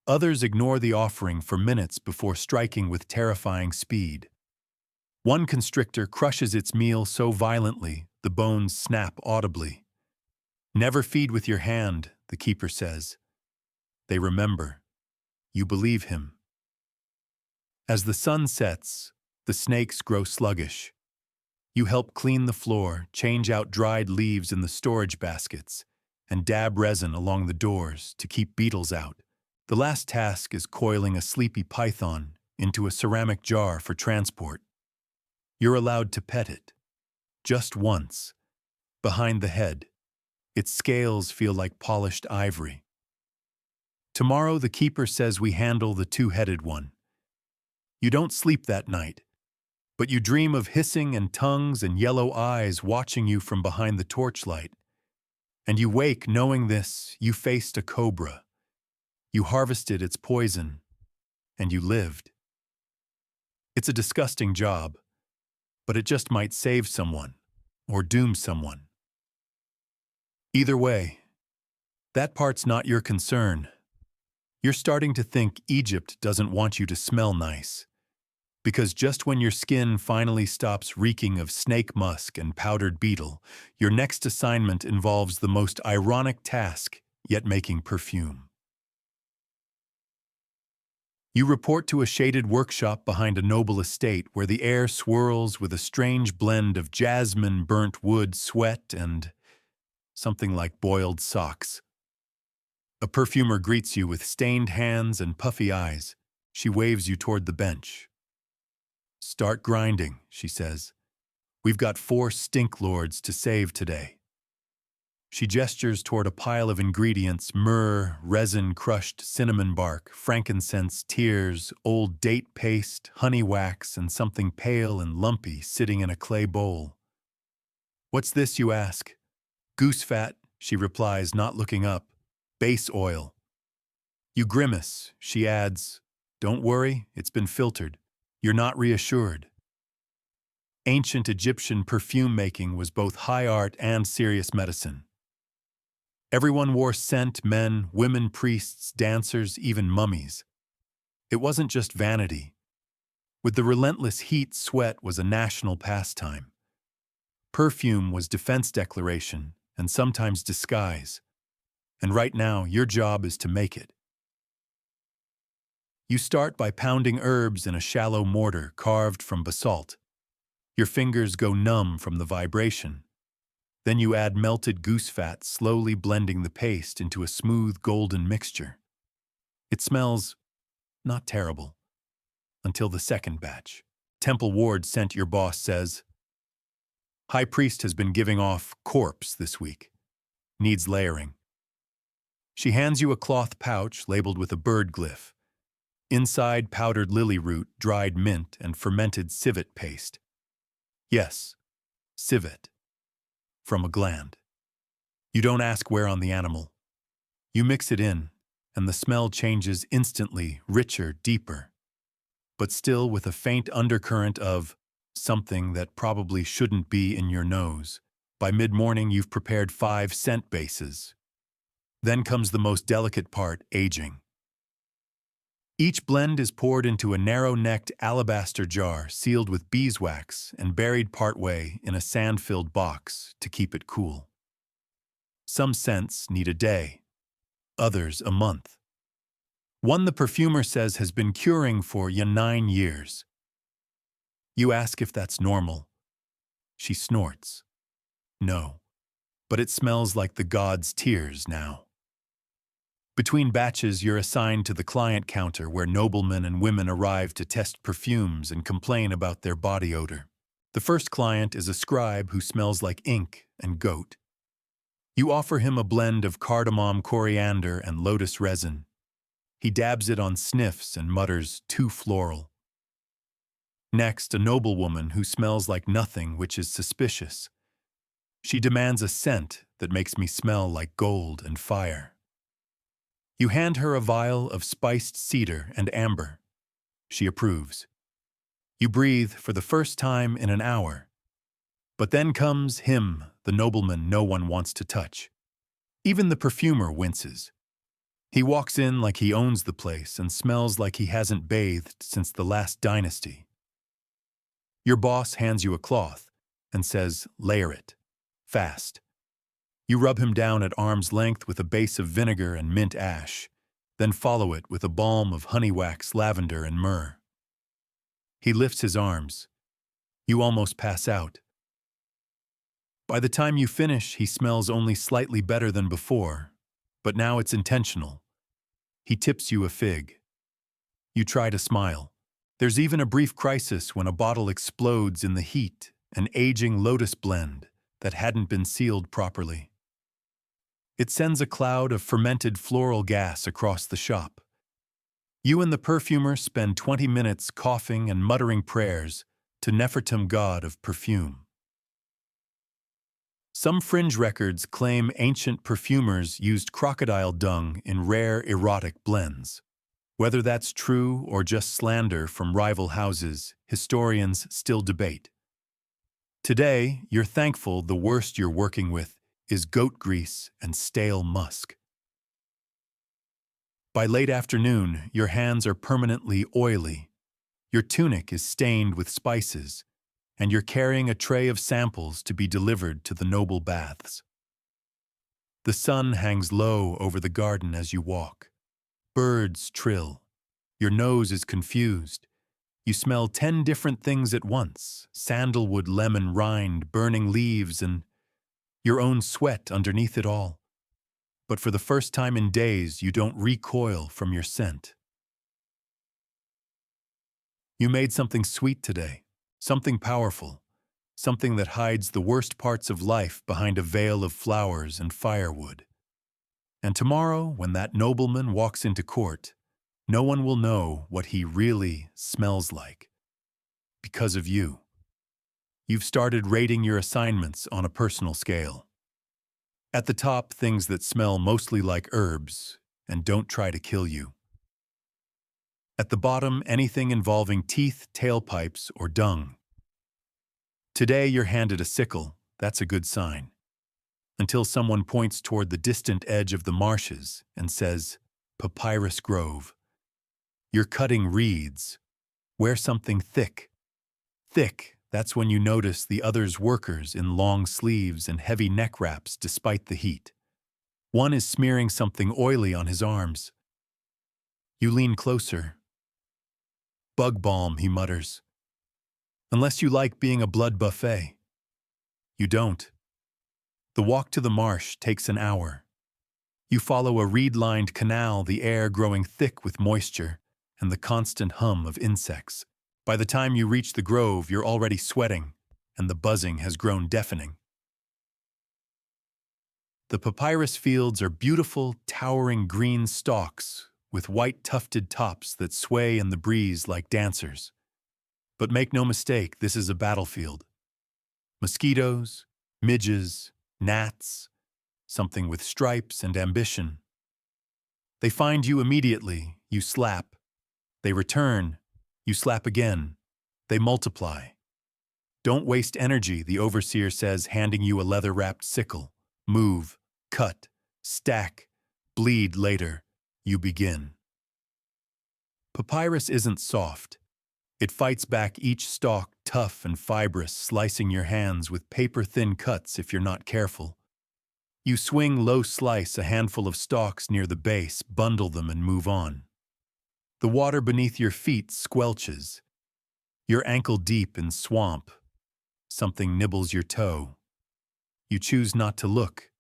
S1: Others ignore the offering for minutes before striking with terrifying speed. One constrictor crushes its meal so violently the bones snap audibly. Never feed with your hand, the keeper says. They remember. You believe him. As the sun sets, the snakes grow sluggish. You help clean the floor, change out dried leaves in the storage baskets, and dab resin along the doors to keep beetles out. The last task is coiling a sleepy python into a ceramic jar for transport. You're allowed to pet it. Just once. Behind the head. Its scales feel like polished ivory. Tomorrow the keeper says we handle the 2-headed one. You don't sleep that night, but you dream of hissing and tongues and yellow eyes watching you from behind the torchlight. And you wake knowing this, you faced a cobra. You harvested its poison, and you lived. It's a disgusting job, but it just might save someone, or doom someone. Either way, that part's not your concern. You're starting to think Egypt doesn't want you to smell nice. Because just when your skin finally stops reeking of snake musk and powdered beetle, your next assignment involves the most ironic task, yet making perfume. You report to a shaded workshop behind a noble estate where the air swirls with a strange blend of jasmine, burnt wood, sweat, and something like boiled socks. A perfumer greets you with stained hands and puffy eyes. She waves you toward the bench. Start grinding, she says. We've got 4 stink lords to save today. She gestures toward a pile of ingredients: myrrh, resin-crushed cinnamon bark, frankincense, tears, old date paste, honey wax, and something pale and lumpy sitting in a clay bowl. What's this, you ask? Goose-fat, she replies, not looking up. Base oil. You grimace. She adds, don't worry, it's been filtered. You're not reassured. Ancient Egyptian perfume making was both high art and serious medicine. Everyone wore scent: men, women, priests, dancers, even mummies. It wasn't just vanity. With the relentless heat, sweat was a national pastime. Perfume was defense declaration and sometimes disguise. And right now, your job is to make it. You start by pounding herbs in a shallow mortar carved from basalt. Your fingers go numb from the vibration. Then you add melted goose-fat, slowly blending the paste into a smooth golden mixture. It smells not terrible until the second batch. Temple Ward sent your boss says, High Priest has been giving off corpse this week. Needs layering. She hands you a cloth pouch labeled with a bird glyph. Inside powdered lily root, dried mint, and fermented civet paste. Yes, civet. From a gland. You don't ask where on the animal. You mix it in, and the smell changes instantly, richer, deeper. But still with a faint undercurrent of something that probably shouldn't be in your nose. By mid-morning, you've prepared 5 scent bases. Then comes the most delicate part, aging. Each blend is poured into a narrow-necked alabaster jar sealed with beeswax and buried partway in a sand-filled box to keep it cool. Some scents need a day, others a month. One the perfumer says has been curing for 9 years. You ask if that's normal. She snorts. No, but it smells like the gods' tears now. Between batches, you're assigned to the client counter where noblemen and women arrive to test perfumes and complain about their body odor. The first client is a scribe who smells like ink and goat. You offer him a blend of cardamom, coriander, and lotus resin. He dabs it on sniffs and mutters, too floral. Next, a noblewoman who smells like nothing, which is suspicious. She demands a scent that makes me smell like gold and fire. You hand her a vial of spiced cedar and amber. She approves. You breathe for the first time in an hour. But then comes him, the nobleman no one wants to touch. Even the perfumer winces. He walks in like he owns the place and smells like he hasn't bathed since the last dynasty. Your boss hands you a cloth and says, layer it. Fast. You rub him down at arm's length with a base of vinegar and mint ash, then follow it with a balm of honey wax, lavender, and myrrh. He lifts his arms. You almost pass out. By the time you finish, he smells only slightly better than before, but now it's intentional. He tips you a fig. You try to smile. There's even a brief crisis when a bottle explodes in the heat, an aging lotus blend that hadn't been sealed properly. It sends a cloud of fermented floral gas across the shop. You and the perfumer spend 20 minutes coughing and muttering prayers to Nefertum, god of perfume. Some fringe records claim ancient perfumers used crocodile dung in rare erotic blends. Whether that's true or just slander from rival houses, historians still debate. Today, you're thankful the worst you're working with is goat grease and stale musk. By late afternoon, your hands are permanently oily. Your tunic is stained with spices, and you're carrying a tray of samples to be delivered to the noble baths. The sun hangs low over the garden as you walk. Birds trill. Your nose is confused. You smell 10 different things at once: sandalwood, lemon rind, burning leaves, and your own sweat underneath it all. But for the first time in days, you don't recoil from your scent. You made something sweet today, something powerful, something that hides the worst parts of life behind a veil of flowers and firewood. And tomorrow, when that nobleman walks into court, no one will know what he really smells like. Because of you. You've started rating your assignments on a personal scale. At the top, things that smell mostly like herbs and don't try to kill you. At the bottom, anything involving teeth, tailpipes, or dung. Today, you're handed a sickle. That's a good sign. Until someone points toward the distant edge of the marshes and says, Papyrus Grove. You're cutting reeds. Wear something thick. Thick. That's when you notice the other's workers in long sleeves and heavy neck wraps despite the heat. One is smearing something oily on his arms. You lean closer. Bug balm, he mutters. Unless you like being a blood buffet. You don't. The walk to the marsh takes an hour. You follow a reed-lined canal, the air growing thick with moisture, and the constant hum of insects. By the time you reach the grove, you're already sweating, and the buzzing has grown deafening. The papyrus fields are beautiful, towering green stalks with white tufted tops that sway in the breeze like dancers. But make no mistake, this is a battlefield. Mosquitoes, midges, gnats, something with stripes and ambition. They find you immediately, you slap. They return, you slap again. They multiply. Don't waste energy, the overseer says, handing you a leather-wrapped sickle. Move, cut, stack, bleed later. You begin. Papyrus isn't soft. It fights back, each stalk tough and fibrous, slicing your hands with paper-thin cuts if you're not careful. You swing low, slice a handful of stalks near the base, bundle them and move on. The water beneath your feet squelches. You're ankle-deep in swamp. Something nibbles your toe. You choose not to look.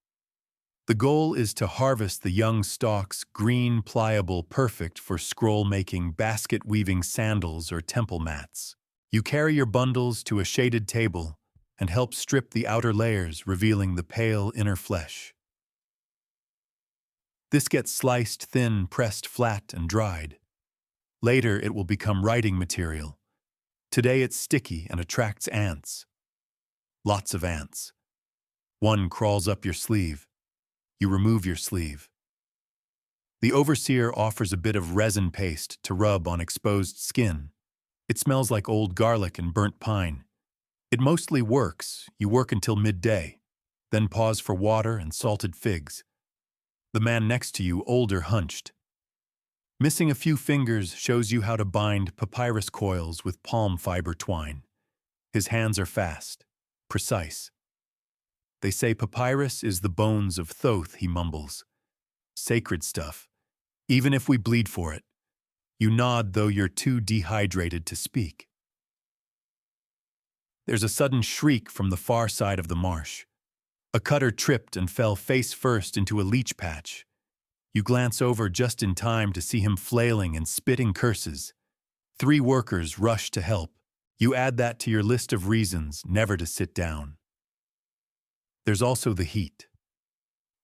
S1: The goal is to harvest the young stalks, green, pliable, perfect for scroll-making, basket-weaving sandals or temple mats. You carry your bundles to a shaded table and help strip the outer layers, revealing the pale inner flesh. This gets sliced thin, pressed flat, and dried. Later, it will become writing material. Today, it's sticky and attracts ants. Lots of ants. One crawls up your sleeve. You remove your sleeve. The overseer offers a bit of resin paste to rub on exposed skin. It smells like old garlic and burnt pine. It mostly works. You work until midday, then pause for water and salted figs. The man next to you, older, hunched. Missing a few fingers, shows you how to bind papyrus coils with palm fiber twine. His hands are fast, precise. They say papyrus is the bones of Thoth, he mumbles. Sacred stuff, even if we bleed for it. You nod, though you're too dehydrated to speak. There's a sudden shriek from the far side of the marsh. A cutter tripped and fell face first into a leech patch. You glance over just in time to see him flailing and spitting curses. 3 workers rush to help. You add that to your list of reasons never to sit down. There's also the heat.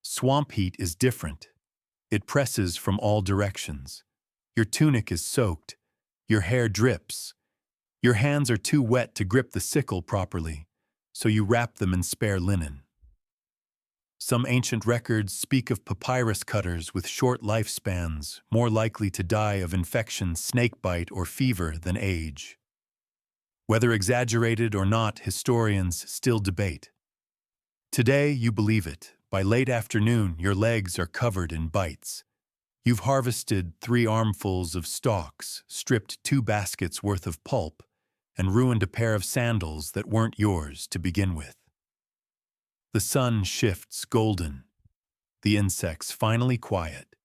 S1: Swamp heat is different. It presses from all directions. Your tunic is soaked. Your hair drips. Your hands are too wet to grip the sickle properly, so you wrap them in spare linen. Some ancient records speak of papyrus cutters with short lifespans, more likely to die of infection, snakebite, or fever than age. Whether exaggerated or not, historians still debate. Today, you believe it. By late afternoon, your legs are covered in bites. You've harvested 3 armfuls of stalks, stripped 2 baskets worth of pulp, and ruined a pair of sandals that weren't yours to begin with. The sun shifts golden. The insects finally quiet.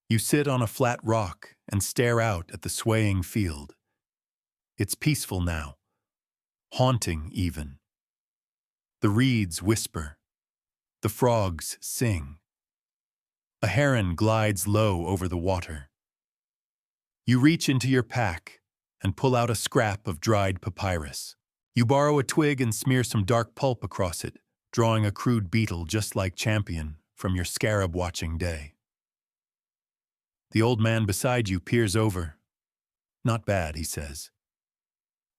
S1: You sit on a flat rock and stare out at the swaying field. It's peaceful now, haunting even. The reeds whisper. The frogs sing. A heron glides low over the water. You reach into your pack and pull out a scrap of dried papyrus. You borrow a twig and smear some dark pulp across it, drawing a crude beetle just like Champion from your scarab-watching day. The old man beside you peers over. Not bad, he says.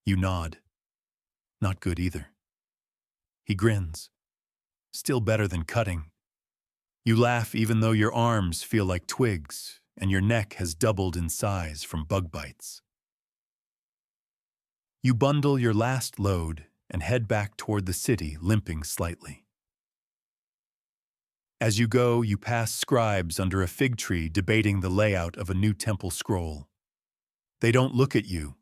S1: You nod. Not good either. He grins. Still better than cutting. You laugh even though your arms feel like twigs and your neck has doubled in size from bug bites. You bundle your last load and head back toward the city, limping slightly. As you go, you pass scribes under a fig tree debating the layout of a new temple scroll. They don't look at you,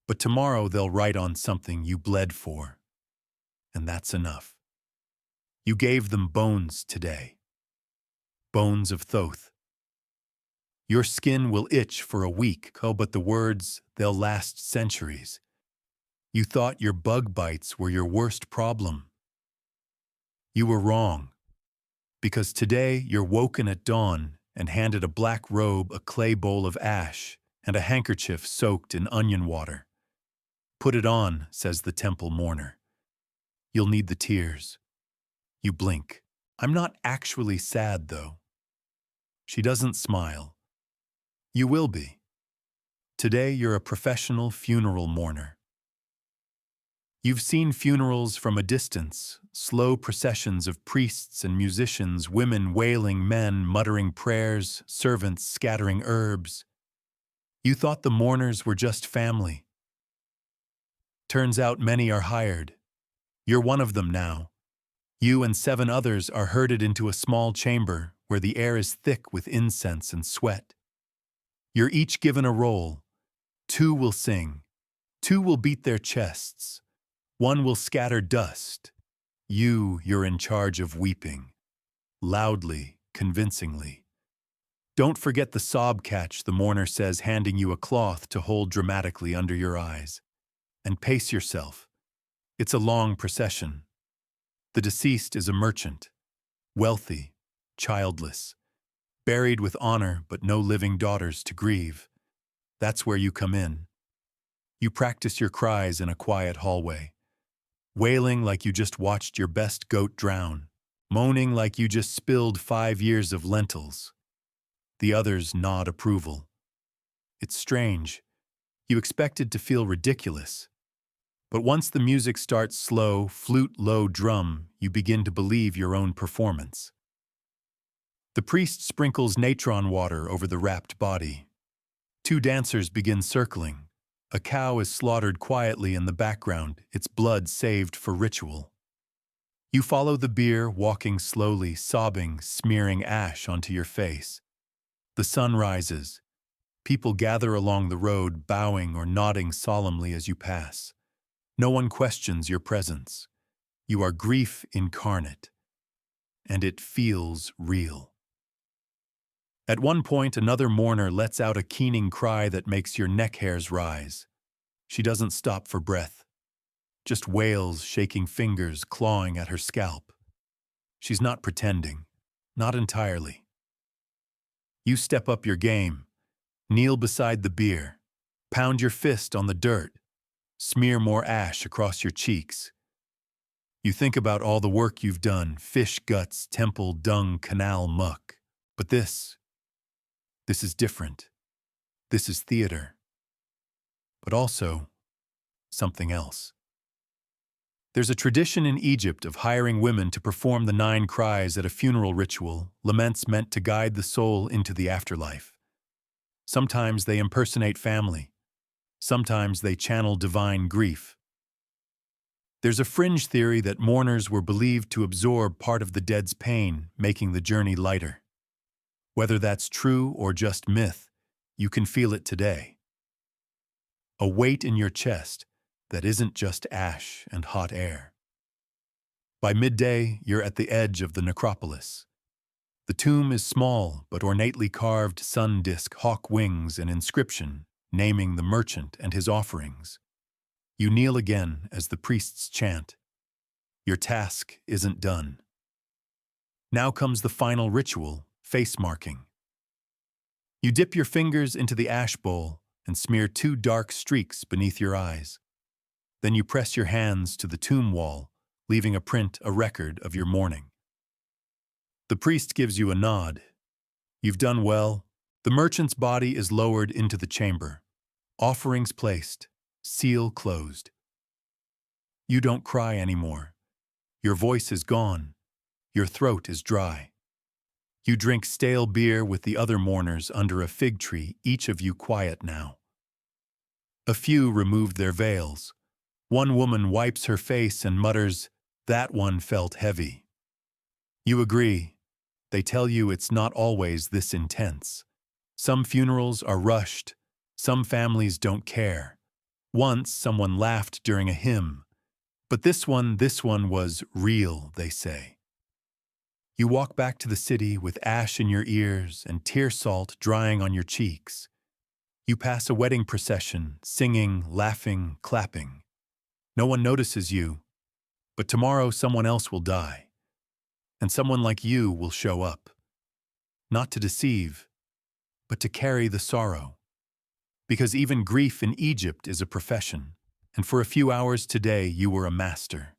S1: but tomorrow they'll write on something you bled for. And that's enough. You gave them bones today. Bones of Thoth. Your skin will itch for a week, but the words, they'll last centuries. You thought your bug bites were your worst problem. You were wrong, because today you're woken at dawn and handed a black robe, a clay bowl of ash, and a handkerchief soaked in onion water. Put it on, says the temple mourner. You'll need the tears. You blink. I'm not actually sad, though. She doesn't smile. You will be. Today you're a professional funeral mourner. You've seen funerals from a distance, slow processions of priests and musicians, women wailing, men muttering prayers, servants scattering herbs. You thought the mourners were just family. Turns out many are hired. You're one of them now. You and 7 others are herded into a small chamber where the air is thick with incense and sweat. You're each given a role. 2 will sing. 2 will beat their chests. 1 will scatter dust. You're in charge of weeping. Loudly, convincingly. Don't forget the sob catch, the mourner says, handing you a cloth to hold dramatically under your eyes. And pace yourself. It's a long procession. The deceased is a merchant, wealthy, childless, buried with honor but no living daughters to grieve. That's where you come in. You practice your cries in a quiet hallway, wailing like you just watched your best goat drown, moaning like you just spilled 5 years of lentils. The others nod approval. It's strange. You expected to feel ridiculous. But once the music starts slow, flute, low, drum, you begin to believe your own performance. The priest sprinkles natron water over the wrapped body. 2 dancers begin circling. A cow is slaughtered quietly in the background, its blood saved for ritual. You follow the bier, walking slowly, sobbing, smearing ash onto your face. The sun rises. People gather along the road, bowing or nodding solemnly as you pass. No one questions your presence. You are grief incarnate, and it feels real. At one point, another mourner lets out a keening cry that makes your neck hairs rise. She doesn't stop for breath, just wails, shaking fingers, clawing at her scalp. She's not pretending, not entirely. You step up your game, kneel beside the bier, pound your fist on the dirt, smear more ash across your cheeks. You think about all the work you've done, fish guts, temple, dung, canal, muck. But this is different. This is theater. But also something else. There's a tradition in Egypt of hiring women to perform the 9 cries at a funeral ritual, laments meant to guide the soul into the afterlife. Sometimes they impersonate family. Sometimes they channel divine grief. There's a fringe theory that mourners were believed to absorb part of the dead's pain, making the journey lighter. Whether that's true or just myth, you can feel it today. A weight in your chest that isn't just ash and hot air. By midday, you're at the edge of the necropolis. The tomb is small but ornately carved sun disk, hawk wings, and inscription, naming the merchant and his offerings. You kneel again as the priests chant. Your task isn't done. Now comes the final ritual, face marking. You dip your fingers into the ash bowl and smear 2 dark streaks beneath your eyes. Then you press your hands to the tomb wall, leaving a print, a record of your mourning. The priest gives you a nod. You've done well. The merchant's body is lowered into the chamber. Offerings placed, seal closed. You don't cry anymore. Your voice is gone. Your throat is dry. You drink stale beer with the other mourners under a fig tree, each of you quiet now. A few removed their veils. One woman wipes her face and mutters, "That one felt heavy." You agree. They tell you it's not always this intense. Some funerals are rushed. Some families don't care. Once someone laughed during a hymn. But this one was real, they say. You walk back to the city with ash in your ears and tear salt drying on your cheeks. You pass a wedding procession, singing, laughing, clapping. No one notices you, but tomorrow someone else will die, and someone like you will show up. Not to deceive, but to carry the sorrow. Because even grief in Egypt is a profession, and for a few hours today you were a master.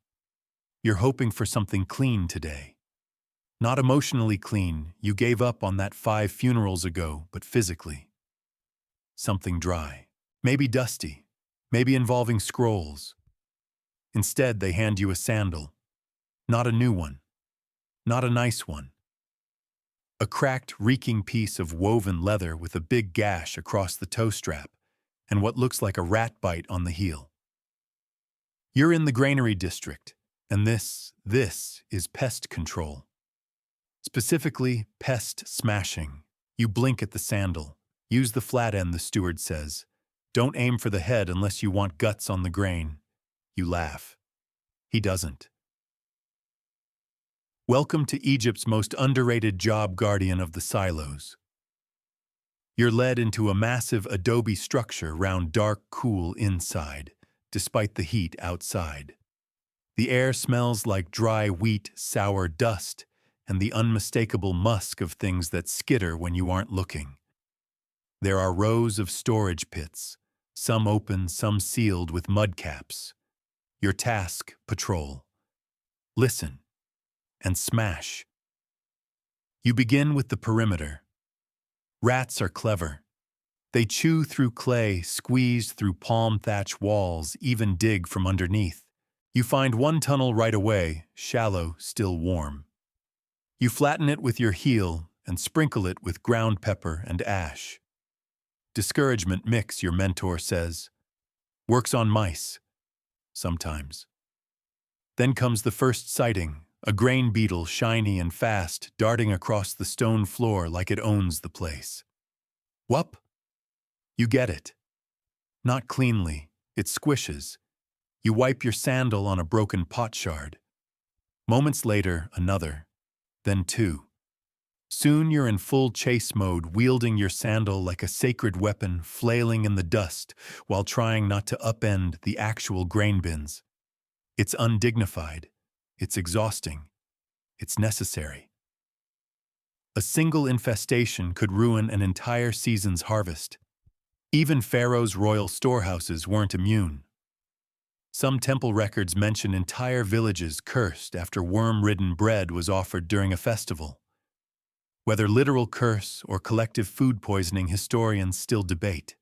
S1: You're hoping for something clean today. Not emotionally clean, you gave up on that 5 funerals ago, but physically. Something dry, maybe dusty, maybe involving scrolls. Instead, they hand you a sandal. Not a new one. Not a nice one. A cracked, reeking piece of woven leather with a big gash across the toe strap and what looks like a rat bite on the heel. You're in the granary district, and this is pest control. Specifically, pest smashing. You blink at the sandal. Use the flat end, the steward says. Don't aim for the head unless you want guts on the grain. You laugh. He doesn't. Welcome to Egypt's most underrated job, guardian of the silos. You're led into a massive adobe structure round dark, cool inside, despite the heat outside. The air smells like dry wheat, sour dust, and the unmistakable musk of things that skitter when you aren't looking. There are rows of storage pits, some open, some sealed with mud caps. Your task, patrol. Listen. And smash. You begin with the perimeter. Rats are clever. They chew through clay, squeeze through palm thatch walls, even dig from underneath. You find one tunnel right away, shallow, still warm. You flatten it with your heel and sprinkle it with ground pepper and ash. Discouragement mix, your mentor says. Works on mice. Sometimes. Then comes the first sighting. A grain beetle, shiny and fast, darting across the stone floor like it owns the place. Whup! You get it. Not cleanly, it squishes. You wipe your sandal on a broken pot shard. Moments later, another. Then 2. Soon you're in full chase mode, wielding your sandal like a sacred weapon, flailing in the dust while trying not to upend the actual grain bins. It's undignified. It's exhausting. It's necessary. A single infestation could ruin an entire season's harvest. Even Pharaoh's royal storehouses weren't immune. Some temple records mention entire villages cursed after worm-ridden bread was offered during a festival. Whether literal curse or collective food poisoning, historians still debate.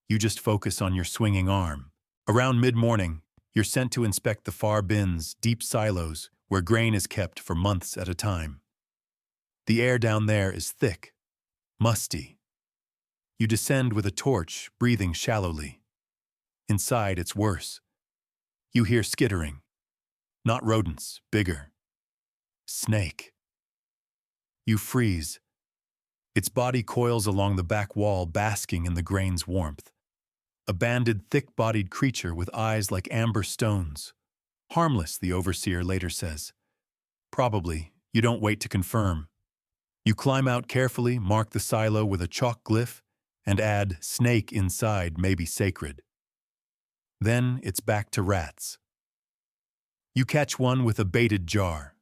S1: You just focus on your swinging arm. Around mid-morning, you're sent to inspect the far bins, deep silos, where grain is kept for months at a time. The air down there is thick, musty. You descend with a torch, breathing shallowly. Inside, it's worse. You hear skittering. Not rodents, bigger. Snake. You freeze. Its body coils along the back wall, basking in the grain's warmth. A banded, thick-bodied creature with eyes like amber stones. Harmless, the overseer later says. Probably. You don't wait to confirm. You climb out carefully, mark the silo with a chalk glyph, and add snake inside, maybe sacred. Then it's back to rats. You catch one with a baited jar.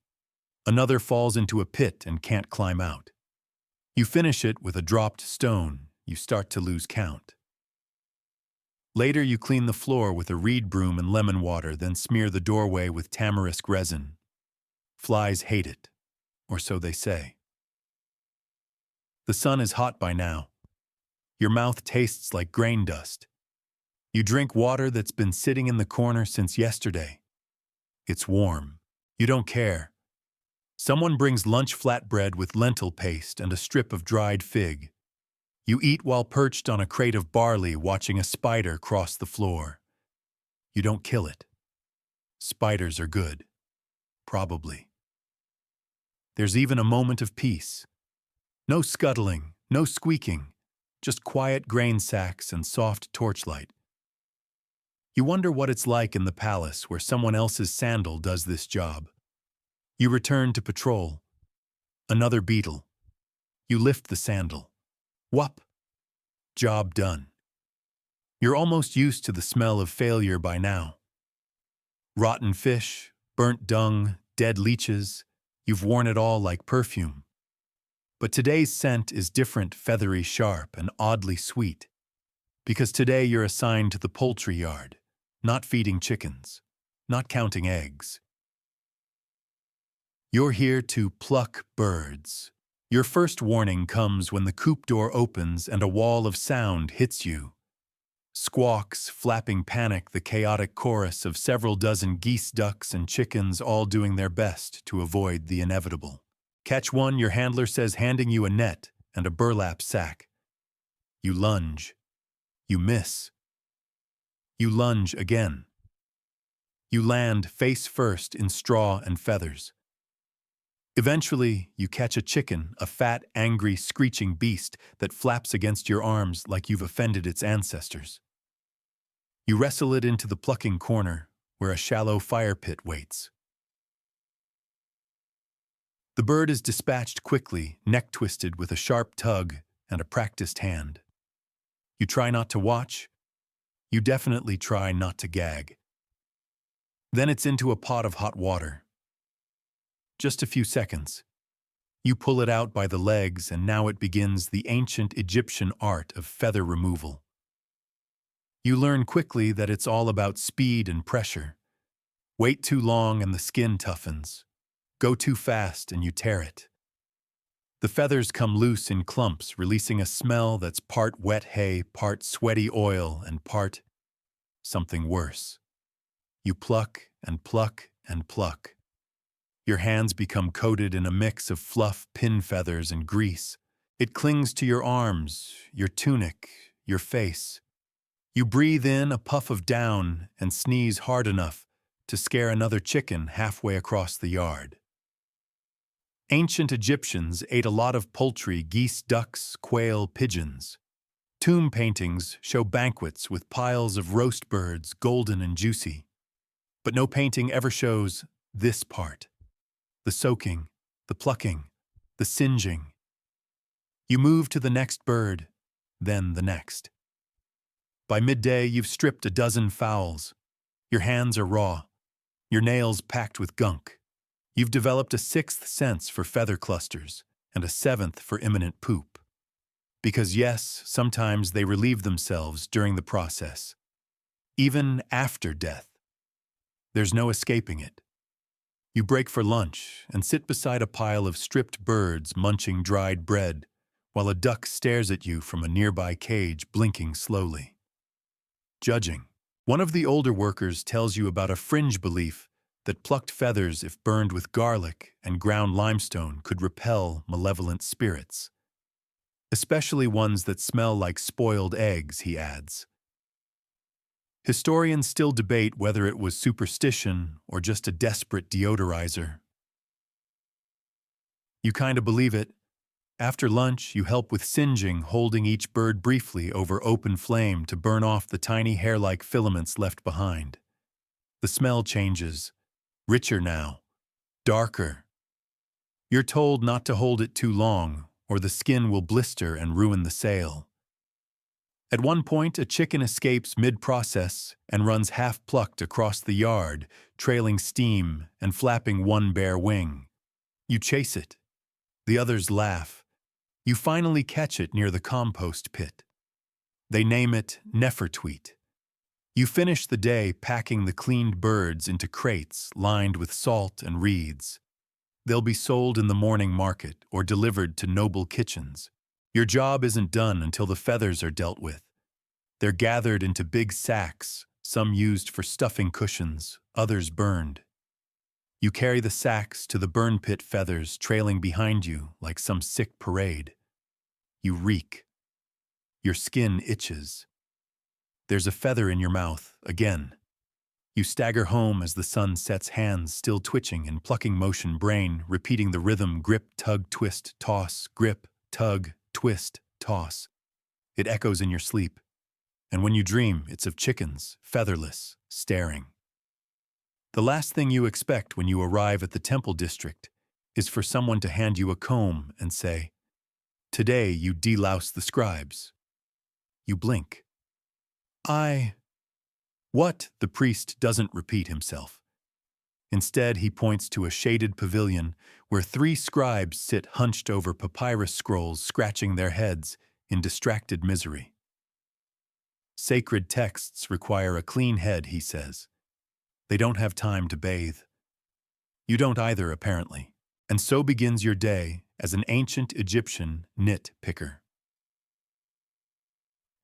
S1: Another falls into a pit and can't climb out. You finish it with a dropped stone. You start to lose count. Later, you clean the floor with a reed broom and lemon water, then smear the doorway with tamarisk resin. Flies hate it, or so they say. The sun is hot by now. Your mouth tastes like grain dust. You drink water that's been sitting in the corner since yesterday. It's warm. You don't care. Someone brings lunch flatbread with lentil paste and a strip of dried fig. You eat while perched on a crate of barley, watching a spider cross the floor. You don't kill it. Spiders are good. Probably. There's even a moment of peace. No scuttling, no squeaking, just quiet grain sacks and soft torchlight. You wonder what it's like in the palace where someone else's sandal does this job. You return to patrol. Another beetle. You lift the sandal. Whup! Job done. You're almost used to the smell of failure by now. Rotten fish, burnt dung, dead leeches, you've worn it all like perfume. But today's scent is different, feathery, sharp, and oddly sweet. Because today you're assigned to the poultry yard, not feeding chickens, not counting eggs. You're here to pluck birds. Your first warning comes when the coop door opens and a wall of sound hits you. Squawks, flapping panic, the chaotic chorus of several dozen geese, ducks, and chickens all doing their best to avoid the inevitable. Catch one, your handler says, handing you a net and a burlap sack. You lunge. You miss. You lunge again. You land face first in straw and feathers. Eventually, you catch a chicken, a fat, angry, screeching beast that flaps against your arms like you've offended its ancestors. You wrestle it into the plucking corner, where a shallow fire pit waits. The bird is dispatched quickly, neck twisted with a sharp tug and a practiced hand. You try not to watch. You definitely try not to gag. Then it's into a pot of hot water. Just a few seconds. You pull it out by the legs, and now it begins the ancient Egyptian art of feather removal. You learn quickly that it's all about speed and pressure. Wait too long and the skin toughens. Go too fast and you tear it. The feathers come loose in clumps, releasing a smell that's part wet hay, part sweaty oil, and part something worse. You pluck and pluck and pluck. Your hands become coated in a mix of fluff, pin feathers, and grease. It clings to your arms, your tunic, your face. You breathe in a puff of down and sneeze hard enough to scare another chicken halfway across the yard. Ancient Egyptians ate a lot of poultry, geese, ducks, quail, pigeons. Tomb paintings show banquets with piles of roast birds, golden and juicy. But no painting ever shows this part. The soaking, the plucking, the singeing. You move to the next bird, then the next. By midday, you've stripped a dozen fowls. Your hands are raw, your nails packed with gunk. You've developed a sixth sense for feather clusters and a seventh for imminent poop. Because yes, sometimes they relieve themselves during the process, even after death. There's no escaping it. You break for lunch and sit beside a pile of stripped birds munching dried bread, while a duck stares at you from a nearby cage, blinking slowly. Judging. One of the older workers tells you about a fringe belief that plucked feathers, if burned with garlic and ground limestone, could repel malevolent spirits. Especially ones that smell like spoiled eggs, he adds. Historians still debate whether it was superstition or just a desperate deodorizer. You kinda believe it. After lunch, you help with singeing, holding each bird briefly over open flame to burn off the tiny hair-like filaments left behind. The smell changes. Richer now. Darker. You're told not to hold it too long, or the skin will blister and ruin the sale. At one point, a chicken escapes mid-process and runs half-plucked across the yard, trailing steam and flapping one bare wing. You chase it. The others laugh. You finally catch it near the compost pit. They name it Nefertweet. You finish the day packing the cleaned birds into crates lined with salt and reeds. They'll be sold in the morning market or delivered to noble kitchens. Your job isn't done until the feathers are dealt with. They're gathered into big sacks, some used for stuffing cushions, others burned. You carry the sacks to the burn pit, feathers trailing behind you like some sick parade. You reek. Your skin itches. There's a feather in your mouth, again. You stagger home as the sun sets, hands still twitching in plucking motion, brain repeating the rhythm: grip, tug, twist, toss, grip, tug, twist, toss. It echoes in your sleep. And when you dream, it's of chickens, featherless, staring. The last thing you expect when you arrive at the temple district is for someone to hand you a comb and say, "Today you delouse the scribes." You blink. What? The priest doesn't repeat himself. Instead, he points to a shaded pavilion where three scribes sit hunched over papyrus scrolls, scratching their heads in distracted misery. Sacred texts require a clean head, he says. They don't have time to bathe. You don't either, apparently. And so begins your day as an ancient Egyptian nit-picker.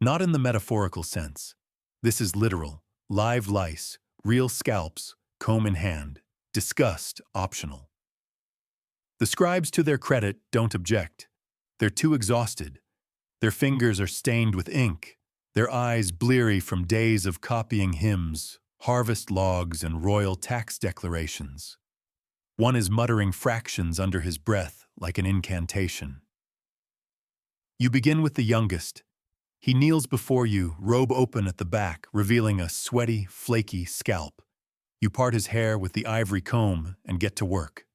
S1: Not in the metaphorical sense. This is literal. Live lice, real scalps, comb in hand. Disgust optional. The scribes, to their credit, don't object. They're too exhausted. Their fingers are stained with ink, their eyes bleary from days of copying hymns, harvest logs, and royal tax declarations. One is muttering fractions under his breath like an incantation. You begin with the youngest. He kneels before you, robe open at the back, revealing a sweaty, flaky scalp. You part his hair with the ivory comb and get to work.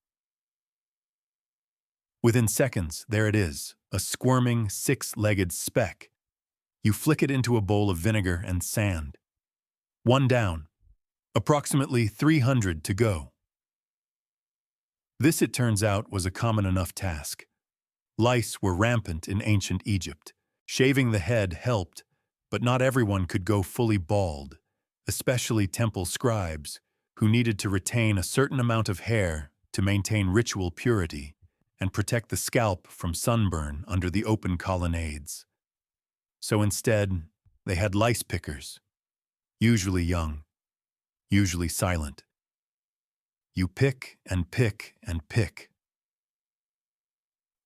S1: Within seconds, there it is, a squirming, six-legged speck. You flick it into a bowl of vinegar and sand. One down. Approximately 300 to go. This, it turns out, was a common enough task. Lice were rampant in ancient Egypt. Shaving the head helped, but not everyone could go fully bald, especially temple scribes, who needed to retain a certain amount of hair to maintain ritual purity and protect the scalp from sunburn under the open colonnades. So instead, they had lice pickers, usually young, usually silent. You pick and pick and pick.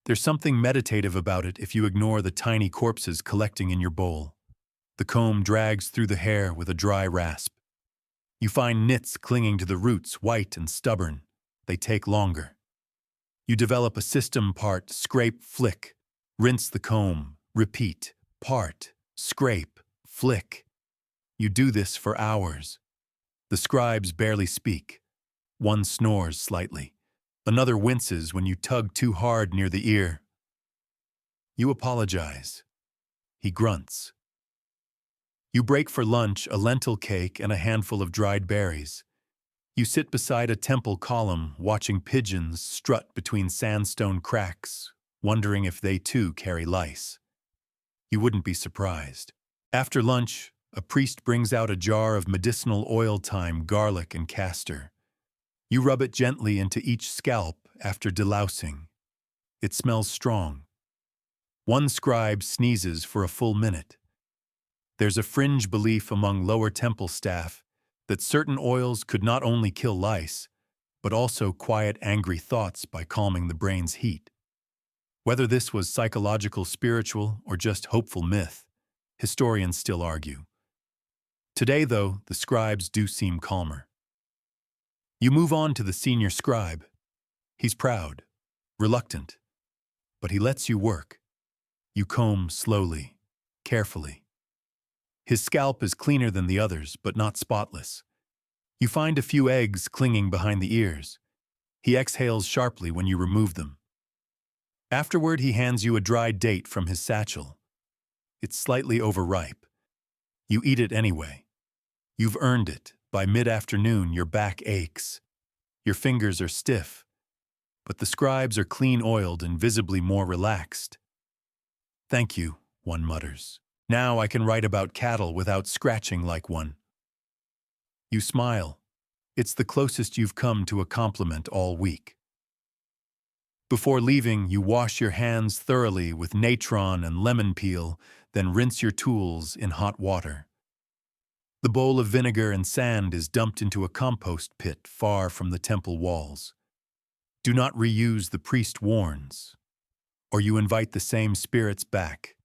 S1: There's something meditative about it if you ignore the tiny corpses collecting in your bowl. The comb drags through the hair with a dry rasp. You find nits clinging to the roots, white and stubborn. They take longer. You develop a system: part, scrape, flick, rinse the comb, repeat, part, scrape, flick. You do this for hours. The scribes barely speak. One snores slightly. Another winces when you tug too hard near the ear. You apologize. He grunts. You break for lunch a lentil cake and a handful of dried berries. You sit beside a temple column, watching pigeons strut between sandstone cracks, wondering if they too carry lice. You wouldn't be surprised. After lunch, a priest brings out a jar of medicinal oil, thyme, garlic, and castor. You rub it gently into each scalp after delousing. It smells strong. One scribe sneezes for a full minute. There's a fringe belief among lower temple staff that certain oils could not only kill lice, but also quiet angry thoughts by calming the brain's heat. Whether this was psychological, spiritual, or just hopeful myth, historians still argue. Today, though, the scribes do seem calmer. You move on to the senior scribe. He's proud, reluctant, but he lets you work. You comb slowly, carefully. His scalp is cleaner than the others, but not spotless. You find a few eggs clinging behind the ears. He exhales sharply when you remove them. Afterward, he hands you a dried date from his satchel. It's slightly overripe. You eat it anyway. You've earned it. By mid-afternoon, your back aches. Your fingers are stiff, but the scribes are clean-oiled and visibly more relaxed. "Thank you," one mutters. "Now I can write about cattle without scratching like one." You smile. It's the closest you've come to a compliment all week. Before leaving, you wash your hands thoroughly with natron and lemon peel, then rinse your tools in hot water. The bowl of vinegar and sand is dumped into a compost pit far from the temple walls. Do not reuse, the priest warns, or you invite the same spirits back.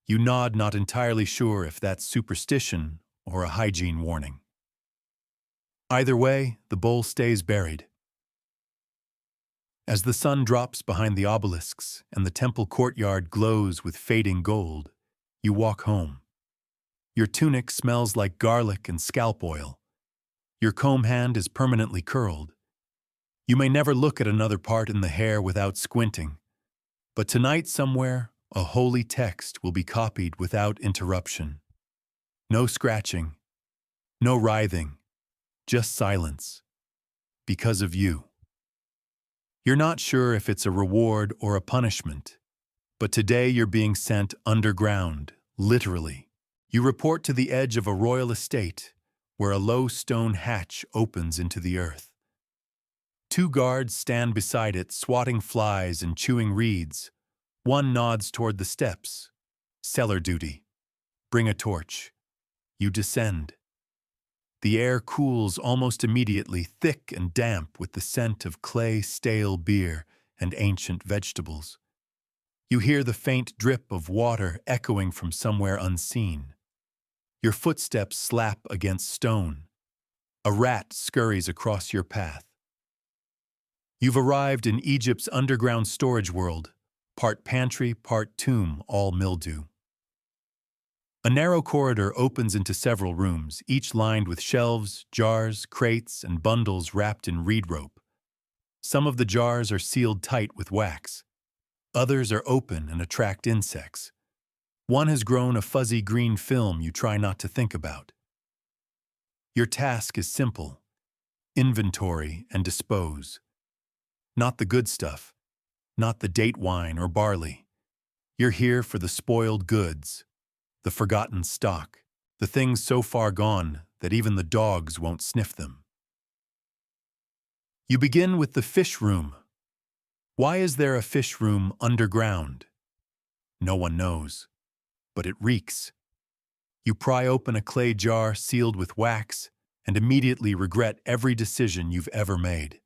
S1: You nod, not entirely sure if that's superstition or a hygiene warning. Either way, the bowl stays buried. As the sun drops behind the obelisks and the temple courtyard glows with fading gold, you walk home. Your tunic smells like garlic and scalp oil. Your comb hand is permanently curled. You may never look at another part in the hair without squinting, but tonight somewhere, a holy text will be copied without interruption. No scratching, no writhing, just silence. because of you. You're not sure if it's a reward or a punishment, but today you're being sent underground, literally. You report to the edge of a royal estate, where a low stone hatch opens into the earth. Two guards stand beside it, swatting flies and chewing reeds. One nods toward the steps. Cellar duty. Bring a torch. You descend. The air cools almost immediately, thick and damp with the scent of clay, stale beer, and ancient vegetables. You hear the faint drip of water echoing from somewhere unseen. Your footsteps slap against stone. A rat scurries across your path. You've arrived in Egypt's underground storage world, part pantry, part tomb, all mildew. A narrow corridor opens into several rooms, each lined with shelves, jars, crates, and bundles wrapped in reed rope. Some of the jars are sealed tight with wax. Others are open and attract insects. One has grown a fuzzy green film you try not to think about. Your task is simple: inventory and dispose. Not the good stuff, not the date wine or barley. You're here for the spoiled goods, the forgotten stock, the things so far gone that even the dogs won't sniff them. You begin with the fish room. Why is there a fish room underground? No one knows, but it reeks. You pry open a clay jar sealed with wax and immediately regret every decision you've ever made.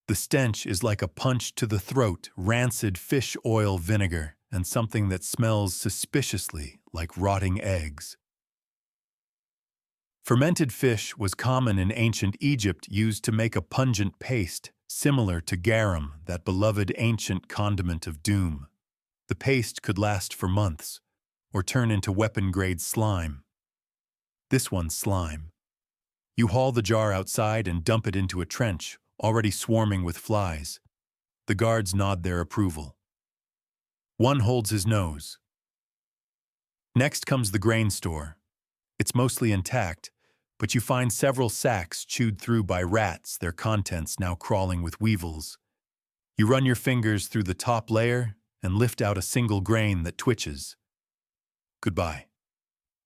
S1: The stench is like a punch to the throat, rancid fish oil vinegar, and something that smells suspiciously like rotting eggs. Fermented fish was common in ancient Egypt, used to make a pungent paste, similar to garum, that beloved ancient condiment of doom. The paste could last for months, or turn into weapon-grade slime. This one's slime. You haul the jar outside and dump it into a trench, already swarming with flies. The guards nod their approval. One holds his nose. Next comes the grain store. It's mostly intact, but you find several sacks chewed through by rats, their contents now crawling with weevils. You run your fingers through the top layer and lift out a single grain that twitches. Goodbye.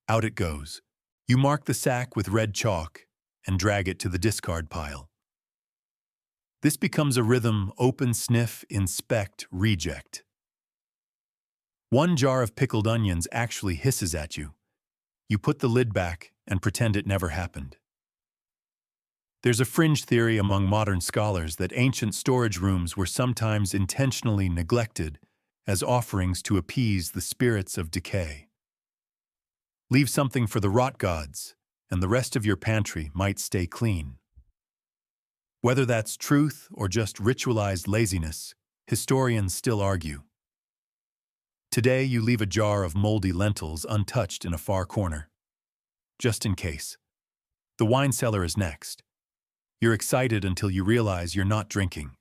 S1: Out it goes. You mark the sack with red chalk and drag it to the discard pile. This becomes a rhythm: open, sniff, inspect, reject. One jar of pickled onions actually hisses at you. You put the lid back and pretend it never happened. There's a fringe theory among modern scholars that ancient storage rooms were sometimes intentionally neglected as offerings to appease the spirits of decay. Leave something for the rot gods, and the rest of your pantry might stay clean. Whether that's truth or just ritualized laziness, historians still argue. Today, you leave a jar of moldy lentils untouched in a far corner, just in case. The wine cellar is next. You're excited until you realize you're not drinking.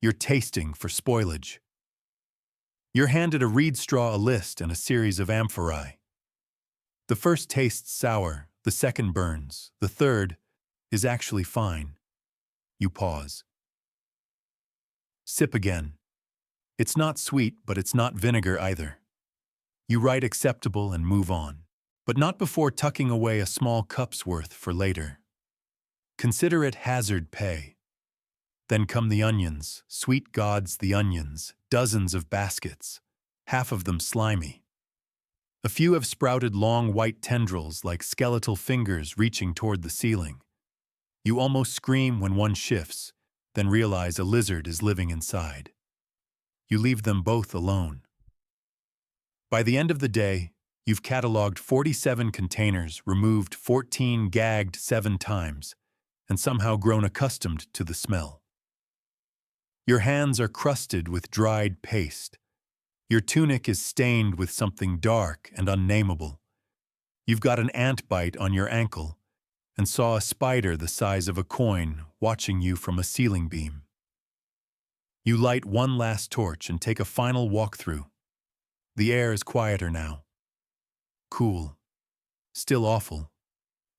S1: You're tasting for spoilage. You're handed a reed straw, a list, and a series of amphorae. The first tastes sour, the second burns, the third is actually fine. You pause. Sip again. It's not sweet, but it's not vinegar either. You write acceptable and move on, but not before tucking away a small cup's worth for later. Consider it hazard pay. Then come the onions, sweet gods, the onions, dozens of baskets, half of them slimy. A few have sprouted long white tendrils like skeletal fingers reaching toward the ceiling. You almost scream when one shifts, then realize a lizard is living inside. You leave them both alone. By the end of the day, you've cataloged 47 containers, removed 14, gagged 7 times, and somehow grown accustomed to the smell. Your hands are crusted with dried paste. Your tunic is stained with something dark and unnameable. You've got an ant bite on your ankle and saw a spider the size of a coin watching you from a ceiling beam. You light one last torch and take a final walk through. The air is quieter now. Cool. Still awful,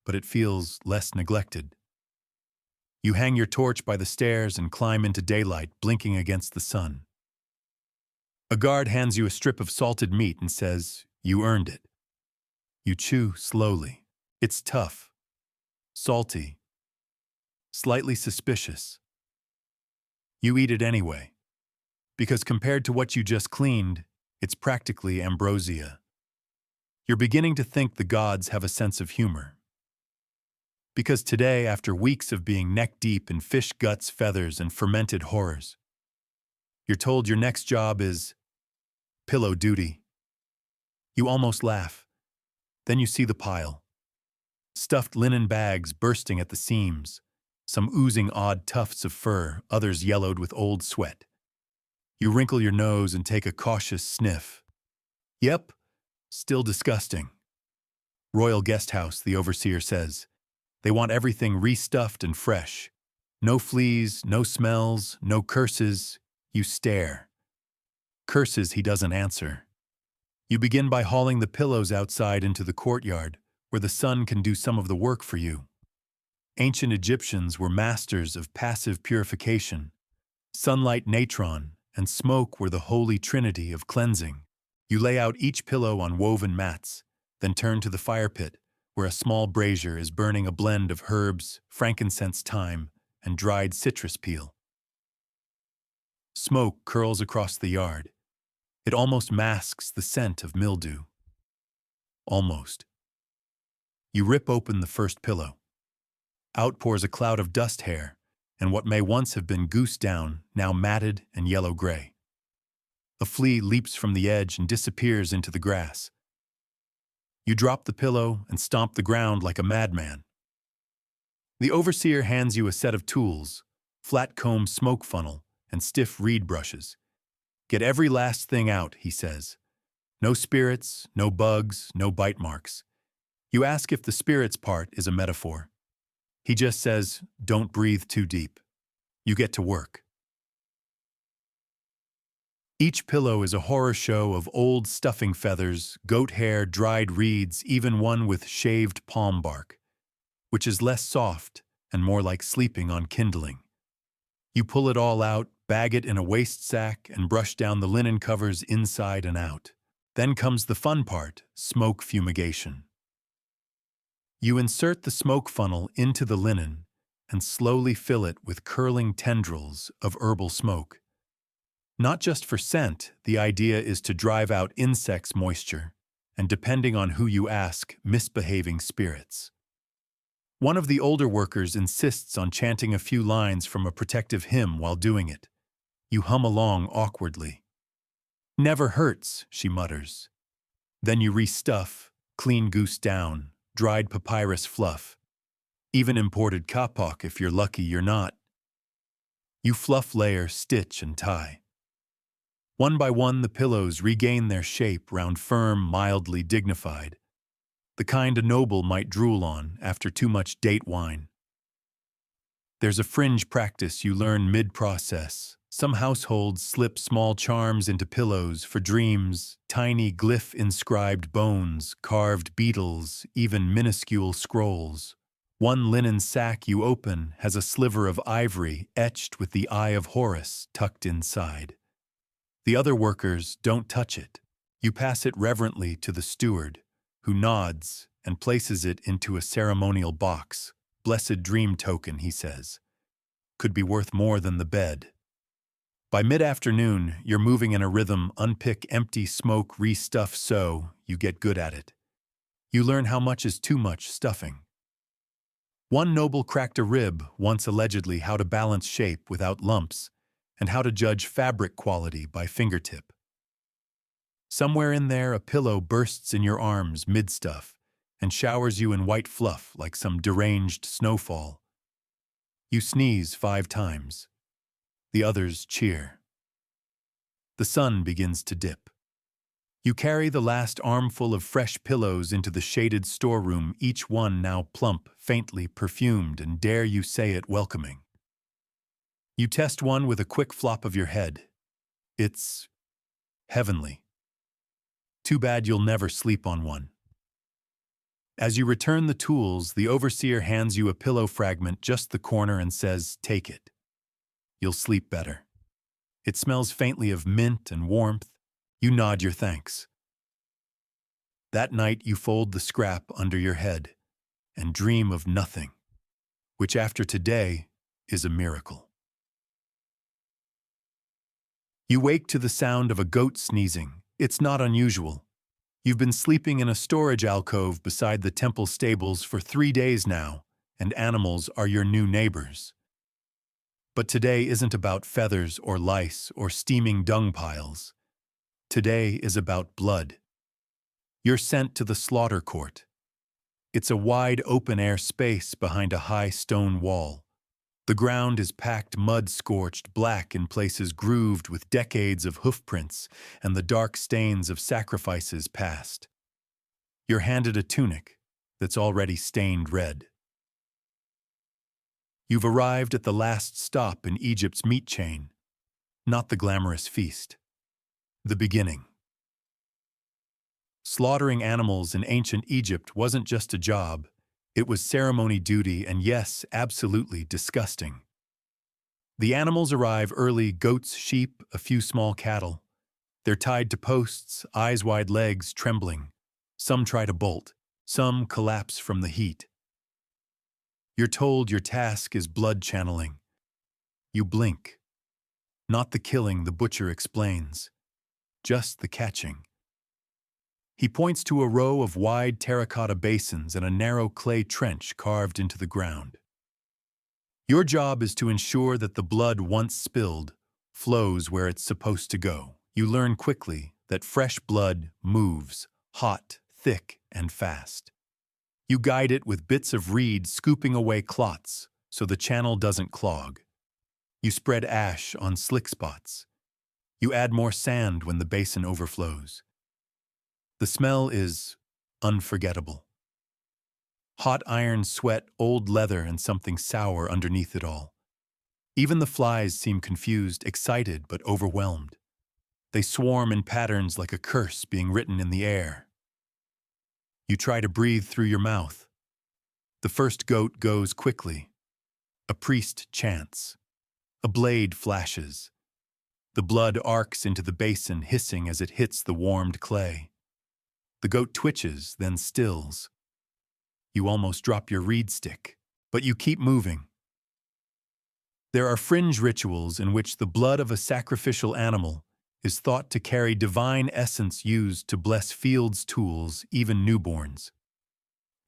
S1: but it feels less neglected. You hang your torch by the stairs and climb into daylight, blinking against the sun. A guard hands you a strip of salted meat and says, "You earned it." You chew slowly. It's tough, salty, slightly suspicious. You eat it anyway, because compared to what you just cleaned, it's practically ambrosia. You're beginning to think the gods have a sense of humor. Because today, after weeks of being neck-deep in fish guts, feathers, and fermented horrors, you're told your next job is pillow duty. You almost laugh. Then you see the pile. Stuffed linen bags bursting at the seams, some oozing odd tufts of fur, others yellowed with old sweat. You wrinkle your nose and take a cautious sniff. Yep, still disgusting. Royal guest house, the overseer says. They want everything restuffed and fresh. No fleas, no smells, no curses. You stare. Curses he doesn't answer. You begin by hauling the pillows outside into the courtyard, where the sun can do some of the work for you. Ancient Egyptians were masters of passive purification. Sunlight, natron, and smoke were the holy trinity of cleansing. You lay out each pillow on woven mats, then turn to the fire pit, where a small brazier is burning a blend of herbs, frankincense, thyme, and dried citrus peel. Smoke curls across the yard. It almost masks the scent of mildew. Almost. You rip open the first pillow. Out pours a cloud of dust hair, and what may once have been goose down, now matted and yellow-gray. A flea leaps from the edge and disappears into the grass. You drop the pillow and stomp the ground like a madman. The overseer hands you a set of tools, flat-comb smoke funnel, and stiff reed brushes. Get every last thing out, he says. No spirits, no bugs, no bite marks. You ask if the spirits part is a metaphor. He just says, don't breathe too deep. You get to work. Each pillow is a horror show of old stuffing feathers, goat hair, dried reeds, even one with shaved palm bark, which is less soft and more like sleeping on kindling. You pull it all out, bag it in a waste sack, and brush down the linen covers inside and out. Then comes the fun part, smoke fumigation. You insert the smoke funnel into the linen and slowly fill it with curling tendrils of herbal smoke. Not just for scent, the idea is to drive out insects' moisture, and depending on who you ask, misbehaving spirits. One of the older workers insists on chanting a few lines from a protective hymn while doing it. You hum along awkwardly. Never hurts, she mutters. Then you restuff, clean goose down, dried papyrus fluff, even imported kapok if you're lucky you're not. You fluff, layer, stitch, and tie. One by one, the pillows regain their shape, round, firm, mildly dignified, the kind a noble might drool on after too much date wine. There's a fringe practice you learn mid-process. Some households slip small charms into pillows for dreams, tiny glyph-inscribed bones, carved beetles, even minuscule scrolls. One linen sack you open has a sliver of ivory etched with the eye of Horus tucked inside. The other workers don't touch it. You pass it reverently to the steward, who nods and places it into a ceremonial box. Blessed dream token, he says. Could be worth more than the bed. By mid-afternoon, you're moving in a rhythm, unpick, empty, smoke, restuff, so you get good at it. You learn how much is too much stuffing. One noble cracked a rib, once allegedly how to balance shape without lumps, and how to judge fabric quality by fingertip. Somewhere in there, a pillow bursts in your arms mid-stuff and showers you in white fluff like some deranged snowfall. You sneeze 5 times. The others cheer. The sun begins to dip. You carry the last armful of fresh pillows into the shaded storeroom, each one now plump, faintly perfumed, and dare you say it, welcoming. You test one with a quick flop of your head. It's heavenly. Too bad you'll never sleep on one. As you return the tools, the overseer hands you a pillow fragment just the corner and says, "Take it. You'll sleep better." It smells faintly of mint and warmth. You nod your thanks. That night you fold the scrap under your head and dream of nothing, which after today is a miracle. You wake to the sound of a goat sneezing. It's not unusual. You've been sleeping in a storage alcove beside the temple stables for 3 days now, and animals are your new neighbors. But today isn't about feathers or lice or steaming dung piles. Today is about blood. You're sent to the slaughter court. It's a wide open-air space behind a high stone wall. The ground is packed mud-scorched black in places grooved with decades of hoofprints and the dark stains of sacrifices past. You're handed a tunic that's already stained red. You've arrived at the last stop in Egypt's meat chain, not the glamorous feast. The beginning. Slaughtering animals in ancient Egypt wasn't just a job. It was ceremony duty and, yes, absolutely disgusting. The animals arrive early: goats, sheep, a few small cattle. They're tied to posts, eyes wide, legs trembling. Some try to bolt. Some collapse from the heat. You're told your task is blood channeling. You blink. Not the killing, the butcher explains. Just the catching. He points to a row of wide terracotta basins and a narrow clay trench carved into the ground. Your job is to ensure that the blood once spilled flows where it's supposed to go. You learn quickly that fresh blood moves, hot, thick, and fast. You guide it with bits of reed, scooping away clots so the channel doesn't clog. You spread ash on slick spots. You add more sand when the basin overflows. The smell is unforgettable. Hot iron, sweat, old leather, and something sour underneath it all. Even the flies seem confused, excited, but overwhelmed. They swarm in patterns like a curse being written in the air. You try to breathe through your mouth. The first goat goes quickly. A priest chants. A blade flashes. The blood arcs into the basin, hissing as it hits the warmed clay. The goat twitches, then stills. You almost drop your reed stick, but you keep moving. There are fringe rituals in which the blood of a sacrificial animal is thought to carry divine essence used to bless fields, tools, even newborns.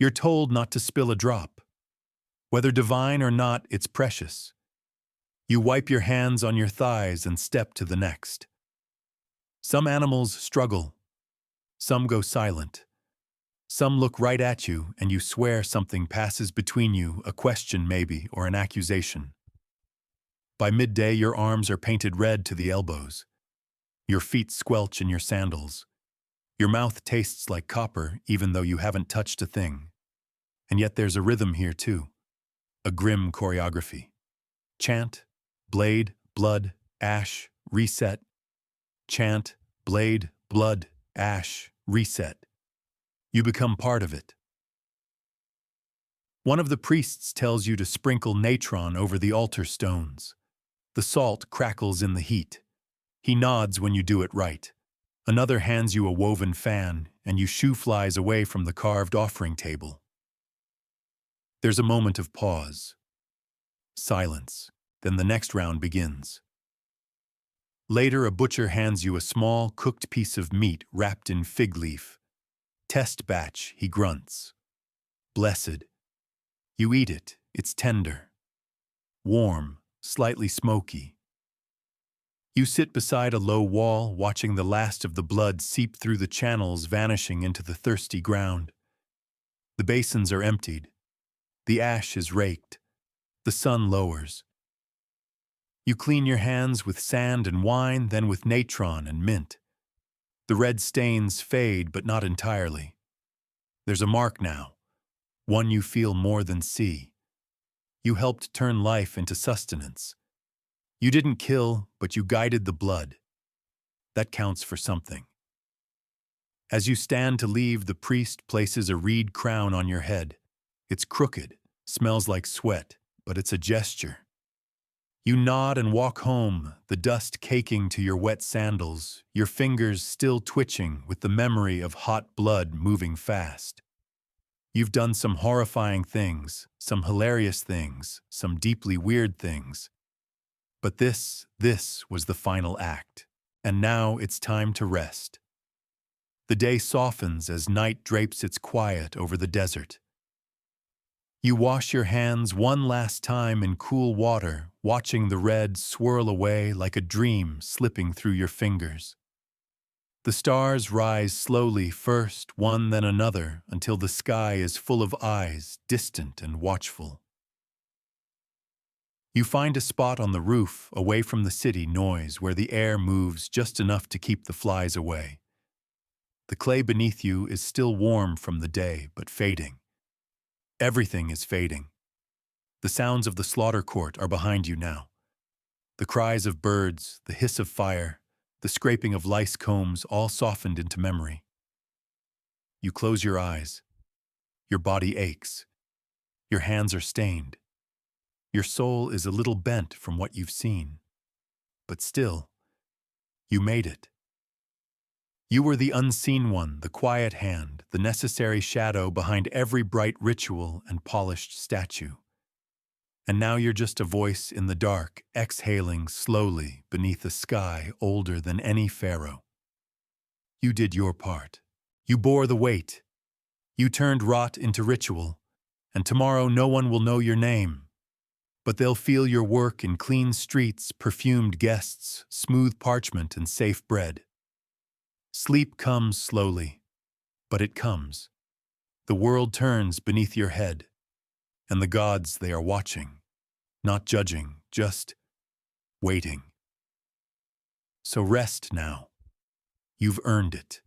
S1: You're told not to spill a drop. Whether divine or not, it's precious. You wipe your hands on your thighs and step to the next. Some animals struggle. Some go silent. Some look right at you and you swear something passes between you, a question maybe, or an accusation. By midday, your arms are painted red to the elbows. Your feet squelch in your sandals. Your mouth tastes like copper, even though you haven't touched a thing. And yet there's a rhythm here too. A grim choreography. Chant, blade, blood, ash, reset. Chant, blade, blood, ash, reset. You become part of it. One of the priests tells you to sprinkle natron over the altar stones. The salt crackles in the heat. He nods when you do it right. Another hands you a woven fan, and you shoo flies away from the carved offering table. There's a moment of pause. Silence. Then the next round begins. Later, a butcher hands you a small, cooked piece of meat wrapped in fig leaf. Test batch, he grunts. Blessed. You eat it. It's tender. Warm, slightly smoky. You sit beside a low wall, watching the last of the blood seep through the channels, vanishing into the thirsty ground. The basins are emptied. The ash is raked. The sun lowers. You clean your hands with sand and wine, then with natron and mint. The red stains fade, but not entirely. There's a mark now, one you feel more than see. You helped turn life into sustenance. You didn't kill, but you guided the blood. That counts for something. As you stand to leave, the priest places a reed crown on your head. It's crooked, smells like sweat, but it's a gesture. You nod and walk home, the dust caking to your wet sandals, your fingers still twitching with the memory of hot blood moving fast. You've done some horrifying things, some hilarious things, some deeply weird things. But this was the final act. And now it's time to rest. The day softens as night drapes its quiet over the desert. You wash your hands one last time in cool water, watching the red swirl away like a dream slipping through your fingers. The stars rise slowly, first one then another, until the sky is full of eyes, distant and watchful. You find a spot on the roof, away from the city noise, where the air moves just enough to keep the flies away. The clay beneath you is still warm from the day, but fading. Everything is fading. The sounds of the slaughter court are behind you now. The cries of birds, the hiss of fire, the scraping of lice combs, all softened into memory. You close your eyes. Your body aches. Your hands are stained. Your soul is a little bent from what you've seen. But still, you made it. You were the unseen one, the quiet hand, the necessary shadow behind every bright ritual and polished statue. And now you're just a voice in the dark, exhaling slowly beneath a sky older than any pharaoh. You did your part. You bore the weight. You turned rot into ritual, and tomorrow no one will know your name. But they'll feel your work in clean streets, perfumed guests, smooth parchment, and safe bread. Sleep comes slowly, but it comes. The world turns beneath your head, and the gods, they are watching, not judging, just waiting. So rest now. You've earned it.